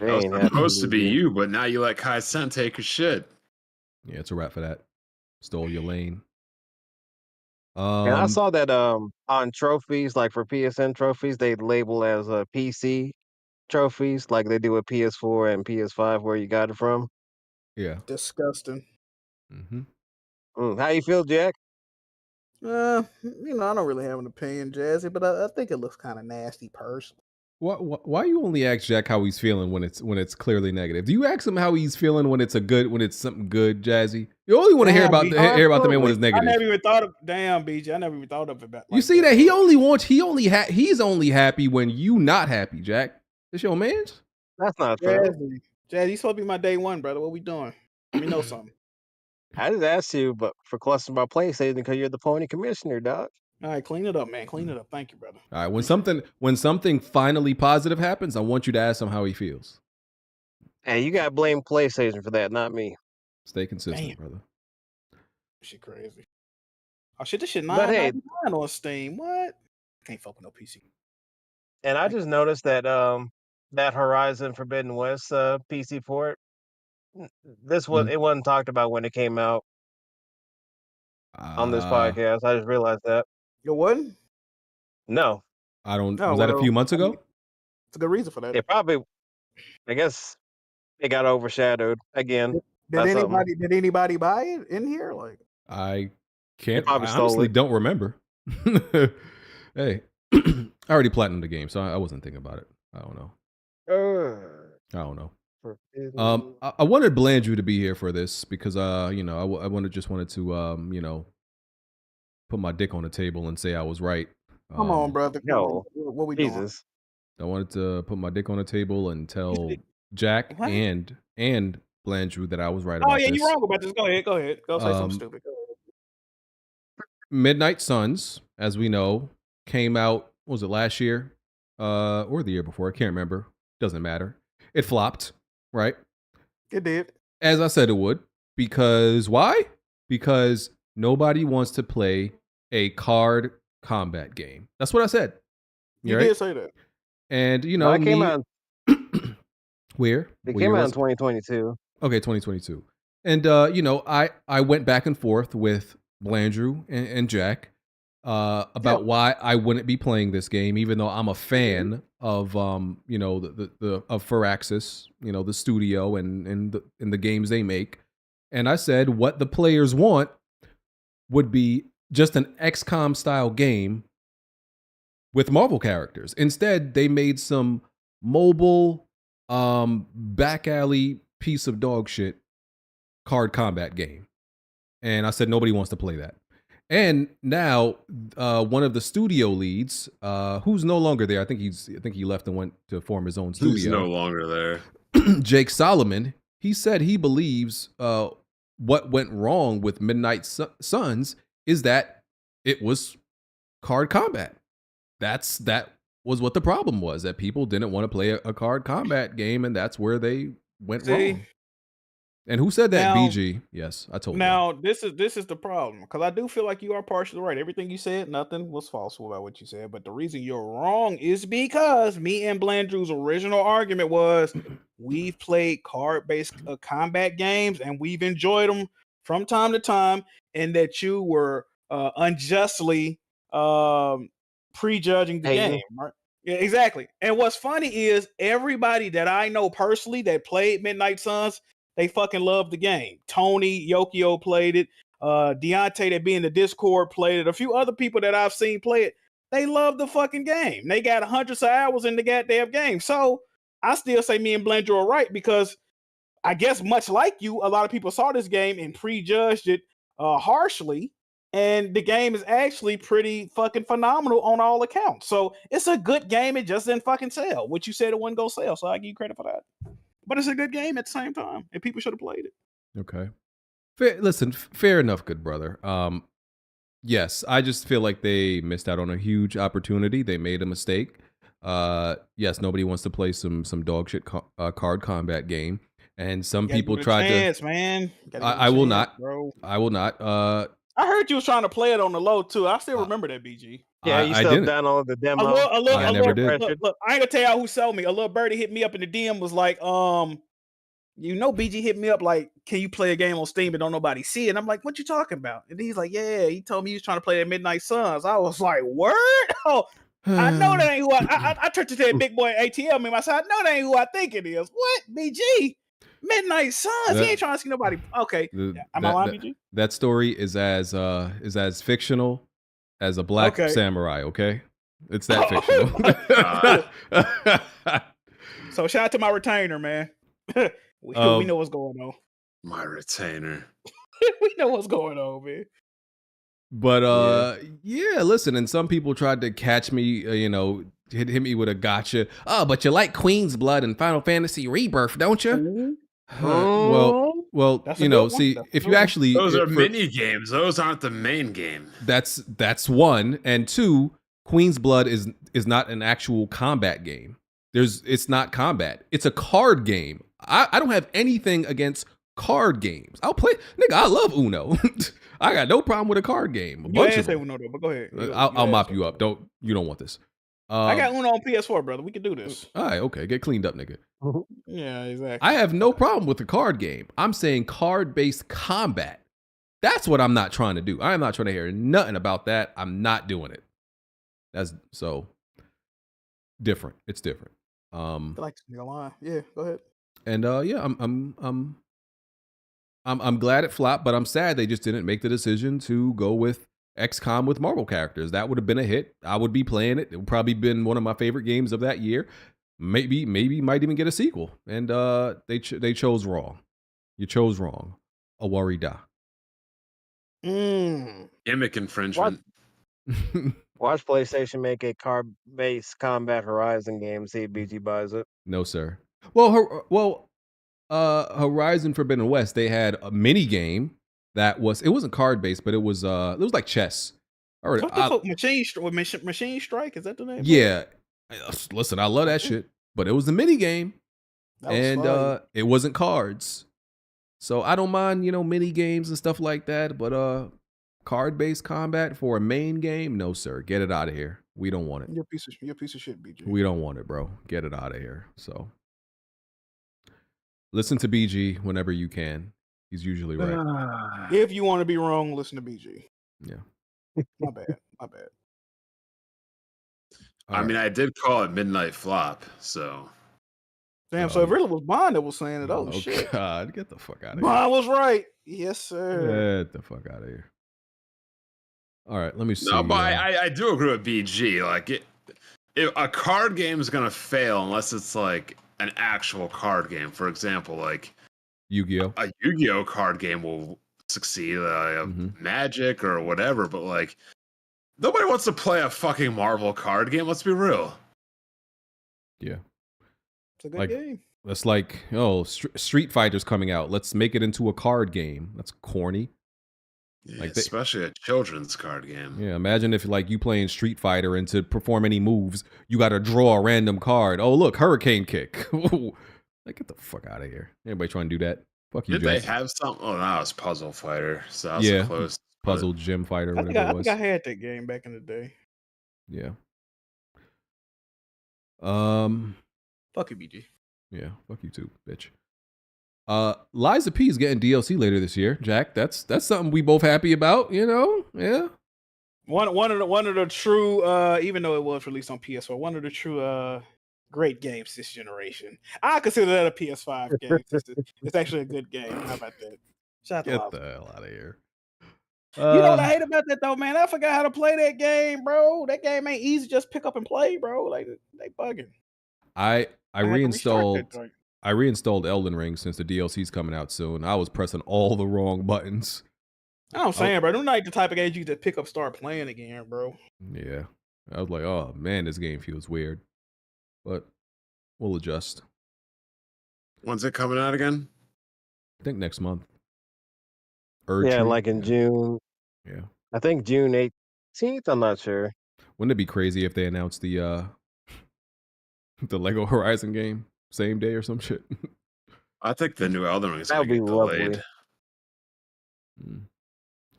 was supposed to be you, but now you let Kai Cenat take your shit. Yeah, it's a wrap for that. Stole your lane. And I saw that on trophies, like for PSN trophies, they label as PC trophies, like they do with PS4 and PS5, where you got it from. Yeah. Disgusting. How you feel, Jack? I don't really have an opinion, Jazzy, but I think it looks kind of nasty personally. Why you only ask Jack how he's feeling when it's clearly negative? Do you ask him how he's feeling when it's something good, Jazzy? You only want to hear about the man when it's negative. I never even thought of BJ. I never even thought of it. You see that he's only happy when you not happy, Jack. It's your man's. That's not fair. Jazzy, you supposed to be my day one, brother. What we doing? Let me know something. I just asked you, but for questions about PlayStation because you're the pony commissioner, dog. All right, clean it up, man. Clean it up. Thank you, brother. All right, when something finally positive happens, I want you to ask him how he feels. Hey, you gotta blame PlayStation for that, not me. Stay consistent, brother. Shit crazy. Oh shit, this shit But hey- $9.99 on Steam. What? Can't fuck with no PC. And I just noticed that that Horizon Forbidden West PC port, it wasn't talked about when it came out on this podcast. I just realized that. It wasn't? No. I don't. Oh, Was that a well, few months ago? It's a good reason for that. It probably, I guess, it got overshadowed again. by something. Did anybody buy it in here? Like, I can't. probably I stole honestly it. don't remember. Hey, I already platinumed the game, so I wasn't thinking about it. I don't know. I don't know. I wanted Blandrew to be here for this because I wanted to put my dick on the table and say I was right. come on, brother. No, what we doing? Jesus. I wanted to put my dick on the table and tell Jack What? and Blandrew that I was right Oh about yeah, this. you're wrong about this. Go ahead. Go say something stupid. Go ahead. Midnight Suns, as we know, came out, what was it, last year? Or the year before? I can't remember. Doesn't matter. it flopped, right? It did. As I said it would. Because why? Because nobody wants to play a card combat game. That's what I said. You right? did say that. And you No, know, it came out. where? It What came year out was in it? 2022. Okay, 2022. And you know, I went back and forth with Blandrew and Jack about why I wouldn't be playing this game, even though I'm a fan of you know, the of Firaxis, you know, the studio and the games they make. And I said what the players want would be just an XCOM style game with Marvel characters. Instead, they made some mobile back alley piece of dog shit card combat game. And I said nobody wants to play that. And now one of the studio leads, who's no longer there, I think he left and went to form his own studio. Who's no longer there? Jake Solomon, he said he believes what went wrong with Midnight Suns is that it was card combat. That was what the problem was, that people didn't want to play a card combat game, and that's where they went wrong. And who said that? Now- BG. Yes, I told you. Now, this is the problem, because I do feel like you are partially right. Everything you said, nothing was false about what you said. But the reason you're wrong is because me and Blandrew's original argument was we've played card-based combat games and we've enjoyed them from time to time, and that you were unjustly prejudging the Hating. game, right? Yeah, exactly. And what's funny is everybody that I know personally that played Midnight Suns, they fucking loved the game. Tony, Yokio played it. Deontay, that be in the Discord, played it. A few other people that I've seen play it, they love the fucking game. They got hundreds of hours in the goddamn game. So I still say me and Blandrew are right, because I guess much like you, a lot of people saw this game and prejudged it harshly. And the game is actually pretty fucking phenomenal on all accounts. So it's a good game. It just didn't fucking sell, which you said it wasn't going to sell. So I give you credit for that. But it's a good game at the same time, and people should have played it. Okay. Listen, fair enough, good brother. Yes, I just feel like they missed out on a huge opportunity. They made a mistake. Yes, nobody wants to play some dog shit card combat game, and some people tried to. Man, I will not, bro. I will not. I heard you was trying to play it on the low too. I still remember that, BG. Yeah, you I still didn't. download the demo. I never did. Look, I ain't gonna tell y'all who sold me. A little birdie hit me up in the DM, was like, you know, BG hit me up like, can you play a game on Steam and don't nobody see it? And I'm like, what you talking about? And he's like, yeah, he told me he was trying to play that Midnight Suns. I was like, word? Oh, I know that ain't who I turned to that big boy ATL meme. I said, I know that ain't who I think it is. What? BG? Midnight Suns? He ain't trying to see nobody. Okay. Am I lying, BG? That story is as fictional as a black samurai, okay? It's that fictional. So shout out to my retainer, man. we know what's going on. My retainer. We know what's going on, man. But yeah, listen, and some people tried to catch me, you know, hit me with a gotcha. Oh, but you like Queen's Blood and Final Fantasy Rebirth, don't you? Well, That's you a know, good one. see, That's a if good you one. actually Those are mini games. Those aren't the main game. that's one, and two, Queen's Blood is not an actual combat game. It's not combat. It's a card game. I don't have anything against card games. I'll play, nigga. I love Uno. I got no problem with a card game. A bunch of them. Uno, though, but go ahead. I'll mop you up. You don't want this. I got Uno on PS4, brother. We can do this. All right, okay. Get cleaned up, nigga. Yeah, exactly. I have no problem with the card game. I'm saying card-based combat. That's what I'm not trying to do. I am not trying to hear nothing about that. I'm not doing it. That's so different. It's different. I feel like this nigga lying. Yeah, go ahead. And yeah, I'm glad it flopped, but I'm sad they just didn't make the decision to go with XCOM with Marvel characters. That would have been a hit. I would be playing it. It would probably been one of my favorite games of that year. Maybe might even get a sequel. And they chose wrong. You chose wrong. A worry da. Gimmick infringement. Watch PlayStation make a card-based Combat Horizon game. See if BG buys it. No, sir. Well, Horizon Forbidden West, they had a mini game that wasn't card based, but it was like chess. What the fuck? Machine Strike? Is that the name? Yeah. Listen, I love that shit, but it was a mini game. That was fun. it wasn't cards. So I don't mind, mini games and stuff like that, but card-based combat for a main game, no sir, get it out of here. We don't want it. You're a piece of shit, BG. We don't want it, bro. Get it out of here. So listen to BG whenever you can. He's usually right. If you want to be wrong, listen to BG. Yeah. My bad. My bad. I mean, I did call it Midnight Flop, so. Damn, so it really was Bond that was saying it. Oh, shit. God, get the fuck out of here. Bond was right. Yes, sir. Get the fuck out of here. All right, let me see. No, but I do agree with BG. Like, a card game is going to fail unless it's like an actual card game. For example, like Yu-Gi-Oh! A Yu-Gi-Oh! Card game will succeed, Magic or whatever, but like, nobody wants to play a fucking Marvel card game. Let's be real. Yeah. It's a good game. That's like, Street Fighter's coming out. Let's make it into a card game. That's corny. Yeah, especially a children's card game. Yeah, imagine if like you playing Street Fighter and to perform any moves, you got to draw a random card. Oh, look, Hurricane Kick. Like, get the fuck out of here. Anybody trying to do that? Fuck you, Did they Jason. have something? Oh, no, it's Puzzle Fighter. So that was close. Puzzle Gym Fighter, I whatever it was. think I had that game back in the day. Yeah. Fuck you, BG. Yeah, fuck you too, bitch. Liza P is getting DLC later this year. Jack, that's something we both happy about, Yeah. One of the true, even though it was released on PS4, one of the true great games this generation. I consider that a PS5 game. It's actually a good game. How about that? Shout out to Get the hell out of here. You know what I hate about that though, man? I forgot how to play that game, bro. That game ain't easy. Just pick up and play, bro. Like they bugging. I had to restart that joint. I reinstalled Elden Ring since the DLC's coming out soon. I was pressing all the wrong buttons. I'm saying, bro, them not the type of games you just pick up, start playing again, bro. Yeah. I was like, oh man, this game feels weird. But we'll adjust. When's it coming out again? I think next month. Yeah, like in June. Yeah. I think June 18th. I'm not sure. Wouldn't it be crazy if they announced the Lego Horizon game same day or some shit? I think the new Elden Ring is going That'd to be get delayed. lovely.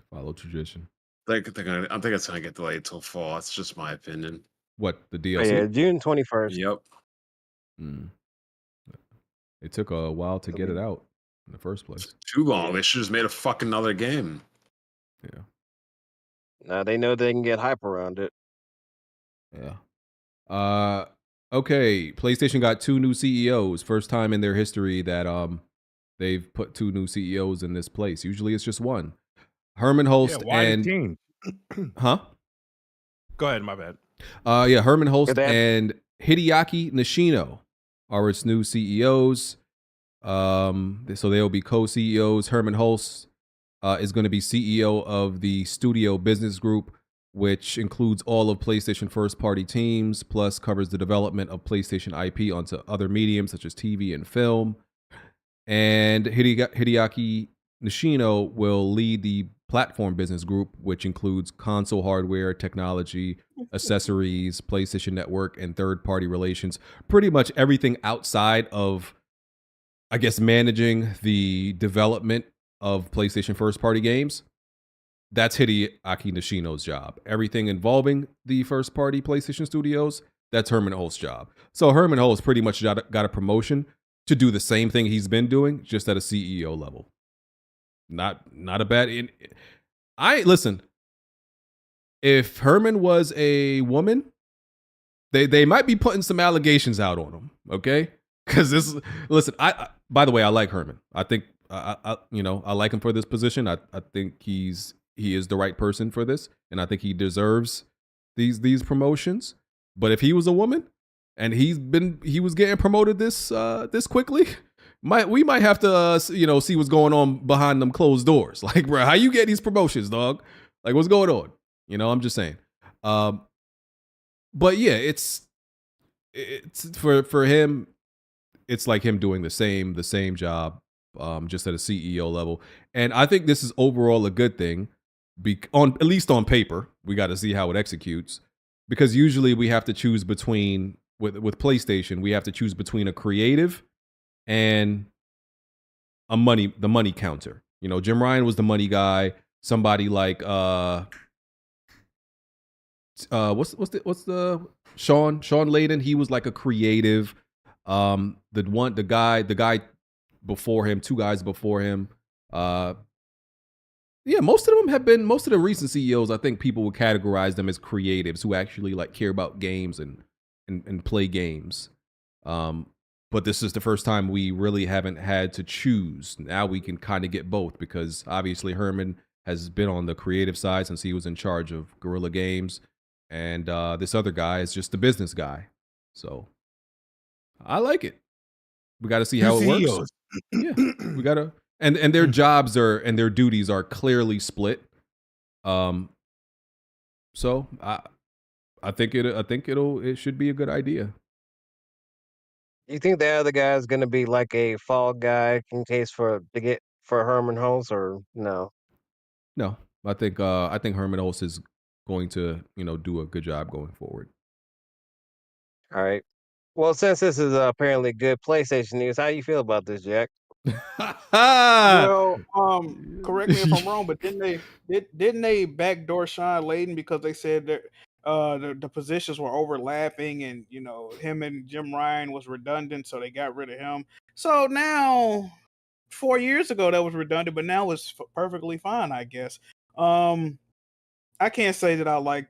Follow tradition. I think it's going to get delayed till fall. That's just my opinion. What, the Oh, DLC? yeah, June 21st. Yep. It took a while to get it out in the first place. Too long. They should have just made a fucking another game. Yeah. Now they know they can get hype around it. Yeah. Okay, PlayStation got 2 new CEOs. First time in their history that they've put 2 new CEOs in this place. Usually it's just one. Herman Holst and Huh? Go ahead, my bad. Herman Holst and Hideaki Nishino are its new CEOs. So they'll be co-CEOs. Herman Holst is going to be CEO of the Studio Business Group, which includes all of PlayStation first-party teams, plus covers the development of PlayStation IP onto other mediums such as TV and film. And Hideaki Nishino will lead the Platform Business Group, which includes console hardware, technology, accessories, PlayStation Network, and third-party relations. Pretty much everything outside of, I guess, managing the development of PlayStation first-party games. That's Hideaki Nishino's job. Everything involving the first-party PlayStation studios, that's Herman Holst's job. So Herman Holst pretty much got a promotion to do the same thing he's been doing, just at a CEO level. Not a bad. Listen. If Herman was a woman, they might be putting some allegations out on him. Okay, because listen. By the way, I like Herman. I think I like him for this position. I think he is the right person for this, and I think he deserves these promotions. But if he was a woman and he was getting promoted this quickly, we might have to see what's going on behind them closed doors. Like, bro, how you get these promotions, dog? Like, what's going on? I'm just saying. But yeah, it's for him. It's like him doing the same job, just at a CEO level. And I think this is overall a good thing. At least on paper, we got to see how it executes. Because usually we have to choose between with PlayStation, we have to choose between a creative and the money counter. You know, Jim Ryan was the money guy. Somebody like what's the Sean Layden, he was like a creative. The guy before him, two guys before him. Yeah, most of the recent CEOs, I think people would categorize them as creatives who actually like care about games and play games. But this is the first time we really haven't had to choose. Now we can kind of get both, because obviously Herman has been on the creative side since he was in charge of Guerrilla Games, and this other guy is just the business guy. So I like it. We got to see how it works. Yeah, we gotta, and their jobs and their duties are clearly split. So I think it should be a good idea. You think the other guy is going to be like a fall guy in case for Herman Holtz, or no? No, I think Herman Holtz is going to do a good job going forward. All right. Well, since this is apparently good PlayStation news, how do you feel about this, Jack? Well, correct me if I'm wrong, but didn't they backdoor Sean Layden because they said that the positions were overlapping, and him and Jim Ryan was redundant, so they got rid of him. So now, 4 years ago that was redundant, but now it's perfectly fine, I guess. I can't say that I like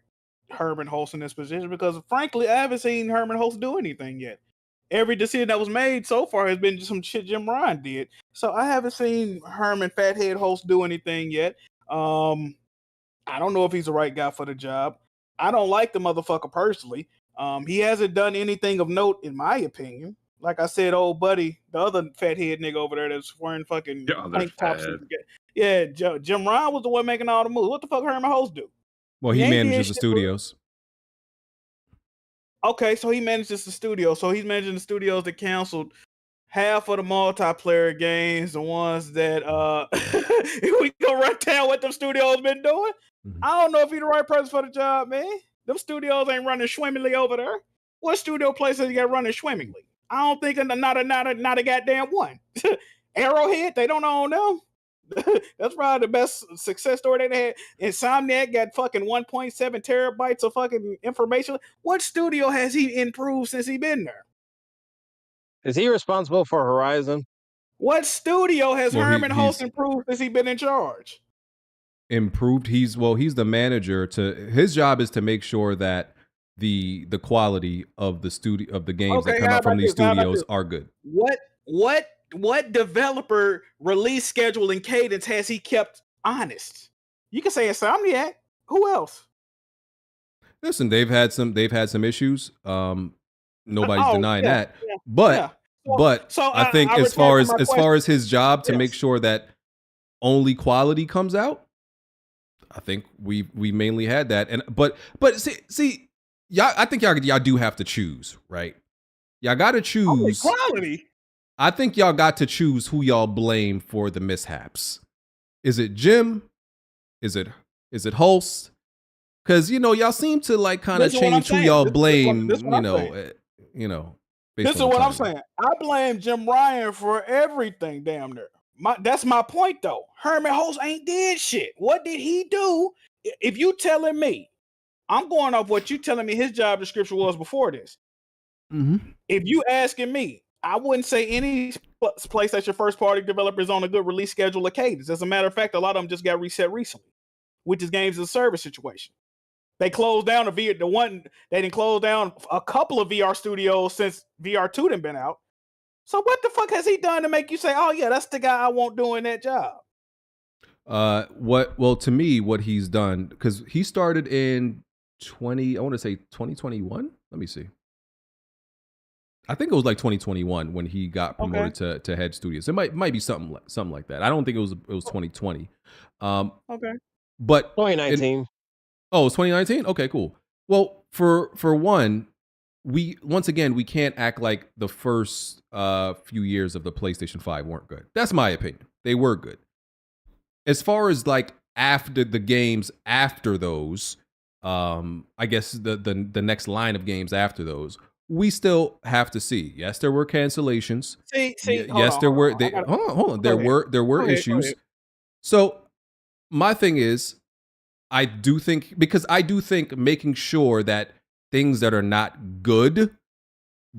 Herman Holtz in this position because, frankly, I haven't seen Herman Holtz do anything yet. Every decision that was made so far has been some shit Jim Ryan did. So I haven't seen Herman Fathead Holtz do anything yet. I don't know if he's the right guy for the job. I don't like the motherfucker personally. He hasn't done anything of note, in my opinion. Like I said, old buddy, the other fathead nigga over there that's wearing fucking tank tops. Yeah, Jim Ryan was the one making all the moves. What the fuck Herman Holtz do? Well, he manages the studios. Okay, so he manages the studio. So he's managing the studios that canceled half of the multiplayer games, the ones that we go run down what them studios been doing. I don't know if he's the right person for the job, man. Them studios ain't running swimmingly over there. What studio places you got running swimmingly? I don't think not a goddamn one. Arrowhead, they don't own them. That's probably the best success story they had. Insomniac got fucking 1.7 terabytes of fucking information. What studio has he improved since he been there? Is he responsible for Horizon? What studio has Herman Holtz improved since he been in charge? Improved? He's the manager. His job is to make sure that the quality of the games that come out from these studios are good. What developer release schedule and cadence has he kept honest? You can say Insomniac. Who else? Listen, they've had some issues. Nobody's denying that. Yeah, but I think as far as his job to make sure that only quality comes out, I think we mainly had that. But see, y'all, I think y'all do have to choose, right? Y'all got to choose only quality. I think y'all got to choose who y'all blame for the mishaps. Is it Jim? Is it Holst? Because y'all seem to like kind of change who y'all blame. This is what I'm saying. I blame Jim Ryan for everything. Damn near. That's my point, though. Herman Holtz ain't did shit. What did he do? If you telling me, I'm going off what you telling me his job description was before this. Mm-hmm. If you asking me, I wouldn't say any PlayStation first party developers on a good release schedule or cadence. As a matter of fact, a lot of them just got reset recently, which is games as a service situation. They closed down they didn't close down a couple of VR studios since VR2 done been out. So what the fuck has he done to make you say, oh yeah, that's the guy I want doing that job? To me, what he's done, because he started in 2021. Let me see. I think it was like 2021 when he got promoted to head studios. It might be something like that. I don't think it was 2020. Okay. But 2019. It was 2019? Okay, cool. Well, for one, we can't act like the first few years of the PlayStation 5 weren't good. That's my opinion. They were good. As far as like after the games after those, I guess the next line of games after those we still have to see. Yes, there were cancellations. See, Yes, there were. Hold on. There were Go ahead, issues. So my thing is, I do think making sure that things that are not good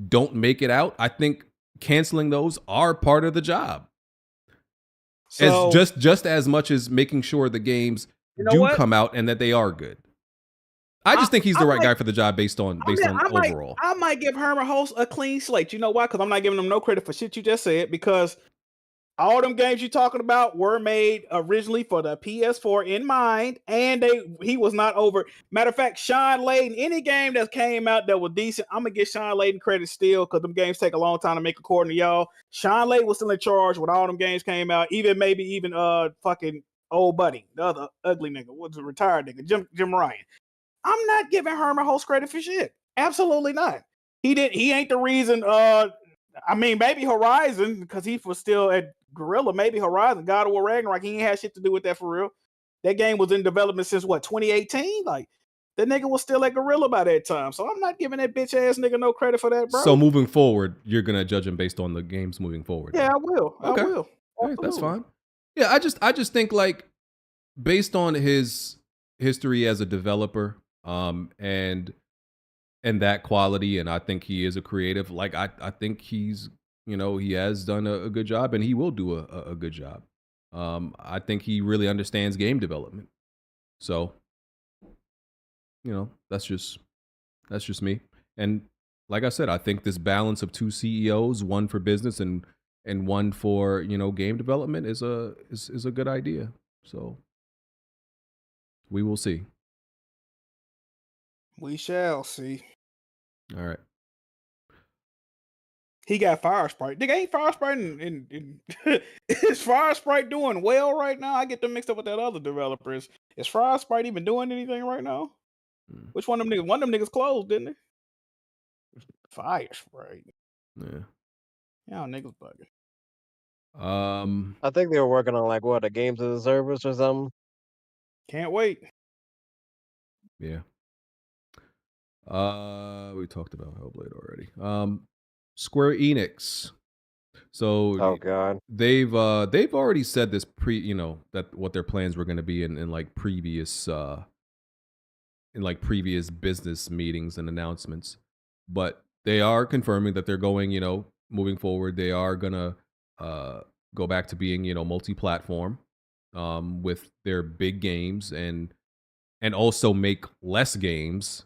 don't make it out. I think canceling those are part of the job. So, As just as much as making sure the games do come out and that they are good. I just think he's the right guy for the job based on overall. I might give Herman Host a clean slate. You know why? Because I'm not giving him no credit for shit you just said. Because all them games you're talking about were made originally for the PS4 in mind, and he was not over. Matter of fact, Sean Layden, any game that came out that was decent, I'm gonna give Sean Layden credit still, because them games take a long time to make, according to y'all. Sean Layden was still in charge when all them games came out, even fucking old buddy, the other ugly nigga, what's a retired nigga, Jim Ryan. I'm not giving Herman Host credit for shit. Absolutely not. He ain't the reason. I mean, maybe Horizon, because he was still at Guerrilla. Maybe Horizon, God of War Ragnarok, he ain't had shit to do with that for real. That game was in development since what, 2018? Like, that nigga was still at Guerrilla by that time. So I'm not giving that bitch ass nigga no credit for that, bro. So moving forward, you're gonna judge him based on the games moving forward. Yeah, I will. Okay. I will. All right, that's fine. Yeah, I just think, like, based on his history as a developer, and that quality, and I think he is a creative. Like, I think he's, he has done a good job, and he will do a good job. I think he really understands game development. So, that's just me. And like I said, I think this balance of two CEOs, one for business and one for, game development is a good idea. So we will see. We shall see. All right. He got Fire Sprite. Nigga, ain't Fire Sprite in is Fire Sprite doing well right now? I get them mixed up with that other developer. Is Fire Sprite even doing anything right now? Which one of them niggas? One of them niggas closed, didn't they? Fire Sprite. Yeah. Y'all niggas bugging. I think they were working on a games as a service or something. Can't wait. Yeah. We talked about Hellblade already. Square Enix. So oh god, they've already said this that what their plans were going to be in previous business meetings and announcements, but they are confirming that they're going, moving forward, they are gonna go back to being multi-platform with their big games and also make less games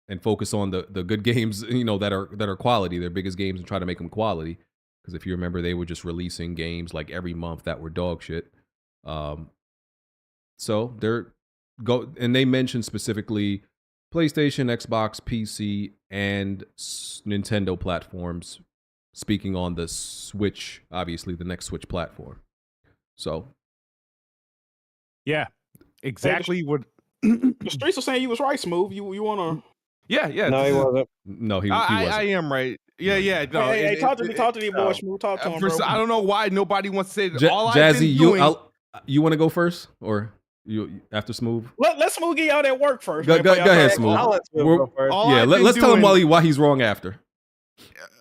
and focus on the good games, that are quality, their biggest games, and try to make them quality. Because if you remember, they were just releasing games like every month that were dog shit. So and they mentioned specifically PlayStation, Xbox, PC, and Nintendo platforms. Speaking on the Switch, obviously the next Switch platform. So, yeah, exactly what the streets are saying. You was right, Smooth. You wanna? Yeah. No, he wasn't. No, he wasn't. I am right. Yeah. No, hey, talk to these boys, Smooth. Talk to him, bro. I don't know why nobody wants to say that. Jazzy, you want to go first, or you after Smooth? Let's Smooth get y'all that work first. Go ahead, Smooth. I'll let Smooth go first. Let's tell him why he's wrong after.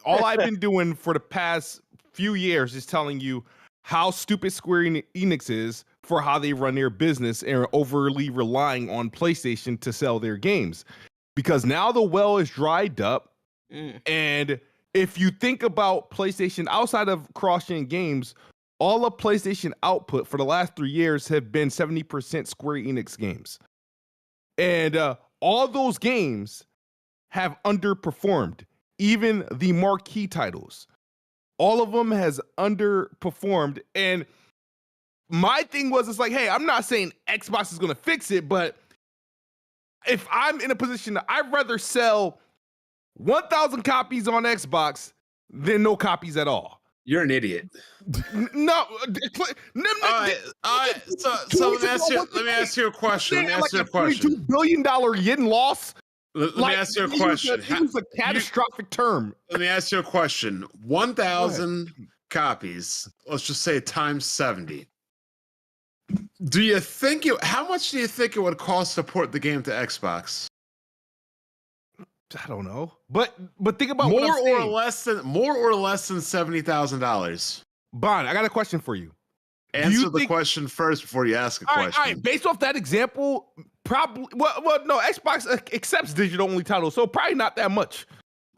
All I've been doing for the past few years is telling you how stupid Square Enix is for how they run their business and are overly relying on PlayStation to sell their games. Because now the well is dried up. And if you think about PlayStation outside of cross-gen games, all of PlayStation output for the last 3 years have been 70% Square Enix games. And all those games have underperformed. Even the marquee titles. All of them has underperformed. And my thing was, it's like, hey, I'm not saying Xbox is going to fix it, but if I'm in a position that I'd rather sell 1,000 copies on Xbox than no copies at all. You're an idiot. No. All right. So let me ask you a question. $42 billion yen loss. Let me ask you a question. It was a catastrophic term. Let me ask you a question. 1,000 copies, let's just say times 70. How much do you think it would cost to port the game to Xbox? I don't know, but think about more what I'm or saying. less than $70,000. Bond, I got a question for you. Answer the question first before you ask a question. All right. Based off that example, probably. Well, no. Xbox accepts digital only titles, so probably not that much.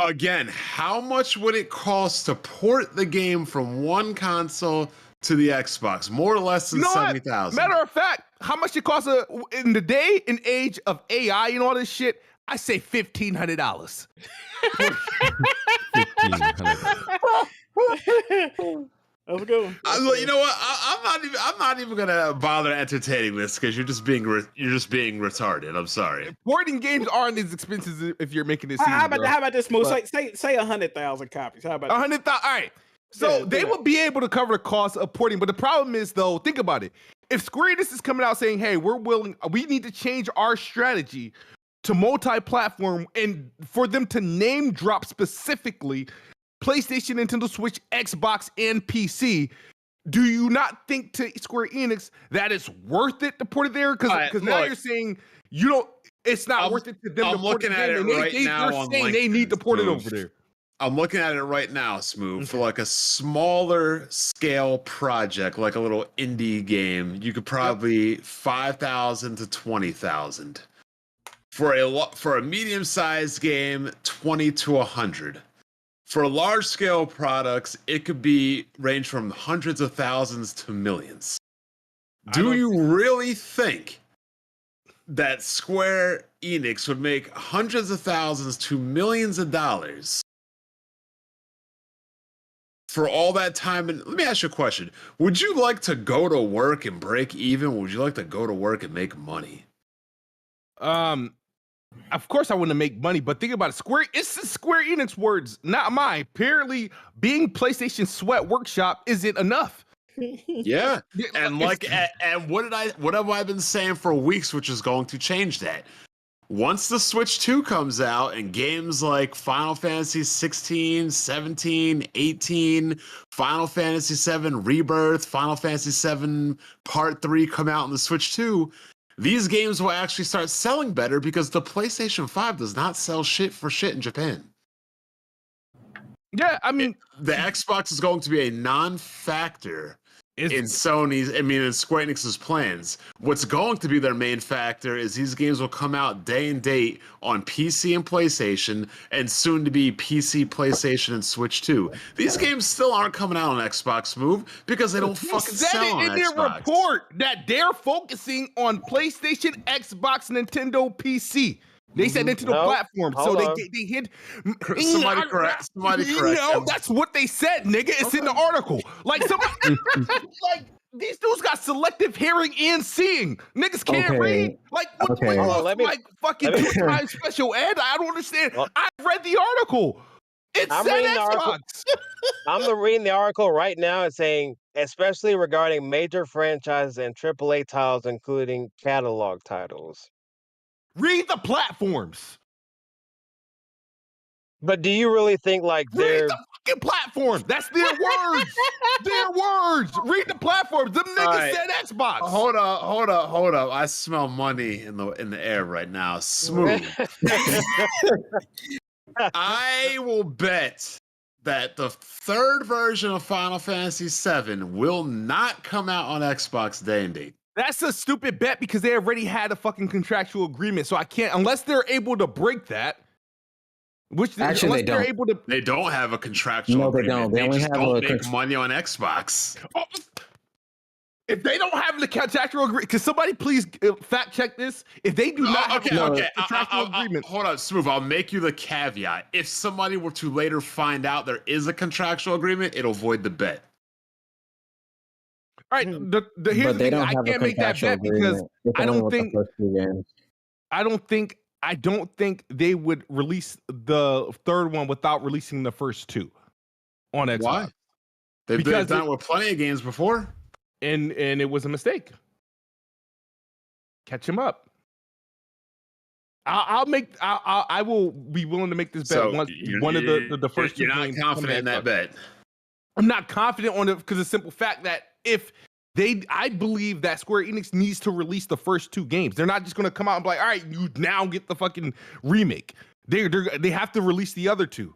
Again, how much would it cost to port the game from one console to the Xbox? More or less than 70,000. Matter of fact, how much it costs in the day and age of AI and all this shit? I say $1,500. $1,500. That's a good one. You know what? I'm not even gonna bother entertaining this because you're just being retarded. I'm sorry. Porting games aren't as expensive if you're making this. How about this, Smooth? Say 100,000 copies. How about 100,000? All right. So they will be able to cover the cost of porting, but the problem is, though, think about it. If Square Enix is coming out saying, "Hey, we need to change our strategy to multi-platform," and for them to name drop specifically PlayStation, Nintendo Switch, Xbox, and PC, do you not think to Square Enix that it's worth it to port it there? Because now you're saying you don't. It's not worth it to them to port it there. They're saying they need to port it over there. I'm looking at it right now, Smooth. For like a smaller scale project, like a little indie game, you could probably 5,000 to 20,000. For a medium sized game, 20 to 100. For large scale products, it could be range from hundreds of thousands to millions. Do you really think that Square Enix would make hundreds of thousands to millions of dollars for all that time? And let me ask you a question. Would you like to go to work and break even? Or would you like to go to work and make money? Of course I want to make money, but think about it. It's the Square Enix words, not mine. Apparently, being PlayStation Sweat Workshop isn't enough. Yeah. And what have I been saying for weeks, which is going to change that? Once the Switch 2 comes out and games like Final Fantasy 16, 17, 18, Final Fantasy 7 Rebirth, Final Fantasy 7 Part 3 come out on the Switch 2, these games will actually start selling better because the PlayStation 5 does not sell shit in Japan. Yeah, I mean, the Xbox is going to be a non-factor in Square Enix's plans. What's going to be their main factor is these games will come out day and date on PC and PlayStation, and soon to be PC, PlayStation, and Switch 2. These games still aren't coming out on Xbox Move because they don't fucking sell on Xbox. They said it in their report that they're focusing on PlayStation, Xbox, Nintendo, PC. They said Nintendo platform, so they hit. Somebody correct. No, that's what they said, nigga. It's in the article. Like somebody, like these dudes got selective hearing and seeing. Niggas can't read. Like what? Like fucking 2 times special ed. I don't understand. I read the article. I'm reading the article. I'm reading the article right now. It's saying, especially regarding major franchises and AAA titles, including catalog titles. Read the platforms. But do you really think like they're... Read the fucking platform. That's their words. Their words. Read the platforms. Them niggas said Xbox. Hold up. I smell money in the air right now. Smooth. I will bet that the third version of Final Fantasy VII will not come out on Xbox day and date. That's a stupid bet because they already had a fucking contractual agreement. So I can't, unless they're able to break that. Which actually they don't. Able to, they don't have a contractual agreement. They only just have don't make money on Xbox. If they don't have the contractual agreement, can somebody please fact check this? If they do not have a contractual agreement, hold on, Smooth. I'll make you the caveat. If somebody were to later find out there is a contractual agreement, it'll void the bet. All right, here's the thing. I can't make that bet because I don't think they would release the third one without releasing the first two on Xbox. Why? They've done it with plenty of games before. And it was a mistake. Catch him up. I will be willing to make this bet once one of the first two. You're not confident in that bet. I'm not confident on it because the simple fact that I believe that Square Enix needs to release the first two games. They're not just going to come out and be like, all right, you now get the fucking remake. They have to release the other two.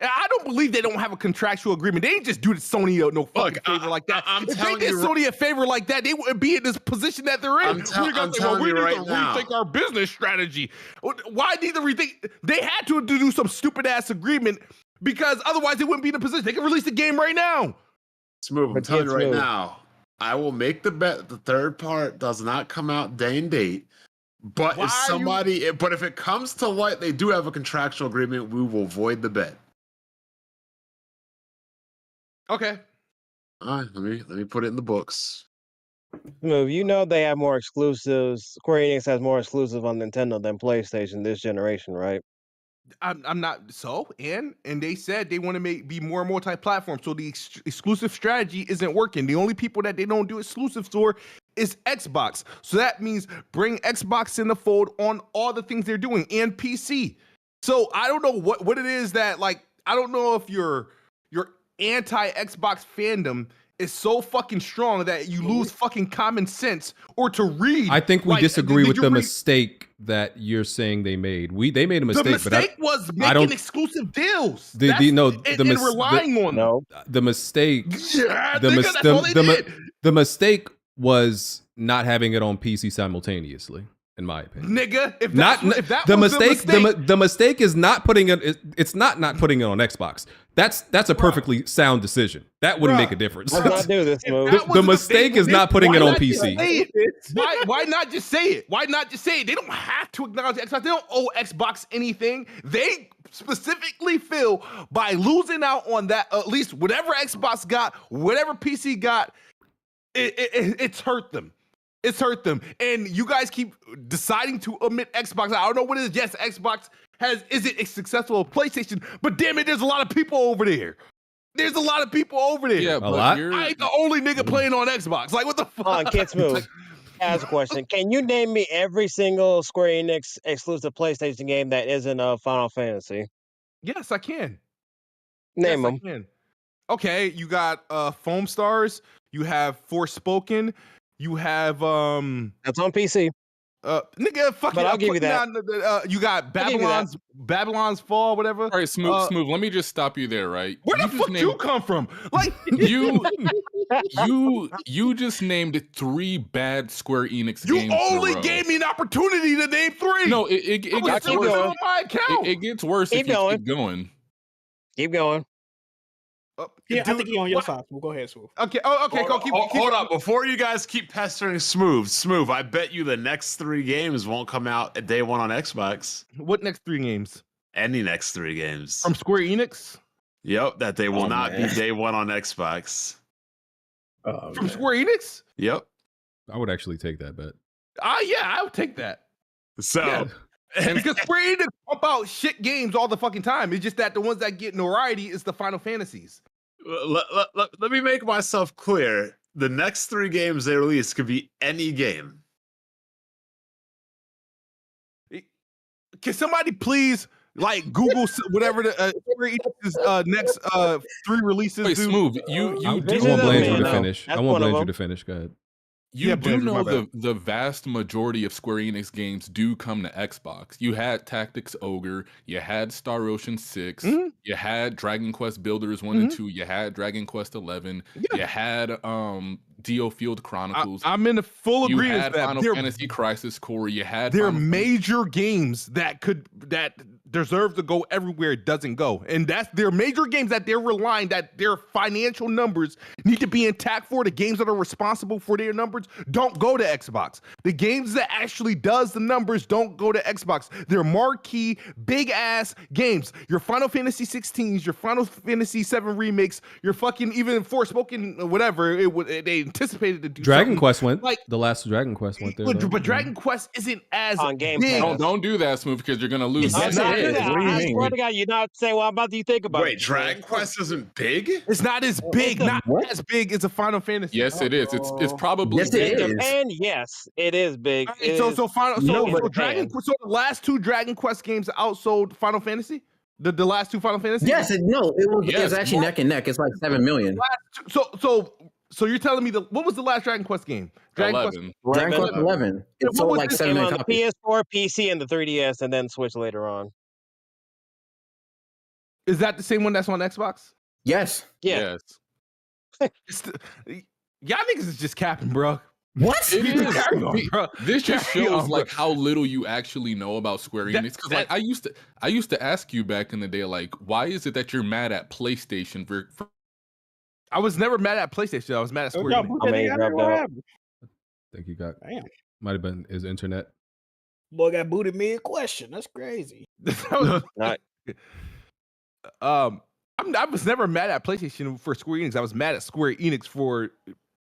I don't believe they don't have a contractual agreement. They didn't just do Sony no fucking favor like that. If they did Sony a favor like that, they wouldn't be in this position that they're in. We need to rethink our business strategy. Why need to rethink? They had to do some stupid ass agreement because otherwise they wouldn't be in a position. They can release the game right now. Smooth. I'm telling you right now. I will make the bet the third part does not come out day and date. But if it comes to light, they do have a contractual agreement. We will void the bet. Okay. All right, let me put it in the books. Move, you know they have more exclusives. Square Enix has more exclusives on Nintendo than PlayStation this generation, right? I'm not and they said they want to be more multi-platform. So the exclusive strategy isn't working. The only people that they don't do exclusives for is Xbox. So that means bring Xbox in the fold on all the things they're doing and PC. So I don't know what it is that I don't know if your anti-Xbox fandom is so fucking strong that you lose fucking common sense or to read. I think we disagree with the mistake that you're saying they made. They made a mistake. The mistake was making exclusive deals. And relying on them. The mistake. Yeah, the mistake was not having it on PC simultaneously. In my opinion, nigga, the mistake is not putting it. It's not putting it on Xbox. That's a perfectly sound decision. That wouldn't make a difference. Let's not do this, the mistake is not putting it on PC. Why not just say it? Why not just say it? They don't have to acknowledge Xbox. They don't owe Xbox anything. They specifically feel by losing out on that, at least whatever Xbox got, whatever PC got, it's hurt them. It's hurt them. And you guys keep deciding to omit Xbox. I don't know what it is. Yes, Xbox isn't successful with PlayStation, but damn it, there's a lot of people over there. There's a lot of people over there. Yeah, a lot. I ain't the only nigga playing on Xbox. Like, what the fuck? Hold on, Kids Move. Ask a question. Can you name me every single Square Enix exclusive PlayStation game that isn't Final Fantasy? Yes, I can. Name them. I can. Okay, you got Foam Stars. You have Forspoken. You have that's on PC. Nigga, fuck but it. I'll give you that. You got Babylon's Fall, whatever. All right, smooth. Let me just stop you there, right? Where the fuck you come from? Like you just named 3 bad Square Enix games. You only gave me an opportunity to name 3. No, it gets worse. On my account. It gets worse if you keep going. Keep going. Yeah, I think you're on your side. We'll go ahead, Smooth. Okay. Oh, okay. Hold up. Before you guys keep pestering Smooth, I bet you the next 3 games won't come out at day 1 on Xbox. What next 3 games? Any next 3 games. From Square Enix? Yep, that they will not be day 1 on Xbox. From Square Enix? Yep. I would actually take that bet. Yeah, I would take that. So... Yeah. Because Square Enix pump out shit games all the fucking time. It's just that the ones that get notoriety is the Final Fantasies. Let me make myself clear. The next 3 games they release could be any game. Can somebody please Google whatever the Square Enix's next 3 releases? Wait, Smooth. You I won't blame you to finish. I won't blame you to finish. Go ahead. You do know the vast majority of Square Enix games do come to Xbox. You had Tactics Ogre, you had Star Ocean 6, you had Dragon Quest Builders 1 and 2, you had Dragon Quest 11, you had Dio Field Chronicles. I'm in a full agreement. You had Final Fantasy Crisis Core. You had. They're major games that deserve to go everywhere it doesn't go, and they're major games that they're relying that their financial numbers need to be intact for. The games that are responsible for their numbers don't go to Xbox. The games that actually does the numbers don't go to Xbox. They're marquee, big ass games. Your Final Fantasy 16s, your Final Fantasy 7 remakes, your fucking even Forspoken, whatever they anticipated to do. Dragon Quest went the last Dragon Quest went there. But Dragon Quest isn't as on Game big. Don't do that, Smooth, because you're gonna lose. What do you mean? I swear to God, you're not saying what I'm about to think about. Wait, Dragon Quest isn't big? It's not as big. Not as big as a Final Fantasy. Yes, it is. It's probably yes, it is. Japan, yes, it is big. So Dragon Quest. So the last 2 Dragon Quest games outsold Final Fantasy. The last 2 Final Fantasy. Yes, it was actually neck and neck. It's like 7 million. So you're telling me what was the last Dragon Quest game? Dragon Quest 11. It sold like 7 million copies. PS4, PC, and the 3DS, and then Switch later on. Is that the same one that's on Xbox? Yes. Yeah. Y'all niggas is just capping, bro. What? It is. Carry on, bro. This just Carry shows on, like bro. how little you actually know about Square That- Enix. Because like I used to ask you back in the day, like, why is it that you're mad at PlayStation for I was never mad at PlayStation. I was mad at Square Enix. I mean, dropped out. I think he got. Damn. Might have been his internet. Boy got booted mid question. That's crazy. Not- I was never mad at PlayStation for Square Enix. I was mad at Square Enix for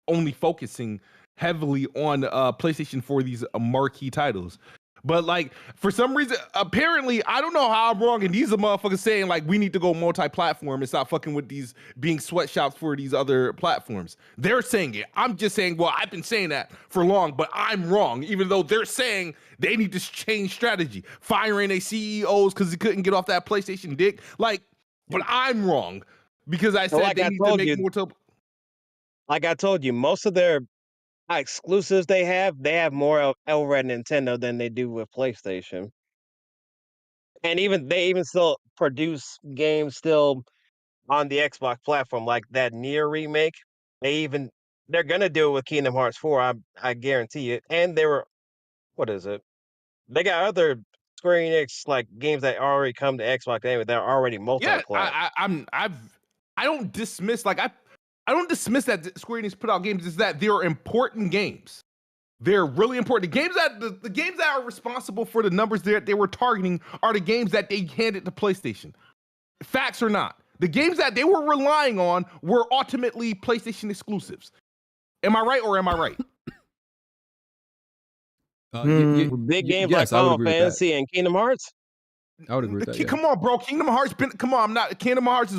only focusing heavily on PlayStation for these marquee titles. But like for some reason, apparently, I don't know how I'm wrong, and these are motherfuckers saying like we need to go multi-platform and stop fucking with these being sweatshops for these other platforms. They're saying it. I'm just saying, well, I've been saying that for long, but I'm wrong. Even though they're saying they need to change strategy, firing their CEOs because they couldn't get off that PlayStation dick. Like, but I'm wrong because I said like they I need to told make you- more. Like I told you, most of their exclusives they have more over at Nintendo than they do with PlayStation. And they even still produce games still on the Xbox platform, like that Nier remake. They're gonna do it with Kingdom Hearts 4. I guarantee it. And what is it? They got other Square Enix like games that already come to Xbox anyway. They're already multi-plat. I don't dismiss I don't dismiss that Square Enix put out games. Is that they're important games. They're really important. The games that are responsible for the numbers that they were targeting are the games that they handed to PlayStation. Facts or not, the games that they were relying on were ultimately PlayStation exclusives. Am I right or am I right? Big games yes, like I would Final agree with that. Fantasy and Kingdom Hearts. I would agree with that. Yeah. Come on, bro. Kingdom Hearts. Come on. Kingdom Hearts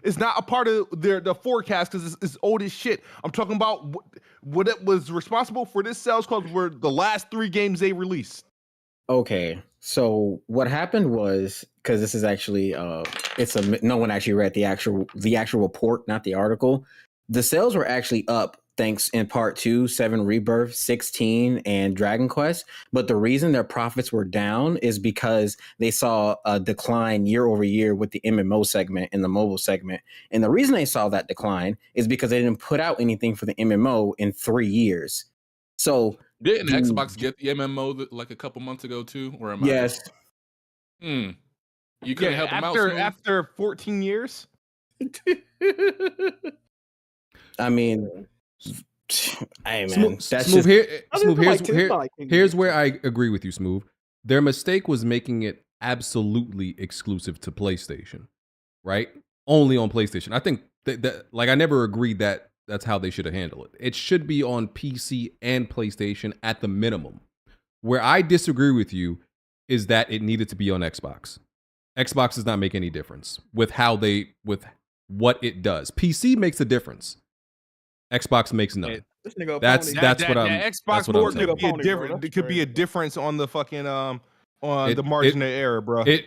is not a part of the forecast because it's old as shit. I'm talking about what it was responsible for this sales cause were the last 3 games they released. Okay, so what happened was, because this is actually no one actually read the actual report, not the article. The sales were actually up thanks in part to 7 Rebirth, 16, and Dragon Quest. But the reason their profits were down is because they saw a decline year over year with the MMO segment and the mobile segment. And the reason they saw that decline is because they didn't put out anything for the MMO in 3 years. So didn't Xbox get the MMO like a couple months ago too? Or am yes. You couldn't help them out after 14 years. I mean, hey man, here's where I agree with you, Smooth. Their mistake was making it absolutely exclusive to PlayStation, right? Only on PlayStation. I think that I never agreed that that's how they should have handled it. It should be on PC and PlayStation at the minimum. Where I disagree with you is that it needed to be on Xbox. Xbox does not make any difference with what it does. PC makes a difference. Xbox makes none. That's what I'm. Xbox board could be a difference. It could be a difference on the fucking the margin of error, bro. The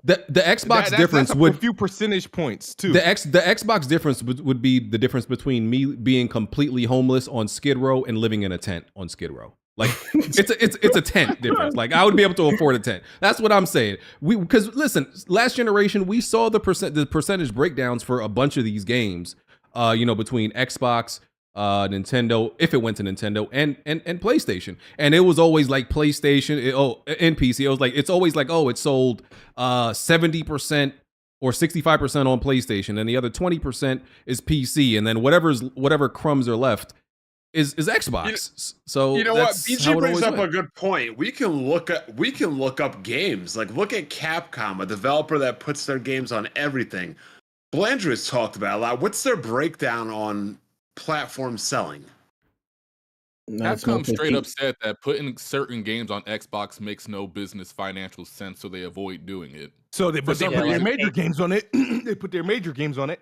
Xbox difference that's would a few percentage points too. The Xbox difference would be the difference between me being completely homeless on Skid Row and living in a tent on Skid Row. Like it's a tent difference. Like I would be able to afford a tent. That's what I'm saying. Because listen, last generation we saw the percentage breakdowns for a bunch of these games. Between Xbox, Nintendo, if it went to Nintendo, and PlayStation, and it was always like PlayStation, and PC. It was like it's always like it sold 70% or 65% on PlayStation, and the other 20% is PC, and then whatever crumbs are left is Xbox. So you know what? BG brings up a good point. We can look up games. Like look at Capcom, a developer that puts their games on everything. Blandrew has talked about a lot. What's their breakdown on platform selling? Capcom straight up said that putting certain games on Xbox makes no business financial sense, so they avoid doing it. So they put their major games on it. They put their major games on it.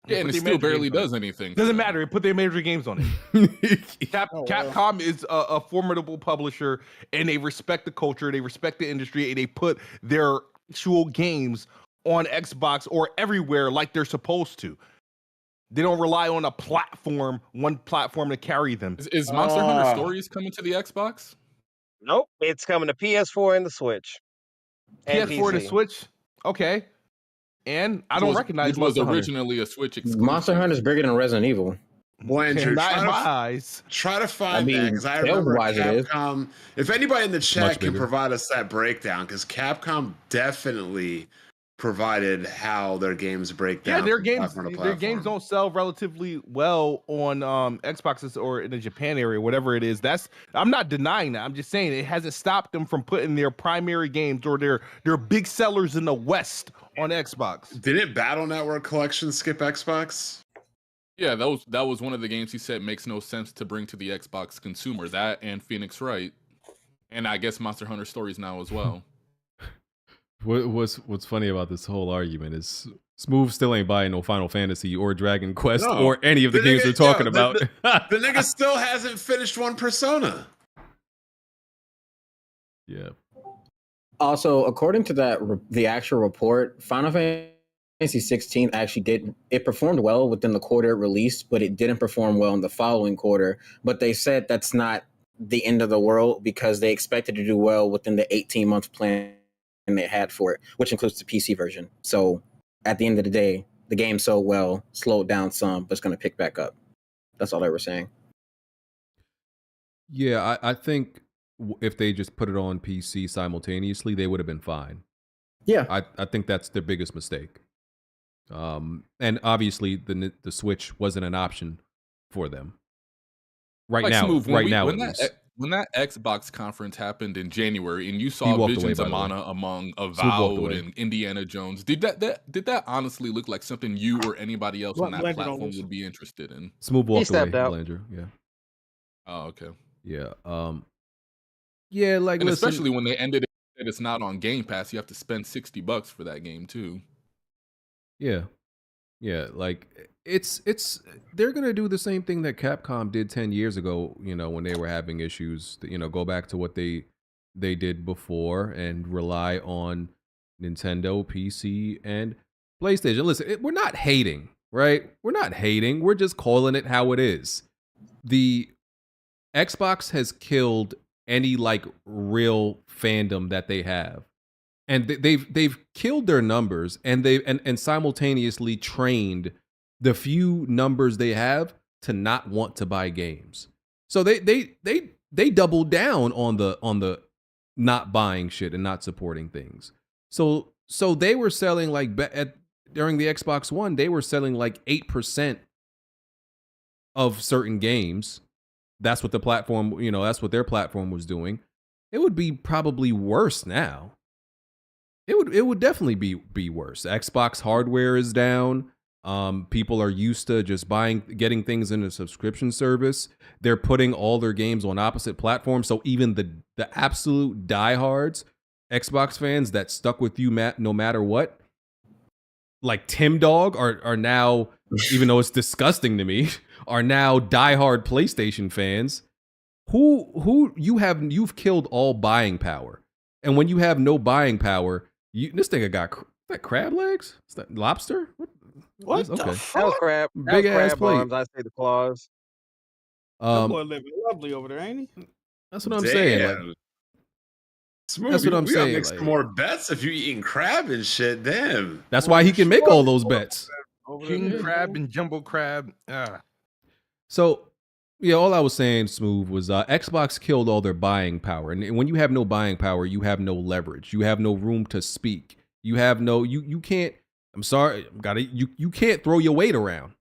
Yeah, and it still barely does anything. Doesn't matter. It put their major games on it. Capcom is a formidable publisher, and they respect the culture, they respect the industry, and they put their actual games on Xbox or everywhere like they're supposed to. They don't rely on one platform to carry them. Is Monster Hunter Stories coming to the Xbox? Nope, it's coming to PS4 and the Switch. PS4 and the Switch? Okay. And I don't recognize which was Monster Hunter. originally a Switch exclusive. Monster Hunter is bigger than Resident Evil. Well, Andrew, Not in my eyes. Try to find I mean, that because I remember sales-wise it is. Capcom. If anybody in the chat Much can bigger. provide us that breakdown, because Capcom definitely provided how their games break down. Yeah, their from games platform to their platform. games don't sell relatively well on Xboxes or in the Japan area, whatever it is. I'm not denying that. I'm just saying it hasn't stopped them from putting their primary games or their big sellers in the West on Xbox. Didn't Battle Network Collection skip Xbox? Yeah, that was one of the games he said makes no sense to bring to the Xbox consumer. That and Phoenix Wright, and I guess Monster Hunter Stories now as well. What's funny about this whole argument is Smooth still ain't buying no Final Fantasy or Dragon Quest No. or any of the games we're talking about. The nigga still hasn't finished one Persona. Yeah. Also, according to the actual report, Final Fantasy 16 actually performed well within the quarter it released, but it didn't perform well in the following quarter. But they said that's not the end of the world because they expected to do well within the 18-month plan they had for it, which includes the PC version. So at the end of the day, the game sold well, slowed down some, but it's going to pick back up. That's all they were saying. Yeah, I think if they just put it on PC simultaneously, they would have been fine. Yeah. I think that's their biggest mistake. And obviously the Switch wasn't an option for them. Right Like now, Smooth, when that Xbox conference happened in January, and you He saw walked Visions away, of by the way. Mana among walked Avowed away. and Indiana Jones, did that honestly look like something you or anybody else on that Blender don't platform listen. would be interested in? Smooth walked away, stepped out. Belanger. Yeah. Oh, okay. Yeah. Yeah, like And listen, especially when they ended it, that it's not on Game Pass, you have to spend $60 for that game too. Yeah. Yeah, like it's they're going to do the same thing that Capcom did 10 years ago, when they were having issues, go back to what they did before and rely on Nintendo, PC and PlayStation. Listen, we're not hating, right? We're not hating. We're just calling it how it is. The Xbox has killed any like real fandom that they have. And they've killed their numbers and and simultaneously trained the few numbers they have to not want to buy games. So they doubled down on the not buying shit and not supporting things. So they were selling like during the Xbox One, they were selling like 8% of certain games. That's what the platform, that's what their platform was doing. It would be probably worse now. It would definitely be worse. Xbox hardware is down. People are used to just getting things in a subscription service. They're putting all their games on opposite platforms. So even the absolute diehards, Xbox fans that stuck with you no matter what, like Tim Dog are now, even though it's disgusting to me, are now diehard PlayStation fans. You've killed all buying power. And when you have no buying power, this nigga got that crab legs? Is that lobster? What Okay. the fuck? That was crab. Big That was ass crab plate. arms. I say the claws. That boy living lovely over there, ain't he? That's what I'm saying. Like, Smooth, that's what I'm we gotta saying. make Like, some more bets if you're eating crab and shit. Damn. that's why he can make all those bets. King crab and jumbo crab. So, yeah, all I was saying, Smooth, was Xbox killed all their buying power. And when you have no buying power, you have no leverage. You have no room to speak. You have no, you can't, I'm sorry, you can't throw your weight around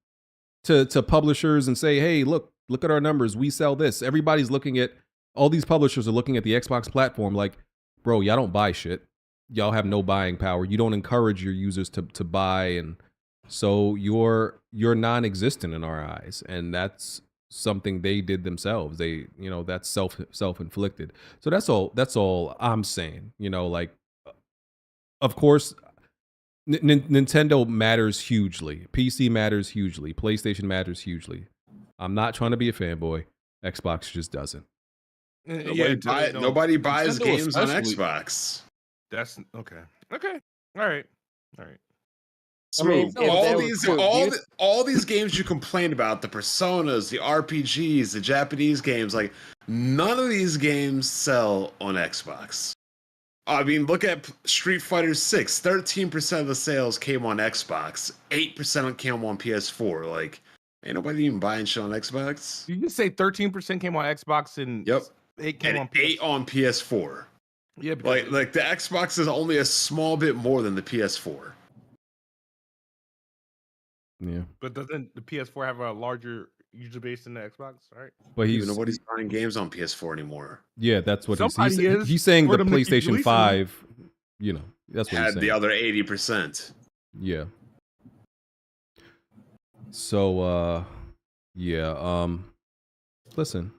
to publishers and say, hey, look at our numbers. We sell this. Everybody's looking at, all these publishers are looking at the Xbox platform like, bro, y'all don't buy shit. Y'all have no buying power. You don't encourage your users to buy. And so you're non-existent in our eyes. And that's something they did themselves. They, that's self-inflicted. So that's all I'm saying. Like, of course, Nintendo matters hugely. PC matters hugely. PlayStation matters hugely. I'm not trying to be a fanboy. Xbox just doesn't. Nobody buys Nintendo games on especially. Xbox. That's okay. Okay. All right. Smooth. if all they these, were cool, all, you- the, all these games you complain about, the Personas, the RPGs, the Japanese games, like none of these games sell on Xbox. I mean, look at Street Fighter 6. 13% of the sales came on Xbox. 8% came on PS4. Like, ain't nobody even buying shit on Xbox. You just say 13% came on Xbox and Yep. 8 came on PS4. 8 on PS4. Yeah, because like the Xbox is only a small bit more than the PS4. Yeah. But doesn't the PS4 have a larger user base than the Xbox? Right. But Even nobody's buying games on PS4 anymore. Yeah, that's what Somebody is he's saying. for The them to keep PlayStation releasing 5, you know, that's what he's Had saying. the other 80%. Yeah. So listen,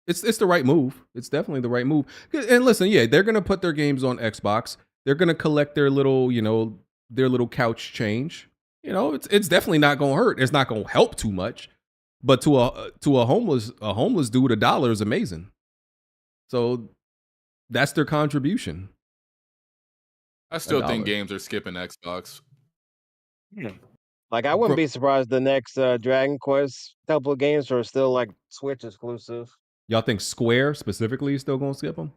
it's the right move. It's definitely the right move. And listen, yeah, they're gonna put their games on Xbox. They're gonna collect their little, their little couch change. It's definitely not gonna hurt. It's not gonna help too much. But to a homeless dude, $1 is amazing. So that's their contribution. I still think $1. games are skipping Xbox. Like I wouldn't be surprised the next Dragon Quest couple of games are still like Switch exclusive. Y'all think Square specifically is still gonna skip them?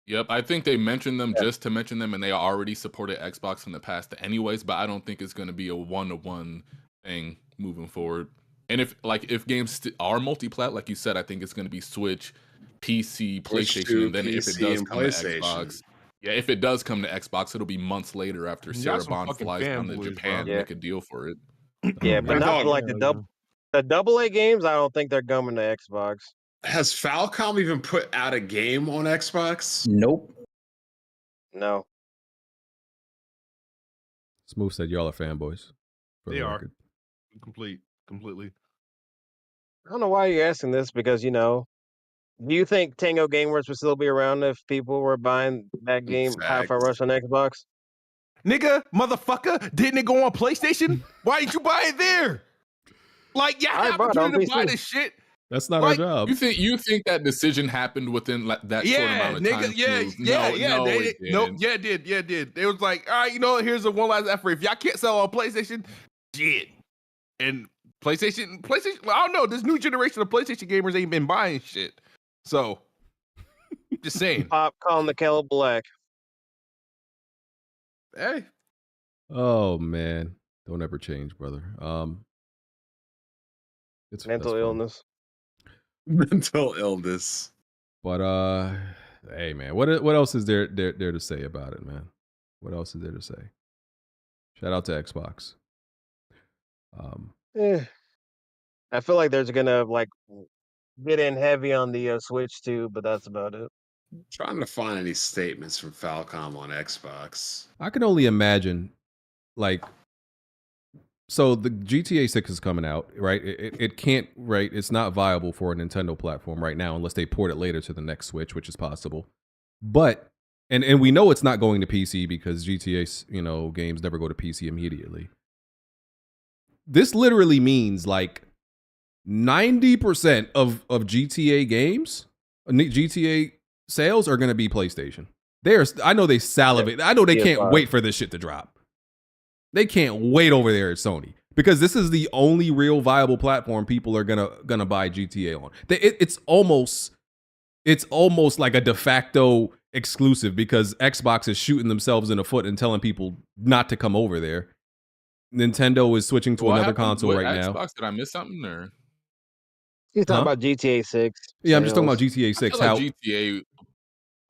Yep, I think they mentioned them just to mention them, and they already supported Xbox in the past anyways, but I don't think it's going to be a one-to-one thing moving forward. And if games are multi-plat, like you said, I think it's going to be Switch, PC, PlayStation, and then if it does come to Xbox, if it does come to Xbox, it'll be months later after Sarah Bond flies down to Japan to make a deal for it. Yeah, but not for like the AA games. I don't think they're coming to Xbox. Has Falcom even put out a game on Xbox? Nope. No. Smooth said y'all are fanboys. for They the are record. completely. I don't know why you're asking this because do you think Tango Gameworks would still be around if people were buying that game Hi-Fi Rush on Xbox? Nigga, motherfucker, didn't it go on PlayStation? Why didn't you buy it there? Like, yeah, I have opportunity to buy this shit. That's not our job. You think that decision happened within that short amount of time? It did. It was like, all right, here's a one last effort. If y'all can't sell on PlayStation, shit. And PlayStation, I don't know. This new generation of PlayStation gamers ain't been buying shit. So, just saying. Pop calling the Kettle Black. Hey. Oh man, don't ever change, brother. It's mental illness. Mental illness. But hey man, what else is there to say about it, man? What else is there to say? Shout out to Xbox. I feel like there's gonna get in heavy on the Switch too, but that's about it. Trying to find any statements from Falcom on Xbox. I can only imagine, so the GTA 6 is coming out, right? It can't, right? It's not viable for a Nintendo platform right now unless they port it later to the next Switch, which is possible. But and we know it's not going to PC because GTA, games never go to PC immediately. This literally means 90% of GTA games, GTA sales are going to be PlayStation. I know they salivate. I know they can't wait for this shit to drop. They can't wait over there at Sony because this is the only real viable platform people are gonna buy GTA on. It's almost like a de facto exclusive because Xbox is shooting themselves in the foot and telling people not to come over there. Nintendo is switching to another console right now. Xbox? Did I miss something or? He's talking about GTA 6. Yeah, I'm just talking about GTA 6. I feel like GTA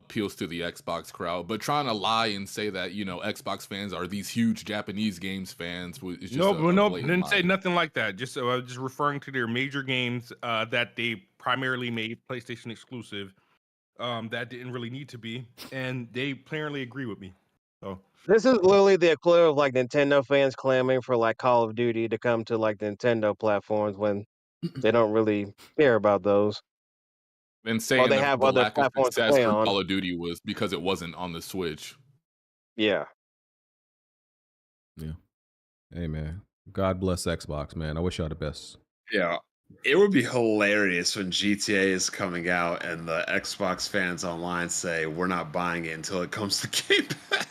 appeals to the Xbox crowd, but trying to lie and say that Xbox fans are these huge Japanese games fans is just didn't say nothing like that. Just referring to their major games that they primarily made PlayStation exclusive. That didn't really need to be, and they apparently agree with me. So this is literally the equivalent of Nintendo fans clamoring for Call of Duty to come to Nintendo platforms when they don't really care about those. And saying they have the other lack of platforms to success play for on. Call of Duty was because it wasn't on the Switch. Yeah. Yeah. Hey man, God bless Xbox, man. I wish y'all the best. Yeah. It would be hilarious when GTA is coming out and the Xbox fans online say we're not buying it until it comes to Game Pass.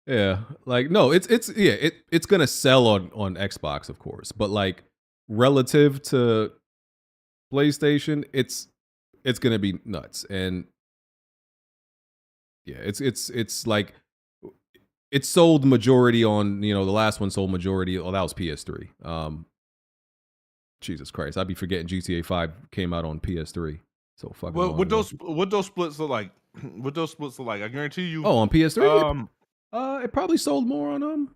Yeah, no, it's gonna sell on Xbox, of course, but relative to PlayStation, it's it's gonna be nuts. And yeah, it's like it sold majority on, the last one sold majority. Oh, that was PS3. Jesus Christ, I'd be forgetting GTA 5 came out on PS3. So fucking Well, long what ago. those splits look like? What those splits look like? I guarantee you. Oh, on PS3, it probably sold more on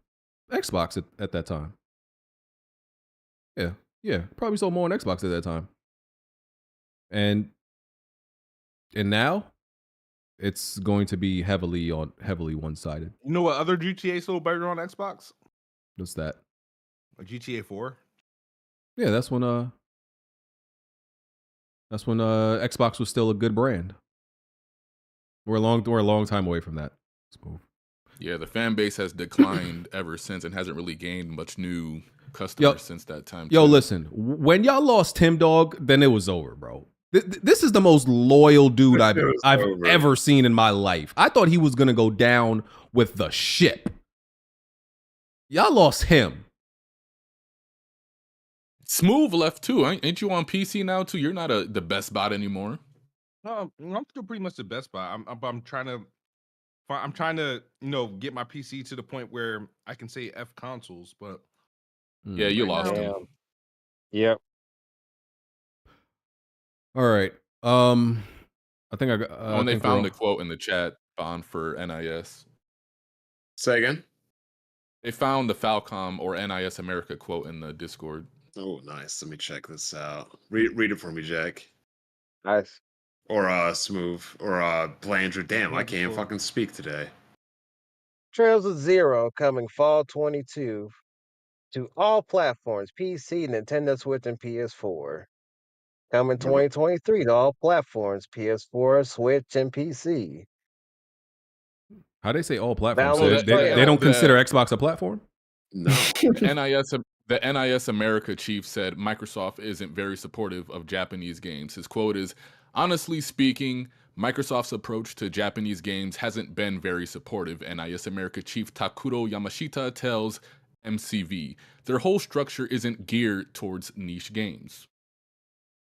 Xbox at that time. Yeah, probably sold more on Xbox at that time. And now it's going to be heavily one-sided. You know what other GTA sold better on Xbox? What's that? GTA 4. Yeah, that's when Xbox was still a good brand. We're a long time away from that. Yeah, the fan base has declined ever since and hasn't really gained much new customers since that time. Yo, listen, when y'all lost Tim Dog, then it was over, bro. This is the most loyal dude I've ever seen in my life. I thought he was gonna go down with the ship. Y'all lost him. Smooth left too. Ain't you on PC now too? You're not the best bot anymore. I'm still pretty much the best buy. I'm trying to get my PC to the point where I can say F consoles, but yeah, you lost him. Yep. All right. I think I got. When they found a quote in the chat, Bond, for NIS. Say again. They found the Falcom or NIS America quote in the Discord. Oh, nice. Let me check this out. Read it for me, Jack. Nice. Or Smooth. Or Blandrew. Damn, I can't fucking speak today. Trails of Zero coming fall 22 to all platforms: PC, Nintendo Switch, and PS4. Coming 2023 to all platforms: PS4, Switch, and PC. How they say all platforms? Download They don't consider Xbox a platform? No. The NIS America chief said Microsoft isn't very supportive of Japanese games. His quote is, "Honestly speaking, Microsoft's approach to Japanese games hasn't been very supportive." NIS America chief Takuro Yamashita tells MCV, "Their whole structure isn't geared towards niche games."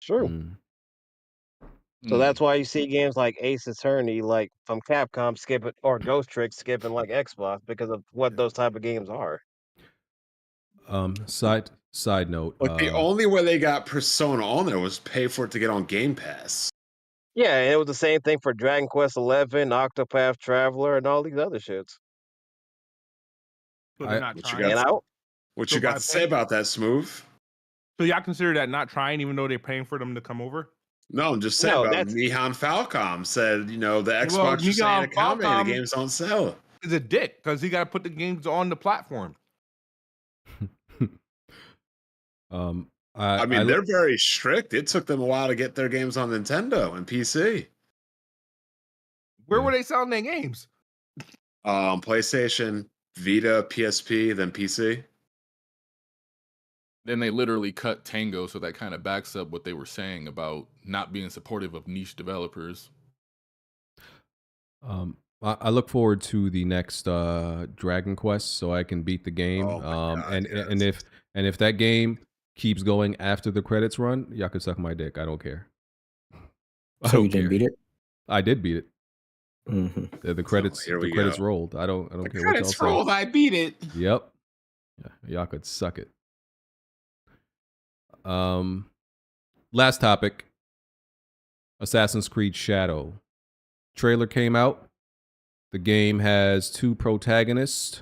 True. So that's why you see games like Ace Attorney, like from Capcom, skipping, or Ghost Trick skipping like Xbox because of what those type of games are. Side note. But the only way they got Persona on there was pay for it to get on Game Pass. Yeah, and it was the same thing for Dragon Quest 11, Octopath Traveler, and all these other shits. So they're not What trying. you got to say about that, Smooth? So y'all consider that not trying, even though they're paying for them to come over? No, I'm just saying about Nihon Falcom said, the Xbox is saying a comment and the games don't sell. Is a dick because he got to put the games on the platform. I mean, they're very strict. It took them a while to get their games on Nintendo and PC. Where were they selling their games? PlayStation, Vita, PSP, then PC. Then they literally cut Tango, so that kind of backs up what they were saying about not being supportive of niche developers. I look forward to the next Dragon Quest so I can beat the game. And if that game keeps going after the credits run, y'all can suck my dick. I don't care. So you didn't beat it? I did beat it. Mm-hmm. The credits credits rolled. I don't care what y'all Credits say. rolled. I beat it. Yep. Yeah, y'all could suck it. Last topic. Assassin's Creed Shadow. Trailer came out. The game has two protagonists,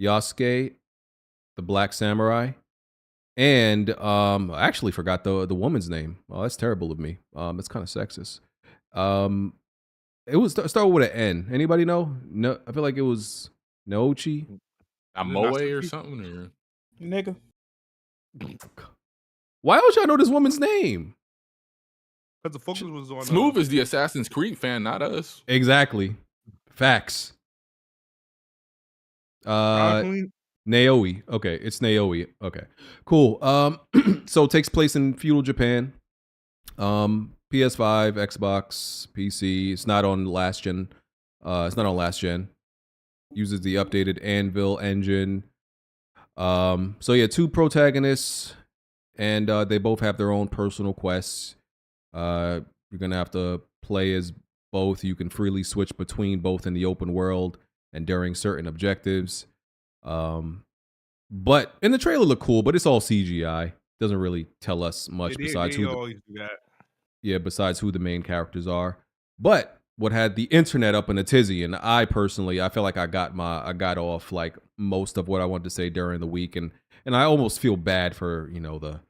Yasuke, the Black Samurai, and I actually forgot the woman's name. Oh, that's terrible of me. It's kind of sexist. It was started with an N. Anybody know? No, I feel like it was Naochi. Amoe or something, or nigga. Why don't y'all know this woman's name? Because the focus was on Smooth is the Assassin's Creed fan, not us. Exactly. Facts. Naoi. Okay, it's Naoi. Okay. Cool. So it takes place in feudal Japan. PS5, Xbox, PC. It's not on last gen. Uses the updated Anvil engine. So yeah, two protagonists, and they both have their own personal quests. You're gonna have to play as both. You can freely switch between both in the open world and during certain objectives. But in the trailer looked cool, but it's all CGI. Doesn't really tell us much besides who. always do that. Yeah, besides who the main characters are. But what had the internet up in a tizzy, and I personally, I feel like I got off like most of what I wanted to say during the week, and I almost feel bad for, you know, the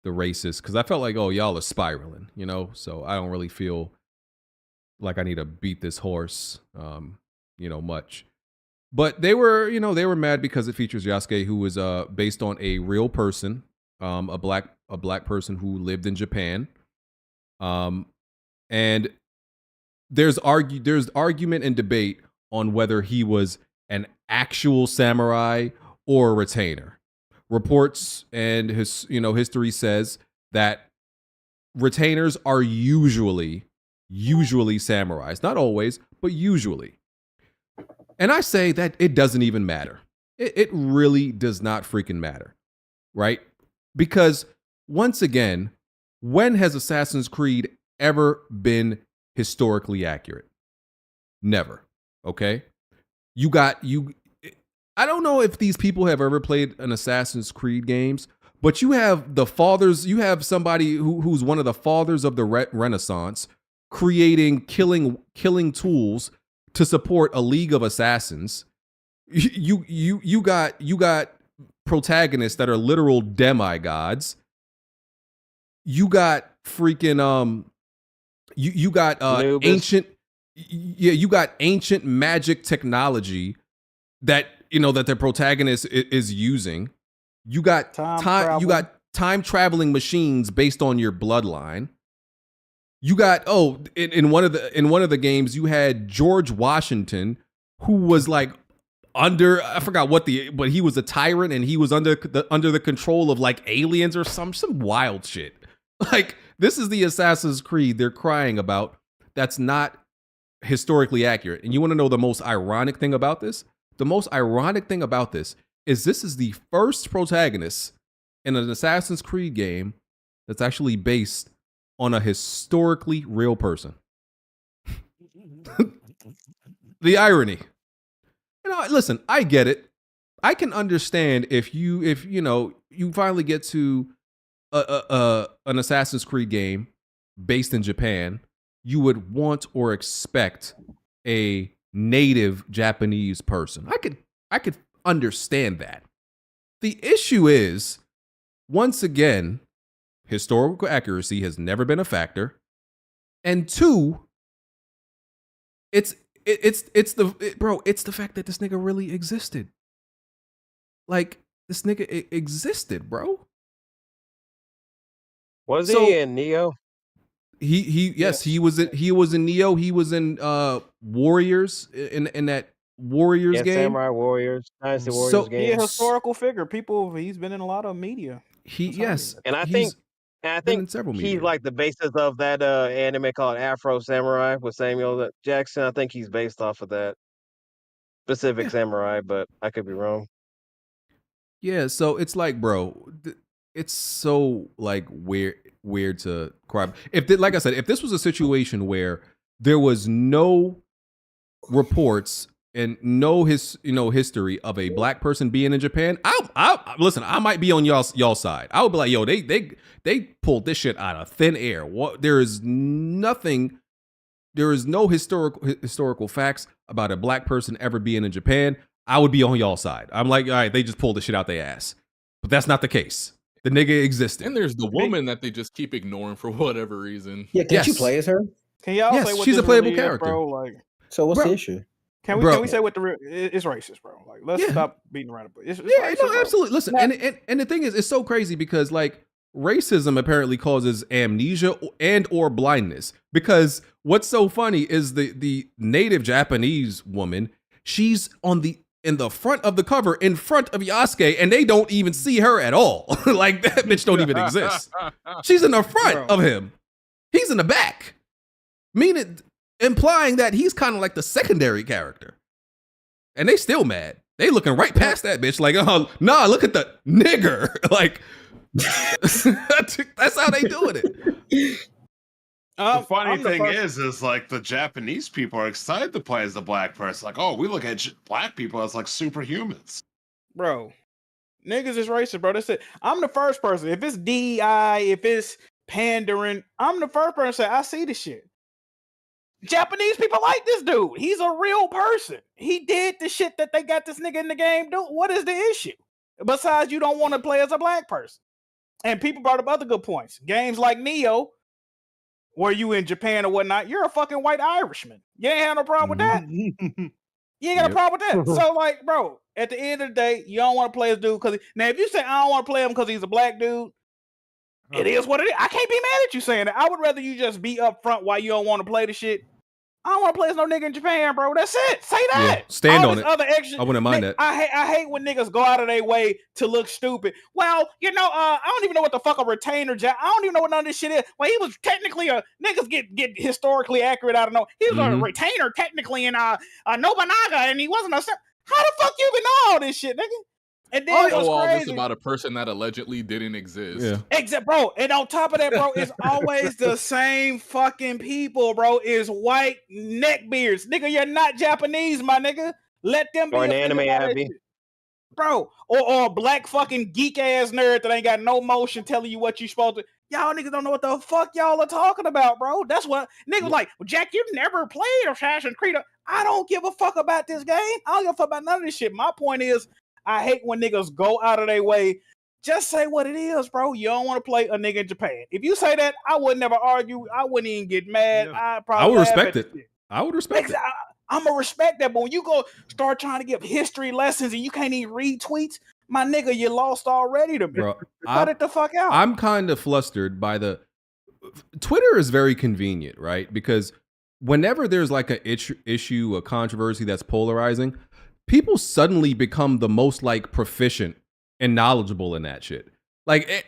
racists, because I felt like, oh, y'all are spiraling, you know, so I don't really feel like I need to beat this horse, you know, much. But they were mad because it features Yasuke, who was based on a real person, a black person who lived in Japan. And there's argument and debate on whether he was an actual samurai or a retainer. Reports and history says that retainers are usually samurais, not always, but usually. And I say that it doesn't even matter. It really does not freaking matter, right? Because once again, when has Assassin's Creed ever been historically accurate? Never. Okay? I don't know if these people have ever played an Assassin's Creed games, but you have somebody who's one of the fathers of the Renaissance creating killing tools to support a league of assassins. You got protagonists that are literal demigods. You got freaking you got ancient magic technology that that the protagonist is using. You got time traveling machines based on your bloodline. You got in one of the games you had George Washington, who was like I forgot but he was a tyrant and he was under the control of like aliens or some wild shit. Like, this is the Assassin's Creed they're crying about that's not historically accurate. And you want to know the most ironic thing about this? The most ironic thing about this is the first protagonist in an Assassin's Creed game that's actually based on a historically real person. The irony. Listen, I get it. I can understand if you finally get to an Assassin's Creed game based in Japan, you would want or expect a native Japanese person. I could understand that. The issue is, once again, historical accuracy has never been a factor, and two, it's the fact that this nigga really existed. Like, this nigga existed, bro. Was he in Neo? Yes, he was in Neo. He was in Warriors in that Warriors game. Samurai Warriors, Dynasty Warriors game. He's a historical figure. He's been in a lot of media. And I think he's like the basis of that anime called Afro Samurai with Samuel Jackson. I think he's based off of that specific samurai, but I could be wrong. Yeah, so it's like, bro, it's so like weird to cry. Like I said, if this was a situation where there was no reports and no history of a black person being in Japan, I listen, I might be on y'all side. I would be like, yo, they pulled this shit out of thin air. There is no historical facts about a black person ever being in Japan. I would be on y'all side. I'm like, all right, they just pulled the shit out their ass. But that's not the case. The nigga existed. And there's the woman that they just keep ignoring for whatever reason. Yeah, can't you play as her? Can y'all say what she's a this playable really is, character, bro? Like, so what's the issue? Can we say what it's racist, bro? Like, let's stop beating around the bush. It's racist, no, absolutely. Listen, and the thing is, it's so crazy because like racism apparently causes amnesia and or blindness. Because what's so funny is the native Japanese woman, she's in the front of the cover, in front of Yasuke, and they don't even see her at all. Like, that bitch don't even exist. She's in the front of him. He's in the back. Implying that he's kind of like the secondary character. And they still mad. They looking right past that bitch like, oh, nah, look at the nigger. Like, that's how they doing it. The funny I'm the thing first- is like the Japanese people are excited to play as the black person. Like, oh, we look at black people as like superhumans. bro. Niggas is racist, bro. That's it. I'm the first person. If it's DEI, if it's pandering, I'm the first person to say I see the shit. Japanese people like this dude. He's a real person. He did the shit that they got this nigga in the game do. What is the issue? Besides, you don't want to play as a black person. And people brought up other good points. Games like Neo, where you in Japan or whatnot, you're a fucking white Irishman. You ain't have no problem with that. You ain't got a problem with that. So, like, bro, at the end of the day, you don't want to play this dude because now if you say I don't want to play him because he's a black dude, it is what it is. I can't be mad at you saying that. I would rather you just be upfront why you don't want to play the shit. I don't want to play as no nigga in Japan, bro. That's it. Say that. Yeah, stand All on this it. Other extra, I wouldn't mind that. I hate when niggas go out of their way to look stupid. Well, you know, I don't even know what the fuck a retainer I don't even know what none of this shit is. Well, he was technically niggas get historically accurate out of no. He was a retainer technically in Nobunaga, and he wasn't a. How the fuck you even know all this shit, nigga? And then what's all this crazy about a person that allegedly didn't exist. Yeah. Except, bro, and on top of that, bro, it's always the same fucking people, bro. Is white neckbeards. Nigga, you're not Japanese, my nigga. Let them be Or an offended anime by that Abby. shit. Bro, or a black fucking geek ass nerd that ain't got no motion telling you what you supposed to. Y'all niggas don't know what the fuck y'all are talking about, bro. That's what niggas like. Well, Jack, you've never played Assassin's Creed. I don't give a fuck about this game. I don't give a fuck about none of this shit. My point is, I hate when niggas go out of their way. Just say what it is, bro. You don't want to play a nigga in Japan. If you say that, I would never argue. I wouldn't even get mad. I I would respect it. I would respect it. I'm gonna respect that, but when you go start trying to give history lessons and you can't even read tweets, my nigga, you lost already to me. Bro, Cut it the fuck out. I'm kind of flustered by the Twitter is very convenient, right? Because whenever there's like a issue, a controversy that's polarizing, people suddenly become the most like proficient and knowledgeable in that shit. Like, they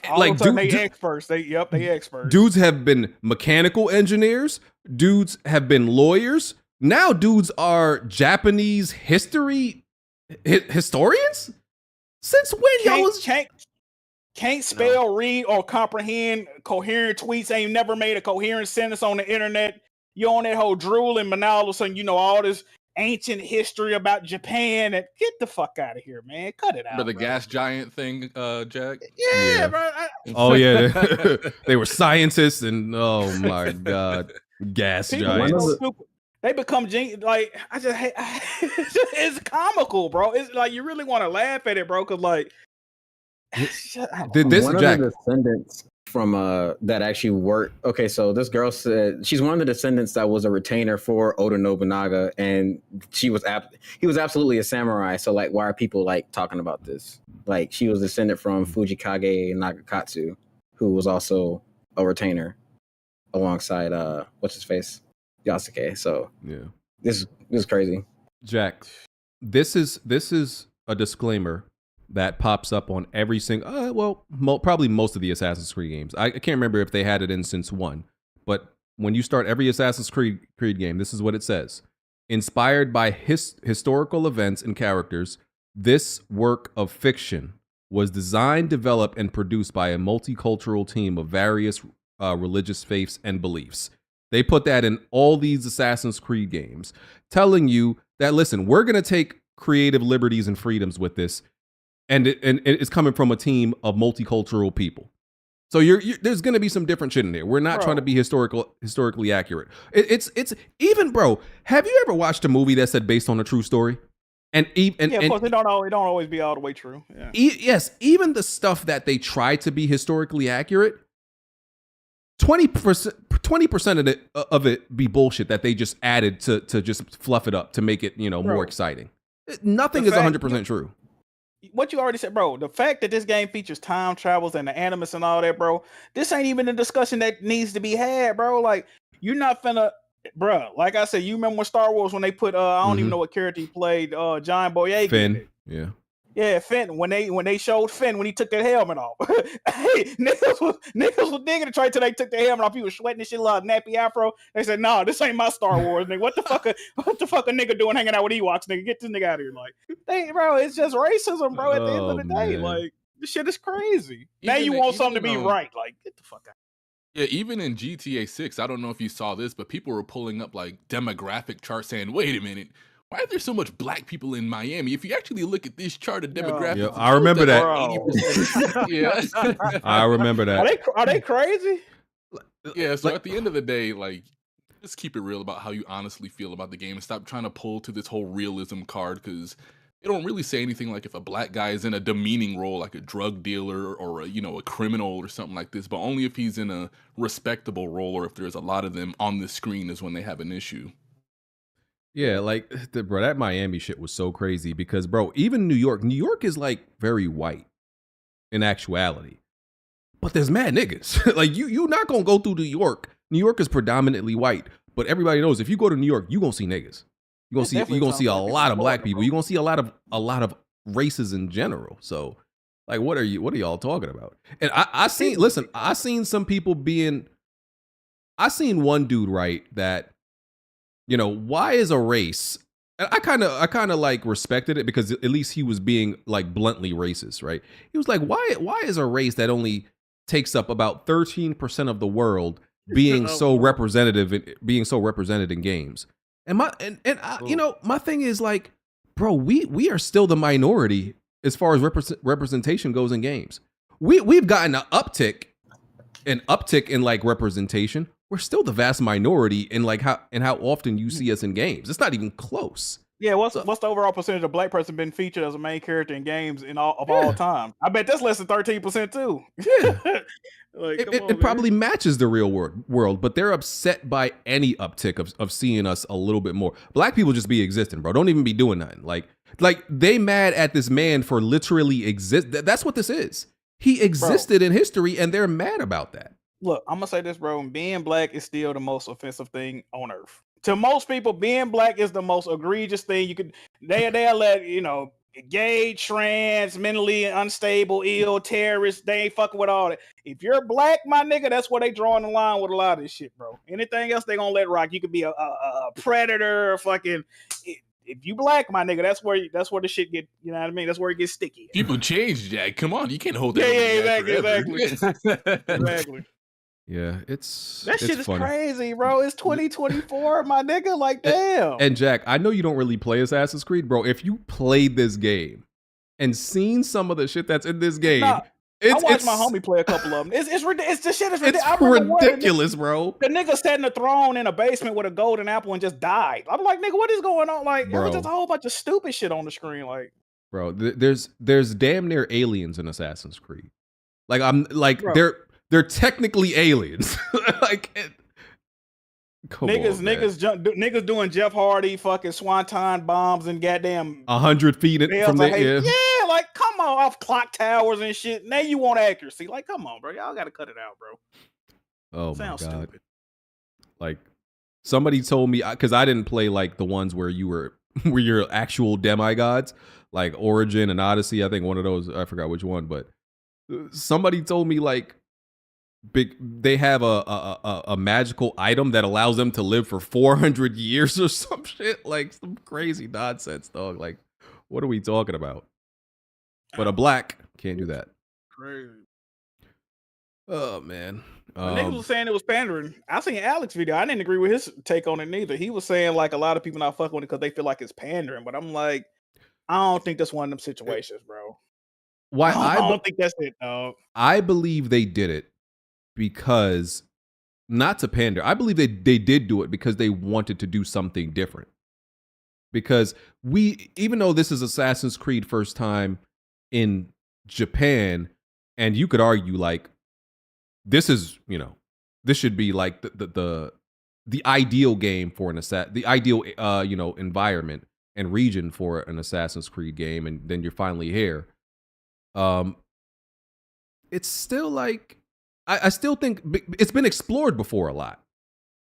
experts. They experts. Dudes have been mechanical engineers. Dudes have been lawyers. Now dudes are Japanese history historians. Since when y'all was can't spell, read, or comprehend coherent tweets? Ain't never made a coherent sentence on the internet. You on that whole drooling, and all of a sudden you know all this ancient history about Japan. And get the fuck out of here, man. Cut it out. For the bro. gas giant thing, Jack. Yeah, bro. Oh yeah, they were scientists, and oh my god, gas People giants. so stupid. They become like I just hate. It's comical, bro. It's like you really want to laugh at it, bro. Cause like, Did this one Jack? of the descendants from that actually worked. Okay, so this girl said she's one of the descendants that was a retainer for Oda Nobunaga, and he was absolutely a samurai. So like, why are people like talking about this? Like, she was descended from Fujikage Nagakatsu, who was also a retainer alongside what's his face, Yasuke. So yeah, this is crazy. Jack, this is a disclaimer that pops up on every single, probably most of the Assassin's Creed games. I can't remember if they had it in since 1, but when you start every Assassin's Creed game, this is what it says. Inspired by historical events and characters, this work of fiction was designed, developed, and produced by a multicultural team of various religious faiths and beliefs. They put that in all these Assassin's Creed games, telling you that, listen, we're going to take creative liberties and freedoms with this, and it's coming from a team of multicultural people. So there's going to be some different shit in there. We're not trying to be historically accurate. It's even, bro, have you ever watched a movie that said based on a true story? And of course, it don't always be all the way true. Yeah. Yes, even the stuff that they try to be historically accurate, 20% of it be bullshit that they just added to just fluff it up to make it, more exciting. Nothing is 100% true. What you already said, bro, the fact that this game features time travels and the animus and all that, bro, this ain't even a discussion that needs to be had, bro. Like, you're not finna, bro, like I said, you remember when Star Wars, when they put, I don't even know what character he played, John Boyega. Finn, yeah. Yeah, Finn, when they showed Finn when he took that helmet off. Hey, niggas was digging it right till they took the helmet off. He was sweating this shit like nappy afro. They said, "No, this ain't my Star Wars, nigga. What the fuck a nigga doing hanging out with Ewoks, nigga? Get this nigga out of here." Like, bro, it's just racism, bro, at the end of the day. Man. Like, this shit is crazy. Even now you want something to be though- right. Like, get the fuck out. Yeah, even in GTA 6, I don't know if you saw this, but people were pulling up like demographic charts saying, wait a minute, why are there so much black people in Miami? If you actually look at this chart of demographics, Yeah, I remember that. 80%. Yeah. I remember that. Are they crazy? Yeah, so at the end of the day, like, just keep it real about how you honestly feel about the game and stop trying to pull to this whole realism card because they don't really say anything like if a black guy is in a demeaning role like a drug dealer or a criminal or something like this, but only if he's in a respectable role or if there's a lot of them on the screen is when they have an issue. Yeah, like bro, that Miami shit was so crazy because bro, even New York is like very white in actuality. But there's mad niggas. Like you not gonna go through New York. New York is predominantly white, but everybody knows if you go to New York, you gonna see niggas. You gonna see a lot of black people. You gonna see a lot of races in general. So, like, what are y'all talking about? And I seen some people being. I seen one dude write that, why is a race? And I kind of like respected it because at least he was being like bluntly racist, right? He was like, why is a race that only takes up about 13% of the world being so represented in games? And my thing is like, bro, we are still the minority as far as representation goes in games. We've gotten an uptick in like representation. We're still the vast minority in like how often you see us in games. It's not even close. Yeah, what's the overall percentage of black person been featured as a main character in games all time? I bet that's less than 13% too. Yeah. Like, it probably matches the real world, but they're upset by any uptick of seeing us a little bit more. Black people just be existing, bro. Don't even be doing nothing. Like they mad at this man for literally exist. That's what this is. He existed in history, and they're mad about that. Look, I'm gonna say this, bro. Being black is still the most offensive thing on earth. To most people, being black is the most egregious thing you could. They'll let gay, trans, mentally unstable, ill, terrorists. They ain't fucking with all that. If you're black, my nigga, that's where they drawing the line with a lot of this shit, bro. Anything else they gonna let rock. You could be a predator, or fucking. If you black, my nigga, that's where the shit get. You know what I mean? That's where it gets sticky. People change, Jack. Come on, you can't hold that. Exactly. Yeah, that shit is funny. Crazy, bro. It's 2024, my nigga. Like, damn. And Jack, I know you don't really play Assassin's Creed, bro. If you played this game and seen some of the shit that's in this game, I watched my homie play a couple of them. It's the shit is ridiculous. It's ridiculous, bro. The nigga sat in a throne in a basement with a golden apple and just died. I'm like, nigga, what is going on? Like, it was just a whole bunch of stupid shit on the screen. Like, bro, there's damn near aliens in Assassin's Creed. Like, they're technically aliens. Niggas doing Jeff Hardy fucking swanton bombs and goddamn 100 feet from there. Yeah, like come on, off clock towers and shit. Now you want accuracy? Like, come on, bro. Y'all gotta cut it out, bro. Oh Sounds my god. stupid. Like somebody told me because I didn't play like the ones where you're actual demigods, like Origin and Odyssey. I think one of those. I forgot which one, but somebody told me like. They have a magical item that allows them to live for 400 years or some shit, like some crazy nonsense, dog. Like, what are we talking about? But a black can't do that. Crazy. Oh man. Niggas was saying it was pandering. I seen Alex video. I didn't agree with his take on it neither. He was saying like a lot of people not fucking with it because they feel like it's pandering. But I'm like, I don't think that's one of them situations, bro. Why? I don't think that's it, dog. I believe they did it. Because, not to pander, I believe they did do it because they wanted to do something different. Because even though this is Assassin's Creed first time in Japan, and you could argue like, this is, this should be like the ideal game for the ideal, environment and region for an Assassin's Creed game, and then you're finally here. It's still like, I still think it's been explored before a lot,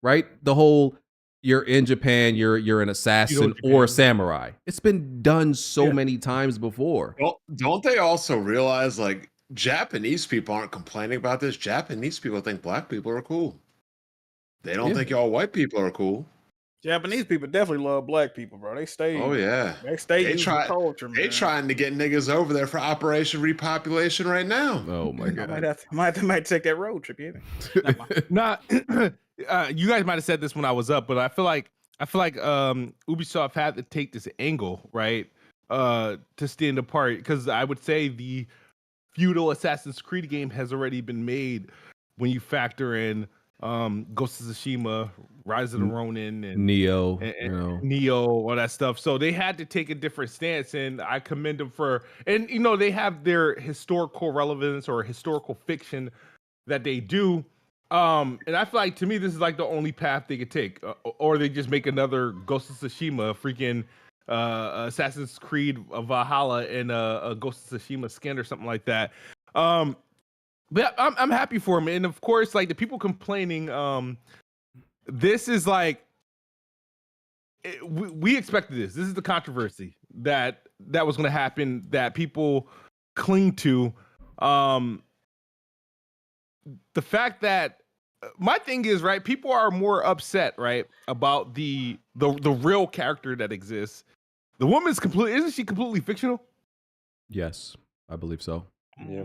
right? The whole you're in Japan, you're an assassin or a samurai. It's been done so many times before. Well, don't they also realize like Japanese people aren't complaining about this? Japanese people think black people are cool. They don't think y'all white people are cool. Japanese people definitely love black people, bro. They stay. Oh yeah, They stay they using culture, man. They trying to get niggas over there for Operation Repopulation right now. Oh my I might take that road trip. Yeah. Nah, you guys might have said this when I was up, but I feel like Ubisoft had to take this angle, right, to stand apart, because I would say the feudal Assassin's Creed game has already been made when you factor in Ghost of Tsushima, Rise of the Ronin, and Neo, Neo, all that stuff. So they had to take a different stance, and I commend them for. And they have their historical relevance or historical fiction that they do. And I feel like, to me, this is like the only path they could take, or they just make another Ghost of Tsushima, freaking Assassin's Creed Valhalla, and a Ghost of Tsushima skin or something like that. But I'm happy for him, and of course, like the people complaining, this is like we expected this. This is the controversy that was going to happen, that people cling to. The fact that my thing is, right, people are more upset, right, about the real character that exists. The woman's isn't she completely fictional? Yes, I believe so. Yeah.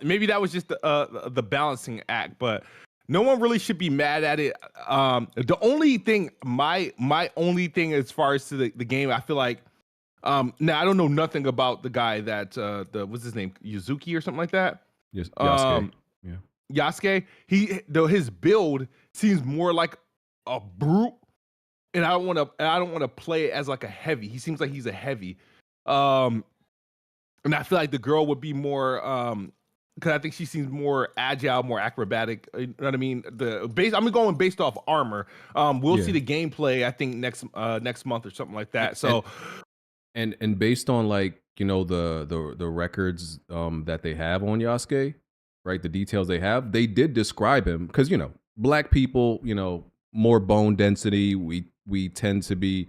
Maybe that was just the balancing act, but no one really should be mad at it. The only thing, my only thing as far as to the game, I feel like, now I don't know nothing about the guy that what's his name, Yuzuki or something like that. Yes, Yasuke. Yeah, Yasuke. His build seems more like a brute, and I don't want to play it as like a heavy. He seems like he's a heavy. And I feel like the girl would be more, because I think she seems more agile, more acrobatic. You know what I mean? I'm going based off armor. We'll see the gameplay, I think, next month or something like that. So, and based on like the records that they have on Yasuke, right? The details they have, they did describe him, because black people, more bone density. We tend to be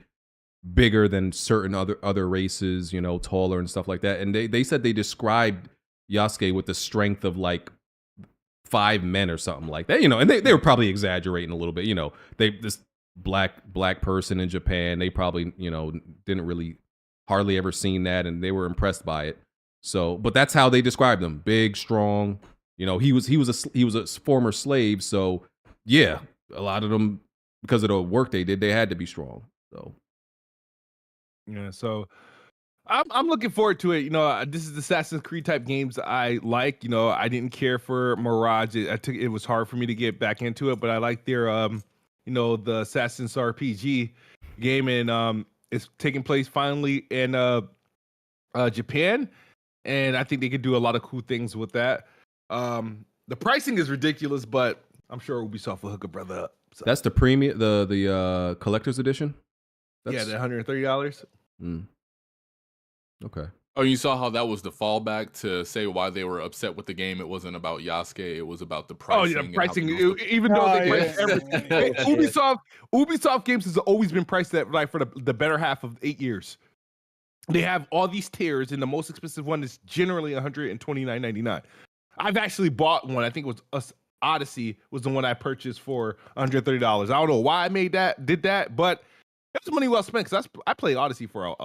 bigger than certain other races, taller and stuff like that. And they said they described Yasuke with the strength of like 5 men or something like that, and they were probably exaggerating a little bit. This black person in Japan, they probably, didn't really hardly ever seen that, and they were impressed by it. So, but that's how they described him: big, strong. He was a former slave, so yeah, a lot of them, because of the work they did, they had to be strong. So. Yeah, so I'm looking forward to it. This is the Assassin's Creed type games I like. I didn't care for Mirage. It was hard for me to get back into it, but I like their the Assassin's RPG game, and it's taking place finally in Japan, and I think they could do a lot of cool things with that. The pricing is ridiculous, but I'm sure Ubisoft will hook a brother up. So. That's the premium, the collector's edition. Yeah, the $130. Okay. Oh, you saw how that was the fallback to say why they were upset with the game. It wasn't about Yasuke. It was about the pricing. Oh, yeah, pricing. Even though they price everything. Ubisoft games has always been priced at like for the better half of 8 years. They have all these tiers, and the most expensive one is generally $129.99. I've actually bought one. I think it was Odyssey was the one I purchased for $130. I don't know why I did that, but it was money well spent, because I played Odyssey for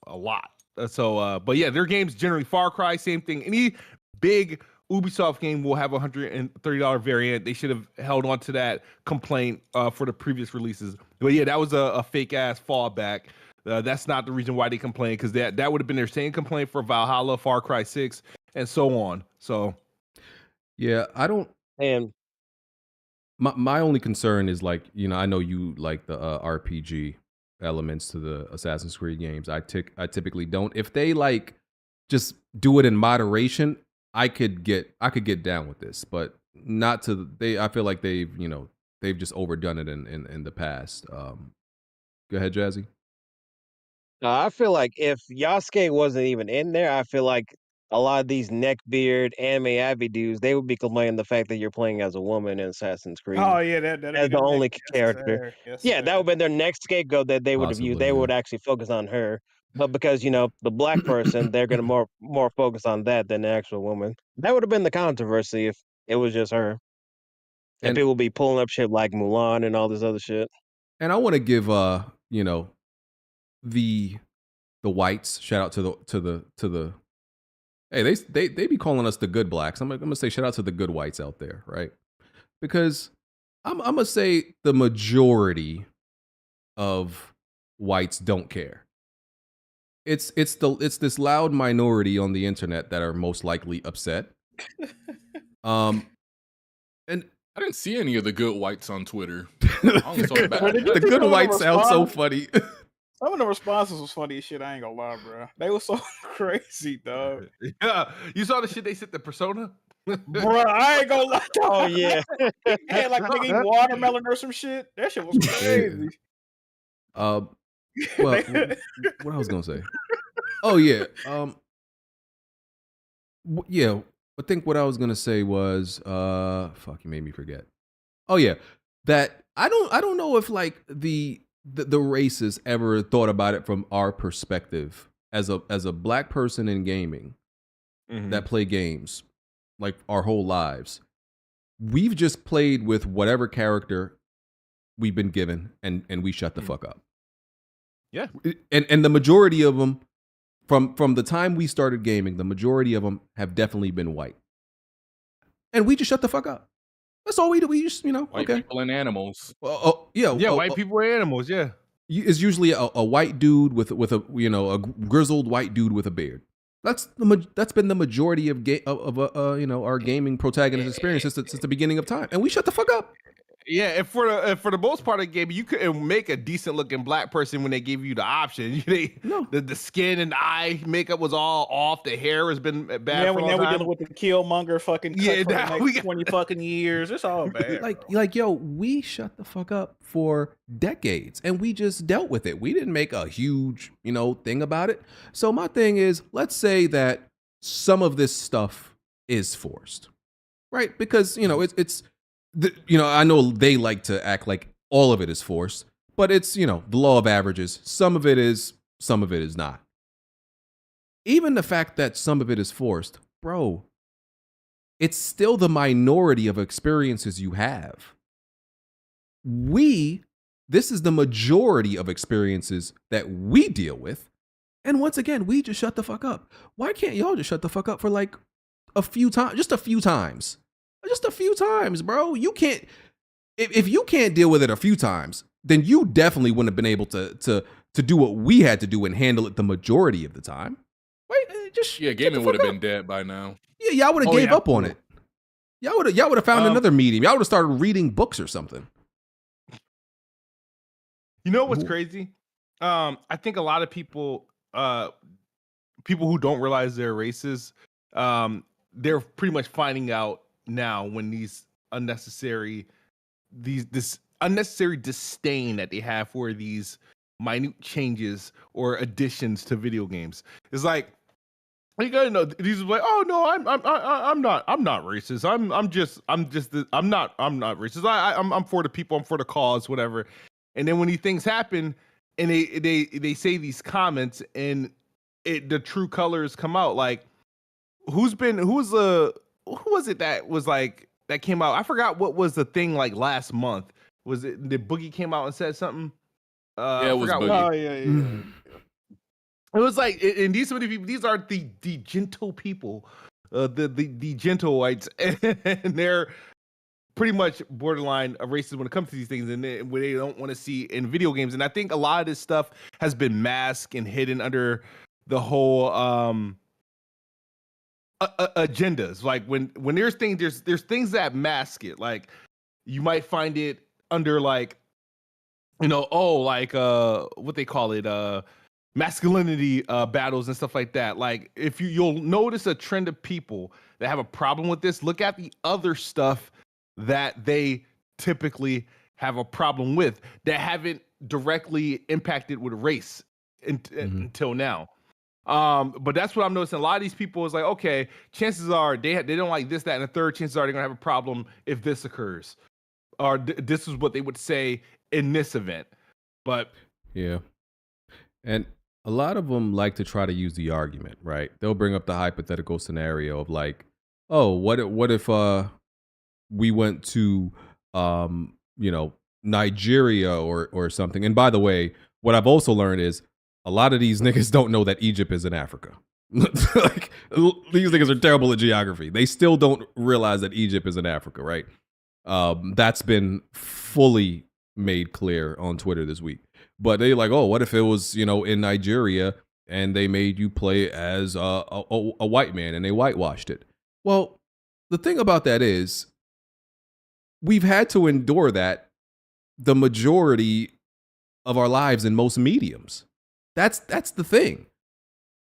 a lot. But yeah, their games generally, Far Cry, same thing. Any big Ubisoft game will have a $130 variant. They should have held on to that complaint for the previous releases. But yeah, that was a fake ass fallback. That's not the reason why they complained, because that would have been their same complaint for Valhalla, Far Cry 6, and so on. So yeah, I don't. And my only concern is, like, I know you like the RPG elements to the Assassin's Creed games. I typically don't. If they like just do it in moderation, I could get down with this, but not to I feel like they've just overdone it in the past. Go ahead, Jazzy. I feel like if Yasuke wasn't even in there, I feel like a lot of these neckbeard anime avid dudes, they would be complaining the fact that you're playing as a woman in Assassin's Creed. Oh yeah, that as the only character. That would have been their next scapegoat that they would have used. They would actually focus on her. But because the black person, they're gonna more focus on that than the actual woman. That would have been the controversy if it was just her. And people be pulling up shit like Mulan and all this other shit. And I want to give you know, the whites shout out to the hey, they be calling us the good blacks. I'm gonna say shout out to the good whites out there, right? Because I'm gonna say the majority of whites don't care. It's this loud minority on the internet that are most likely upset. And I didn't see any of the good whites on Twitter. I only saw the bad. The good whites sound so funny. Some of the responses was funny as shit. I ain't gonna lie, bro. They were so crazy, dog. Yeah, you saw the shit they sent to Persona, Bro, I ain't gonna lie. Oh yeah. He had like nigga eat watermelon or some shit. That shit was crazy. Well, what I was gonna say? Oh yeah, yeah. I think what I was gonna say was, fuck, you made me forget. Oh yeah, that I don't know if like the races ever thought about it from our perspective as a black person in gaming that play games like our whole lives. We've just played with whatever character we've been given, and we shut the fuck up. Yeah, and the majority of them, from the time we started gaming, the majority of them have definitely been white, and we just shut the fuck up. That's all we do. We just, White people and animals. Yeah, white people are animals. Yeah, it's usually a white dude with a a grizzled white dude with a beard. That's been the majority of our gaming protagonist experience since the beginning of time, and we shut the fuck up. Yeah, and for the most part of the game, you couldn't make a decent looking black person when they gave you the option. The skin and eye makeup was all off. The hair has been bad. Yeah, for a long now we're time. dealing with the Killmonger fucking cut for the next 20 fucking years. It's all bad. Like yo, we shut the fuck up for decades, and we just dealt with it. We didn't make a huge thing about it. So my thing is, let's say that some of this stuff is forced, right? Because it's. I know they like to act like all of it is forced, but it's, the law of averages. Some of it is, some of it is not. Even the fact that some of it is forced, bro, it's still the minority of experiences you have. This is the majority of experiences that we deal with. And once again, we just shut the fuck up. Why can't y'all just shut the fuck up for like a few times, just a few times? Just a few times, bro. You can't. If you can't deal with it a few times, then you definitely wouldn't have been able to do what we had to do and handle it the majority of the time. Wait, gaming would have been dead by now. Yeah, y'all would have gave up on it. Y'all would have found another medium. Y'all would have started reading books or something. You know what's crazy? I think a lot of people who don't realize they're racist, they're pretty much finding out now when this unnecessary disdain that they have for these minute changes or additions to video games. It's like, you gotta know, these are like, oh no, I'm not racist. I'm not racist. I'm for the people. I'm for the cause, whatever. And then when these things happen, and they say these comments, and the true colors come out. Like, who was it that was like that came out? I forgot what was the thing like last month. Was it the Boogie came out and said something? It was Boogie. It was like, and these people, these are the gentle people, the gentle whites, and they're pretty much borderline racist when it comes to these things, and where they don't want to see in video games. And I think a lot of this stuff has been masked and hidden under the whole agendas. Like when there's things, there's things that mask it. Like you might find it under like, what they call it, masculinity battles and stuff like that. Like if you'll notice a trend of people that have a problem with this, look at the other stuff that they typically have a problem with that haven't directly impacted with race until now. But that's what I'm noticing. A lot of these people is like, okay, chances are they don't like this, that, and the third. Chances are they're gonna have a problem if this occurs, or this is what they would say in this event. But yeah, and a lot of them like to try to use the argument, right? They'll bring up the hypothetical scenario of like, oh, what if we went to Nigeria or something. And by the way, what I've also learned is a lot of these niggas don't know that Egypt is in Africa. Like, these niggas are terrible at geography. They still don't realize that Egypt is in Africa, right? That's been fully made clear on Twitter this week. But they like, oh, what if it was, in Nigeria and they made you play as a white man and they whitewashed it? Well, the thing about that is we've had to endure that the majority of our lives in most mediums. That's the thing.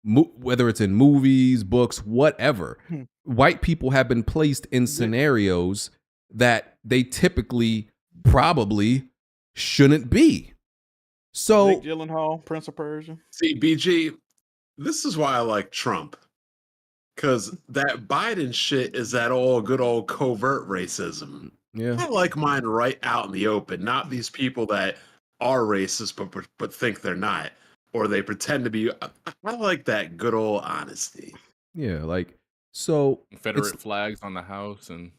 Whether it's in movies, books, whatever, white people have been placed in scenarios that they typically probably shouldn't be. So Jake Gyllenhaal, Prince of Persia. See, BG, this is why I like Trump. Because that Biden shit is that good old covert racism. Yeah. I like mine right out in the open, not these people that are racist but think they're not. Or they pretend to be. I like that good old honesty. Yeah, like, so Confederate flags on the house and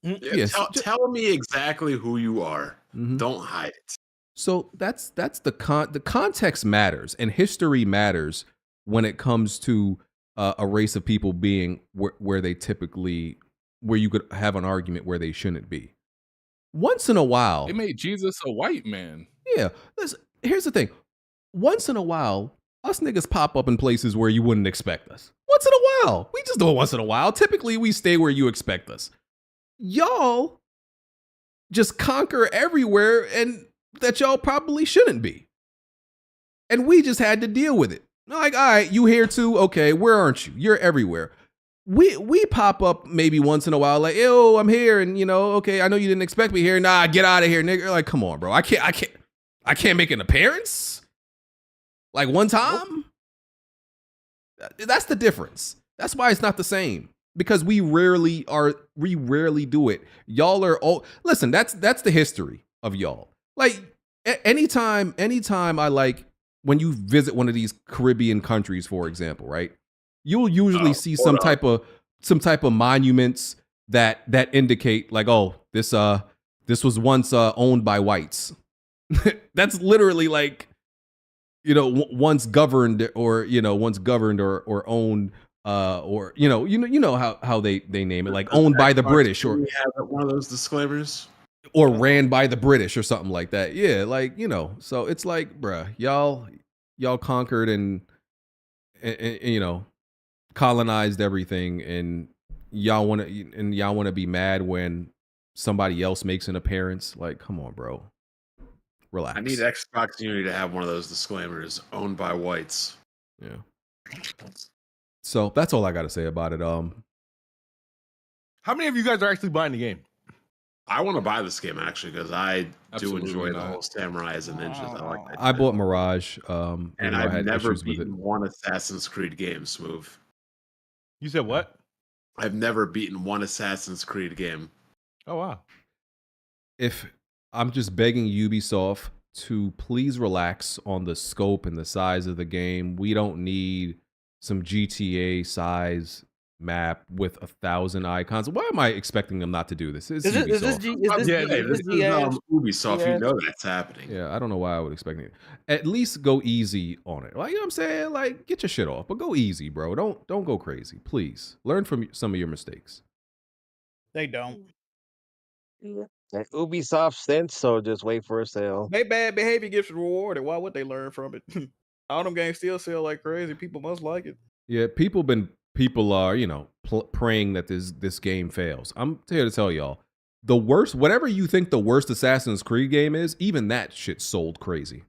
yes, tell me exactly who you are. Don't hide it. So that's the context matters, and history matters when it comes to a race of people being where they typically, where you could have an argument where they shouldn't be. Once in a while, they made Jesus a white man. Yeah, here's the thing. Once in a while, us niggas pop up in places where you wouldn't expect us. Once in a while. We just do it once in a while. Typically, we stay where you expect us. Y'all just conquer everywhere and that y'all probably shouldn't be. And we just had to deal with it. Like, all right, you here too? Okay, where aren't you? You're everywhere. We pop up maybe once in a while, like, yo, I'm here, and okay, I know you didn't expect me here. Nah, get out of here, nigga. Like, come on, bro. I can't make an appearance. Like one time? That's the difference. That's why it's not the same. Because we rarely do it. Y'all are listen, that's the history of y'all. Like anytime I when you visit one of these Caribbean countries, for example, right? You'll usually see some type of monuments that indicate like, oh, this was once owned by whites. That's literally like, once governed or owned, or how they name it, like owned by the British, or we have one of those disclaimers, or ran by the British or something like that. Yeah, like, so it's like, bruh, y'all conquered and colonized everything, and y'all want to be mad when somebody else makes an appearance. Like, come on, bro. Relax. I need Xbox Unity to have one of those disclaimers, owned by whites. Yeah. So that's all I got to say about it. How many of you guys are actually buying the game? I want to buy this game actually because I do enjoy the whole samurais and ninjas. I like that. I bought Mirage, and I've never beaten one Assassin's Creed game, Smooth. You said what? I've never beaten one Assassin's Creed game. Oh wow. If I'm just begging Ubisoft to please relax on the scope and the size of the game. We don't need some GTA size map with 1,000 icons. Why am I expecting them not to do this? It's Ubisoft. This is Ubisoft. You know that's happening. Yeah, I don't know why I would expect it. At least go easy on it. Like, you know what I'm saying? Like, get your shit off, but go easy, bro. Don't go crazy, please. Learn from some of your mistakes. They don't. Ubisoft stints, so just wait for a sale. They bad behavior gets rewarded. Why would they learn from it? All them games still sell like crazy. People must like it. Yeah, people are, praying that this game fails. I'm here to tell y'all, the worst, whatever you think the worst Assassin's Creed game is, even that shit sold crazy.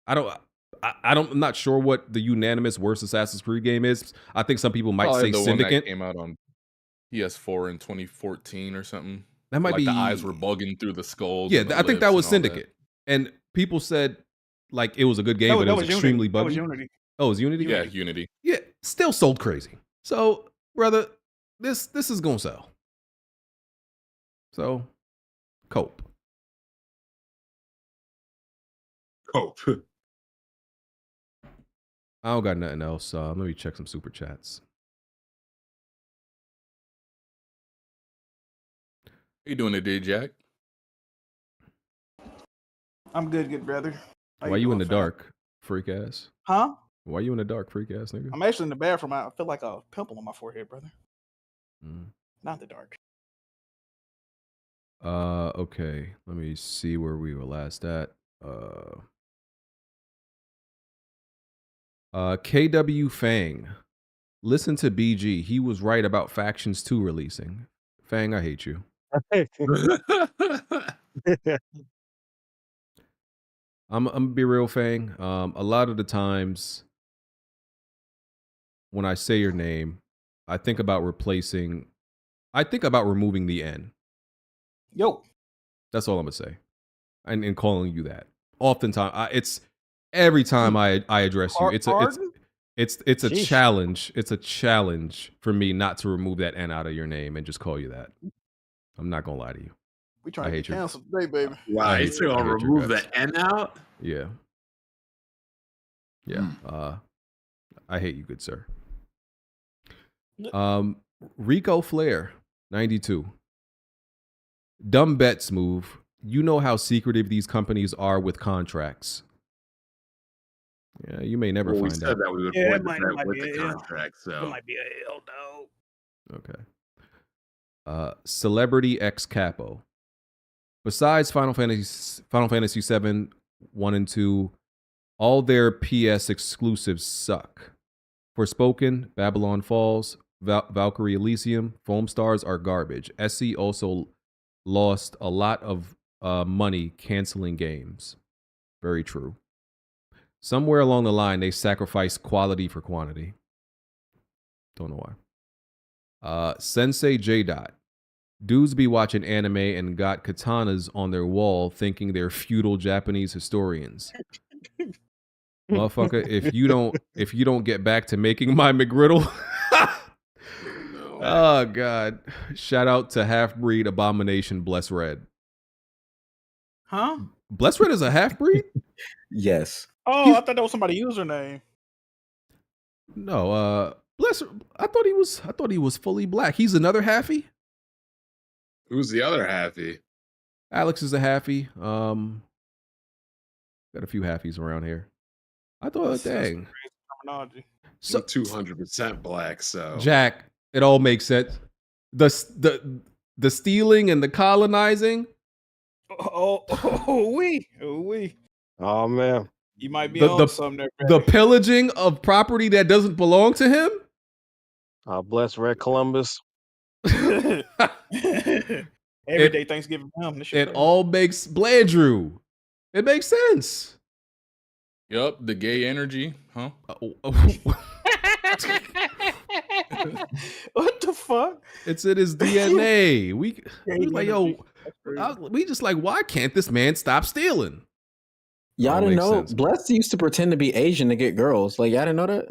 I'm not sure what the unanimous worst Assassin's Creed game is. I think some people might say the Syndicate. One that came out on PS4 in 2014 or something. That might be the eyes were bugging through the skulls. Yeah, I think that was Syndicate. And people said like it was a good game, but it was extremely buggy. That was Unity. Oh, it was Unity? Yeah, Unity. Yeah, still sold crazy. So, brother, this is gonna sell. So, cope. Cope. I don't got nothing else. Let me check some super chats. How you doing today, Jack? I'm good, brother. How Why you in doing, the fam? dark, freak ass? Huh? Why you in the dark, freak ass nigga? I'm actually in the bathroom. I feel like a pimple on my forehead, brother. Mm. Not the dark. Okay. Let me see where we were last at. KW Fang. Listen to BG. He was right about Factions 2 releasing. Fang, I hate you. I'm gonna be real, Fang. A lot of the times when I say your name, I think about removing the N. Yo. That's all I'm gonna say. And calling you that. Oftentimes, it's every time I address you, it's a Sheesh. challenge. It's a challenge for me not to remove that N out of your name and just call you that. I'm not gonna lie to you. We trying I to hate get your- canceled today, baby. Wow, I he's hate gonna your remove guts. the N out? Yeah. Yeah. I hate you, good sir. Rico Flair, 92. Dumb bets move. You know how secretive these companies are with contracts. Yeah, you may never Well, we find said out. that we would Yeah, avoid it might that with be the a L. contract, It so might be a L, dog. Okay. Celebrity X Capo. Besides Final Fantasy 7, 1 and 2, all their PS exclusives suck. Forspoken, Babylon Falls, Valkyrie Elysium, Foam Stars are garbage. SC also lost a lot of money canceling games. Very true. Somewhere along the line, they sacrificed quality for quantity. Don't know why. Sensei J. Dot. Dudes be watching anime and got katanas on their wall thinking they're feudal Japanese historians. Motherfucker, if you don't get back to making my McGriddle. Oh God. Shout out to half-breed abomination Bless Red. Huh? Bless Red is a half-breed? Yes. Oh, I thought that was somebody's username. No, Bless I thought he was fully black. He's another halfie? who's the other halfie? Alex is a halfie. Got a few halfies around here. I thought, dang. Terminology. So 200% black, so Jack, it all makes sense. The stealing and the colonizing. We. Oh man. You might be on something there. The pillaging of property that doesn't belong to him. Bless Red Columbus. Every day Thanksgiving time. This shit It all makes Blandrew. It makes sense. Yup, the gay energy, huh? What the fuck? It's in his DNA. We like, yo, we just like, why can't this man stop stealing? Y'all All didn't makes know sense. Bless used to pretend to be Asian to get girls. Like y'all didn't know that?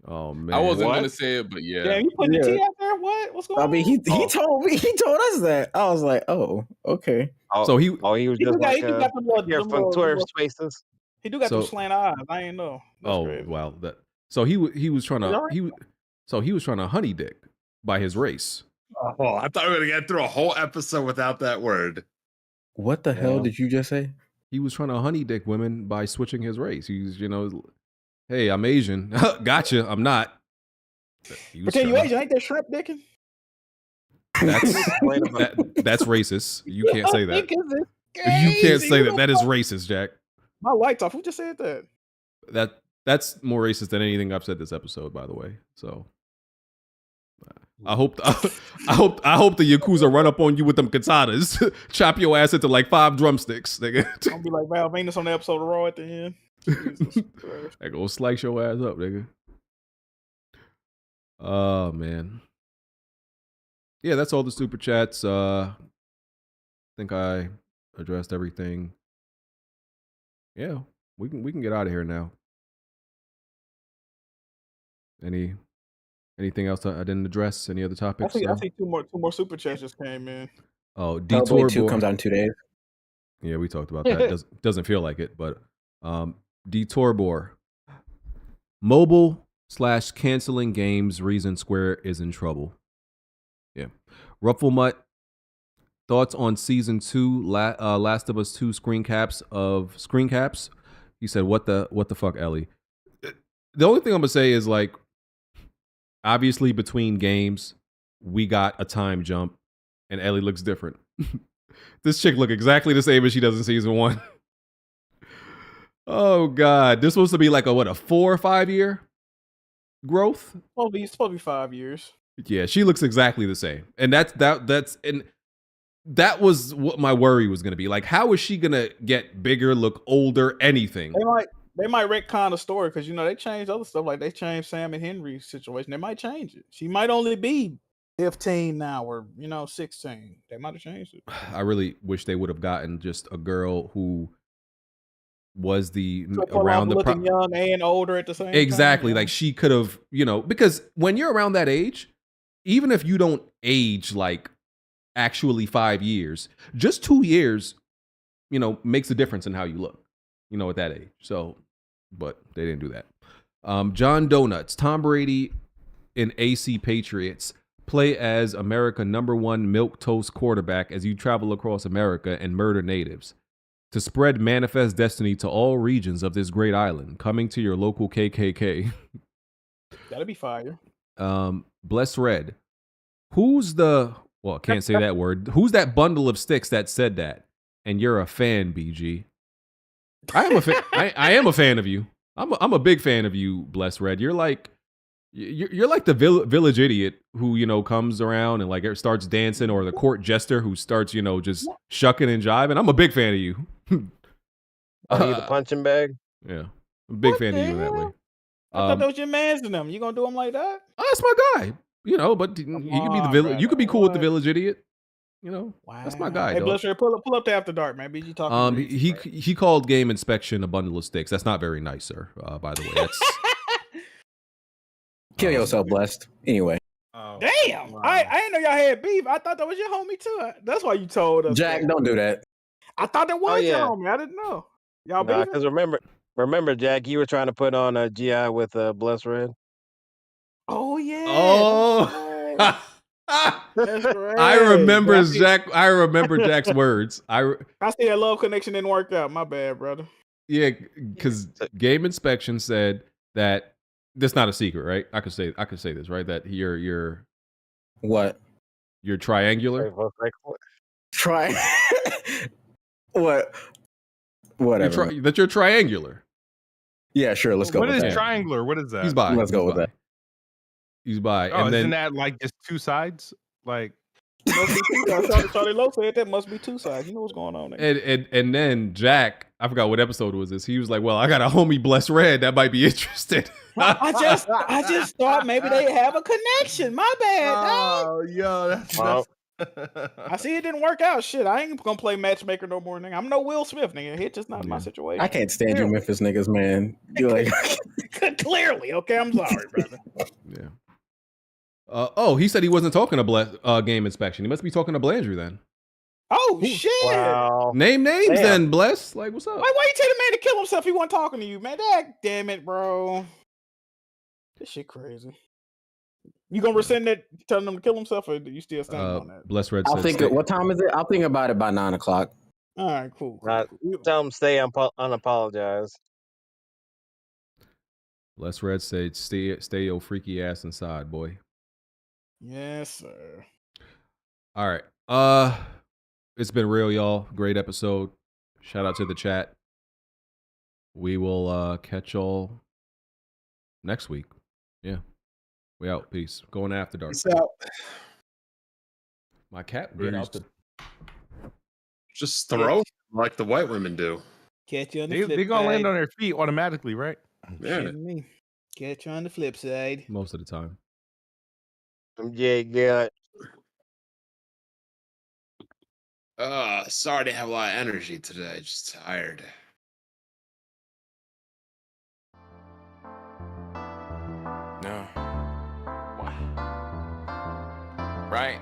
Oh man. I wasn't gonna say it, but yeah. Damn, you putting the T out there? What? What's going on? I mean, he told us that. I was like, oh, okay. So he was He do just got, like he do got them little, here them from little- Twitter them little- Spaces. He do got them So- slant eyes. I ain't know. That's crazy. wow, that so he was trying Is that to right? he was trying to honey dick by his race. Oh, I thought we were gonna get through a whole episode without that word. What the hell did you just say? He was trying to honey dick women by switching his race. He's, hey, I'm Asian. Gotcha. I'm not. He was Pretend you trying- Asian. Ain't that shrimp dicking? That's racist. You can't say that. Because it's You can't crazy. say Who that. the That is fuck- racist, Jack. My lights off. Who just said that? That's more racist than anything I've said this episode, by the way. So I hope the Yakuza run up on you with them katanas, chop your ass into like 5 drumsticks, nigga. I'll be like Val Venus on the episode of Raw at the end. Jesus Christ. They go slice your ass up, nigga. Oh man. Yeah, that's all the super chats. I think I addressed everything. Yeah, we can get out of here now. Anything else I didn't address? Any other I topics? see two more super chats just came in. Oh, Hellblade Detour 2 Boy. comes out in 2 days. Yeah, we talked about that. Doesn't feel like it, but Detour Boy. Mobile/canceling games reason Square is in trouble. Yeah. Rufflemut. thoughts on season 2, Last of Us 2 screen caps. He said, "What the fuck, Ellie?" The only thing I'm gonna say is like, obviously between games, we got a time jump, and Ellie looks different. This chick look exactly the same as she does in season 1. Oh God, this supposed to be like a 4 or 5 year growth? It's supposed to be 5 years. Yeah, she looks exactly the same, and that was what my worry was gonna be. Like, how is she gonna get bigger, look older, anything? They might retcon the story because they changed other stuff. Like they changed Sam and Henry's situation. They might change it. She might only be 15 now, or 16. They might have changed it. I really wish they would have gotten just a girl who was around looking young and older at the same time. Exactly. Like she could have, because when you're around that age, even if you don't age like actually 5 years, just 2 years, makes a difference in how you look, at that age. So, but they didn't do that. John Donuts, Tom Brady in AC Patriots play as America #1 milquetoast quarterback as you travel across America and murder natives. To spread manifest destiny to all regions of this great island, coming to your local KKK. That'd be fire. Bless Red. Can't say that word. Who's that bundle of sticks that said that? And you're a fan, BG. I am a fan. I am a fan of you. I'm a big fan of you, Bless Red. You're like the village idiot who comes around and like starts dancing, or the court jester who starts just shucking and jiving. I'm a big fan of you. The punching bag. Yeah, I'm a big fan of you in that way. I thought that was your man's in them. You gonna do them like that? Oh, that's my guy. But you could be the village. You could be cool with the village idiot. Wow. That's my guy. Hey, dog. Bless Red, pull up to After Dark, man. BG talking. He called Game Inspection a bundle of sticks. That's not very nice, sir. By the way, that's. Kill yourself, Blessed. Anyway. Damn! Wow. I didn't know y'all had beef. I thought that was your homie too. That's why you told us. Jack, don't do that. I thought that was your homie. I didn't know. Y'all beef? Because remember, Jack, you were trying to put on a GI with Bless Red. Oh yeah. Oh. That's right. I remember Jack's words. I see that love connection didn't work out. My bad, brother. Yeah, because Game Inspection said that. That's not a secret, right? I could say this, right? That you're what? You're triangular. What? Whatever. That you're triangular. Yeah, sure. Let's go. What with is that. triangular? What is that? He's bi. Let's go with that. He's bi. Oh, and isn't then that like just two sides? Like. Charlie Lowe said that must be two sides. You know what's going on there. And then Jack, I forgot what episode was this. He was like, "Well, I got a homie, Bless Red, that might be interested." I just thought maybe they have a connection. My bad. Oh, yo, that's I see it didn't work out. Shit, I ain't gonna play matchmaker no more, nigga. I'm no Will Smith, nigga. It's just not my situation. I can't stand you Memphis niggas, man. You're like clearly, okay. I'm sorry, brother. Yeah. He said he wasn't talking to Game Inspection. He must be talking to Blandrew then. Oh shit! Wow. Name names then, Bless. Like, what's up? Why you tell the man to kill himself? He wasn't talking to you, man. Damn it, bro. This shit crazy. You gonna rescind that, telling him to kill himself, or you still standing on that? Bless Red. I'll think. What time is it? I'll think about it by 9 o'clock. All right, cool. Tell him stay unapologized. Bless Red said, "Stay your freaky ass inside, boy." Yes, sir. All right. It's been real, y'all. Great episode. Shout out to the chat. We will catch y'all next week. Yeah. We out. Peace. Going after dark. Peace out. My cat just throw like the white women do. Catch you on the flip They're gonna side. land on their feet automatically, right? Yeah. Catch you on the flip side. Most of the time. Yeah. Sorry to have a lot of energy today. Just tired. No. Right.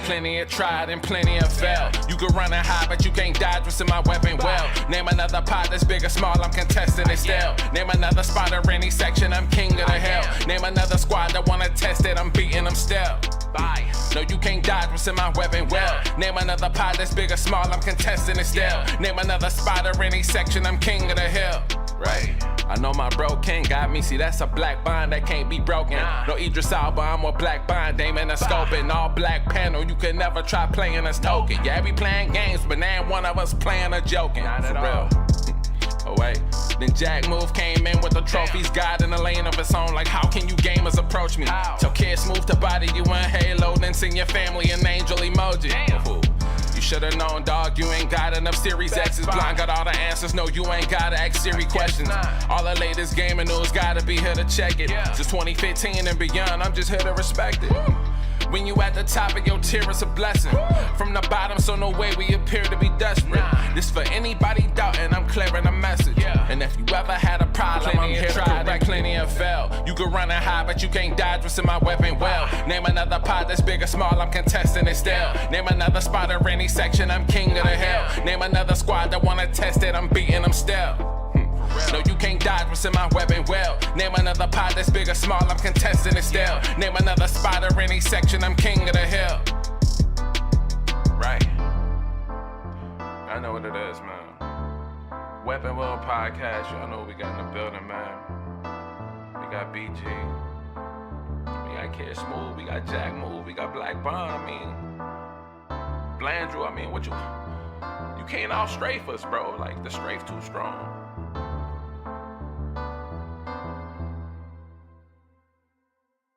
Plenty of tried and plenty of failed. You can run and hide, but you can't dodge what's in my weapon well. Name another pot that's big or small, I'm contesting it still. Name another spot or any section, I'm king of the hill. Name another squad that wanna test it, I'm beating them still. Bye. No, you can't dodge what's in my weapon well. Name another pod that's big or small, I'm contesting it still. Name another spot or any section, I'm king of the hill. Right. I know my bro King got me, see that's a black bond that can't be broken. No Idris Elba, I'm a black bond, aiming a scope and all black panel, you can never try playing us token. Yeah, we playing games, but now one of us playing or joking. Not for real. Oh wait, then Jack Move came in with the trophies, God in a lane of its own. Like how can you gamers approach me? Tell kids move to body you in Halo, then send your family an angel emoji. You should've known, dog, you ain't got enough Series X's. Blind got all the answers, no, you ain't gotta ask Siri questions. All the latest gaming news gotta be here to check it. Since 2015 and beyond, I'm just here to respect it. When you at the top of your tier, it's a blessing. From the bottom, so no way we appear to be desperate. This for anybody doubting, I'm clearing a message. And if you ever had a problem, I'm here to correct. Plenty of fail. You can run and hide, but you can't dodge what's in my weapon well. Name another pod that's big or small, I'm contesting it still. Name another spot or any section, I'm king of the hill. Name another squad that wanna test it, I'm beating them still. No, you can't dodge what's in my weapon well. Name another pod that's big or small, I'm contesting it still. Name another spot or any section, I'm king of the hill. Right. I know what it is, man. Weapon Wheel Podcast, y'all know what we got in the building, man. We got BG. We got Kid Smooth, we got Jack Move, we got Black Bond, I mean. Blandrew, I mean, what you can't all strafe us, bro. Like, the strafe too strong.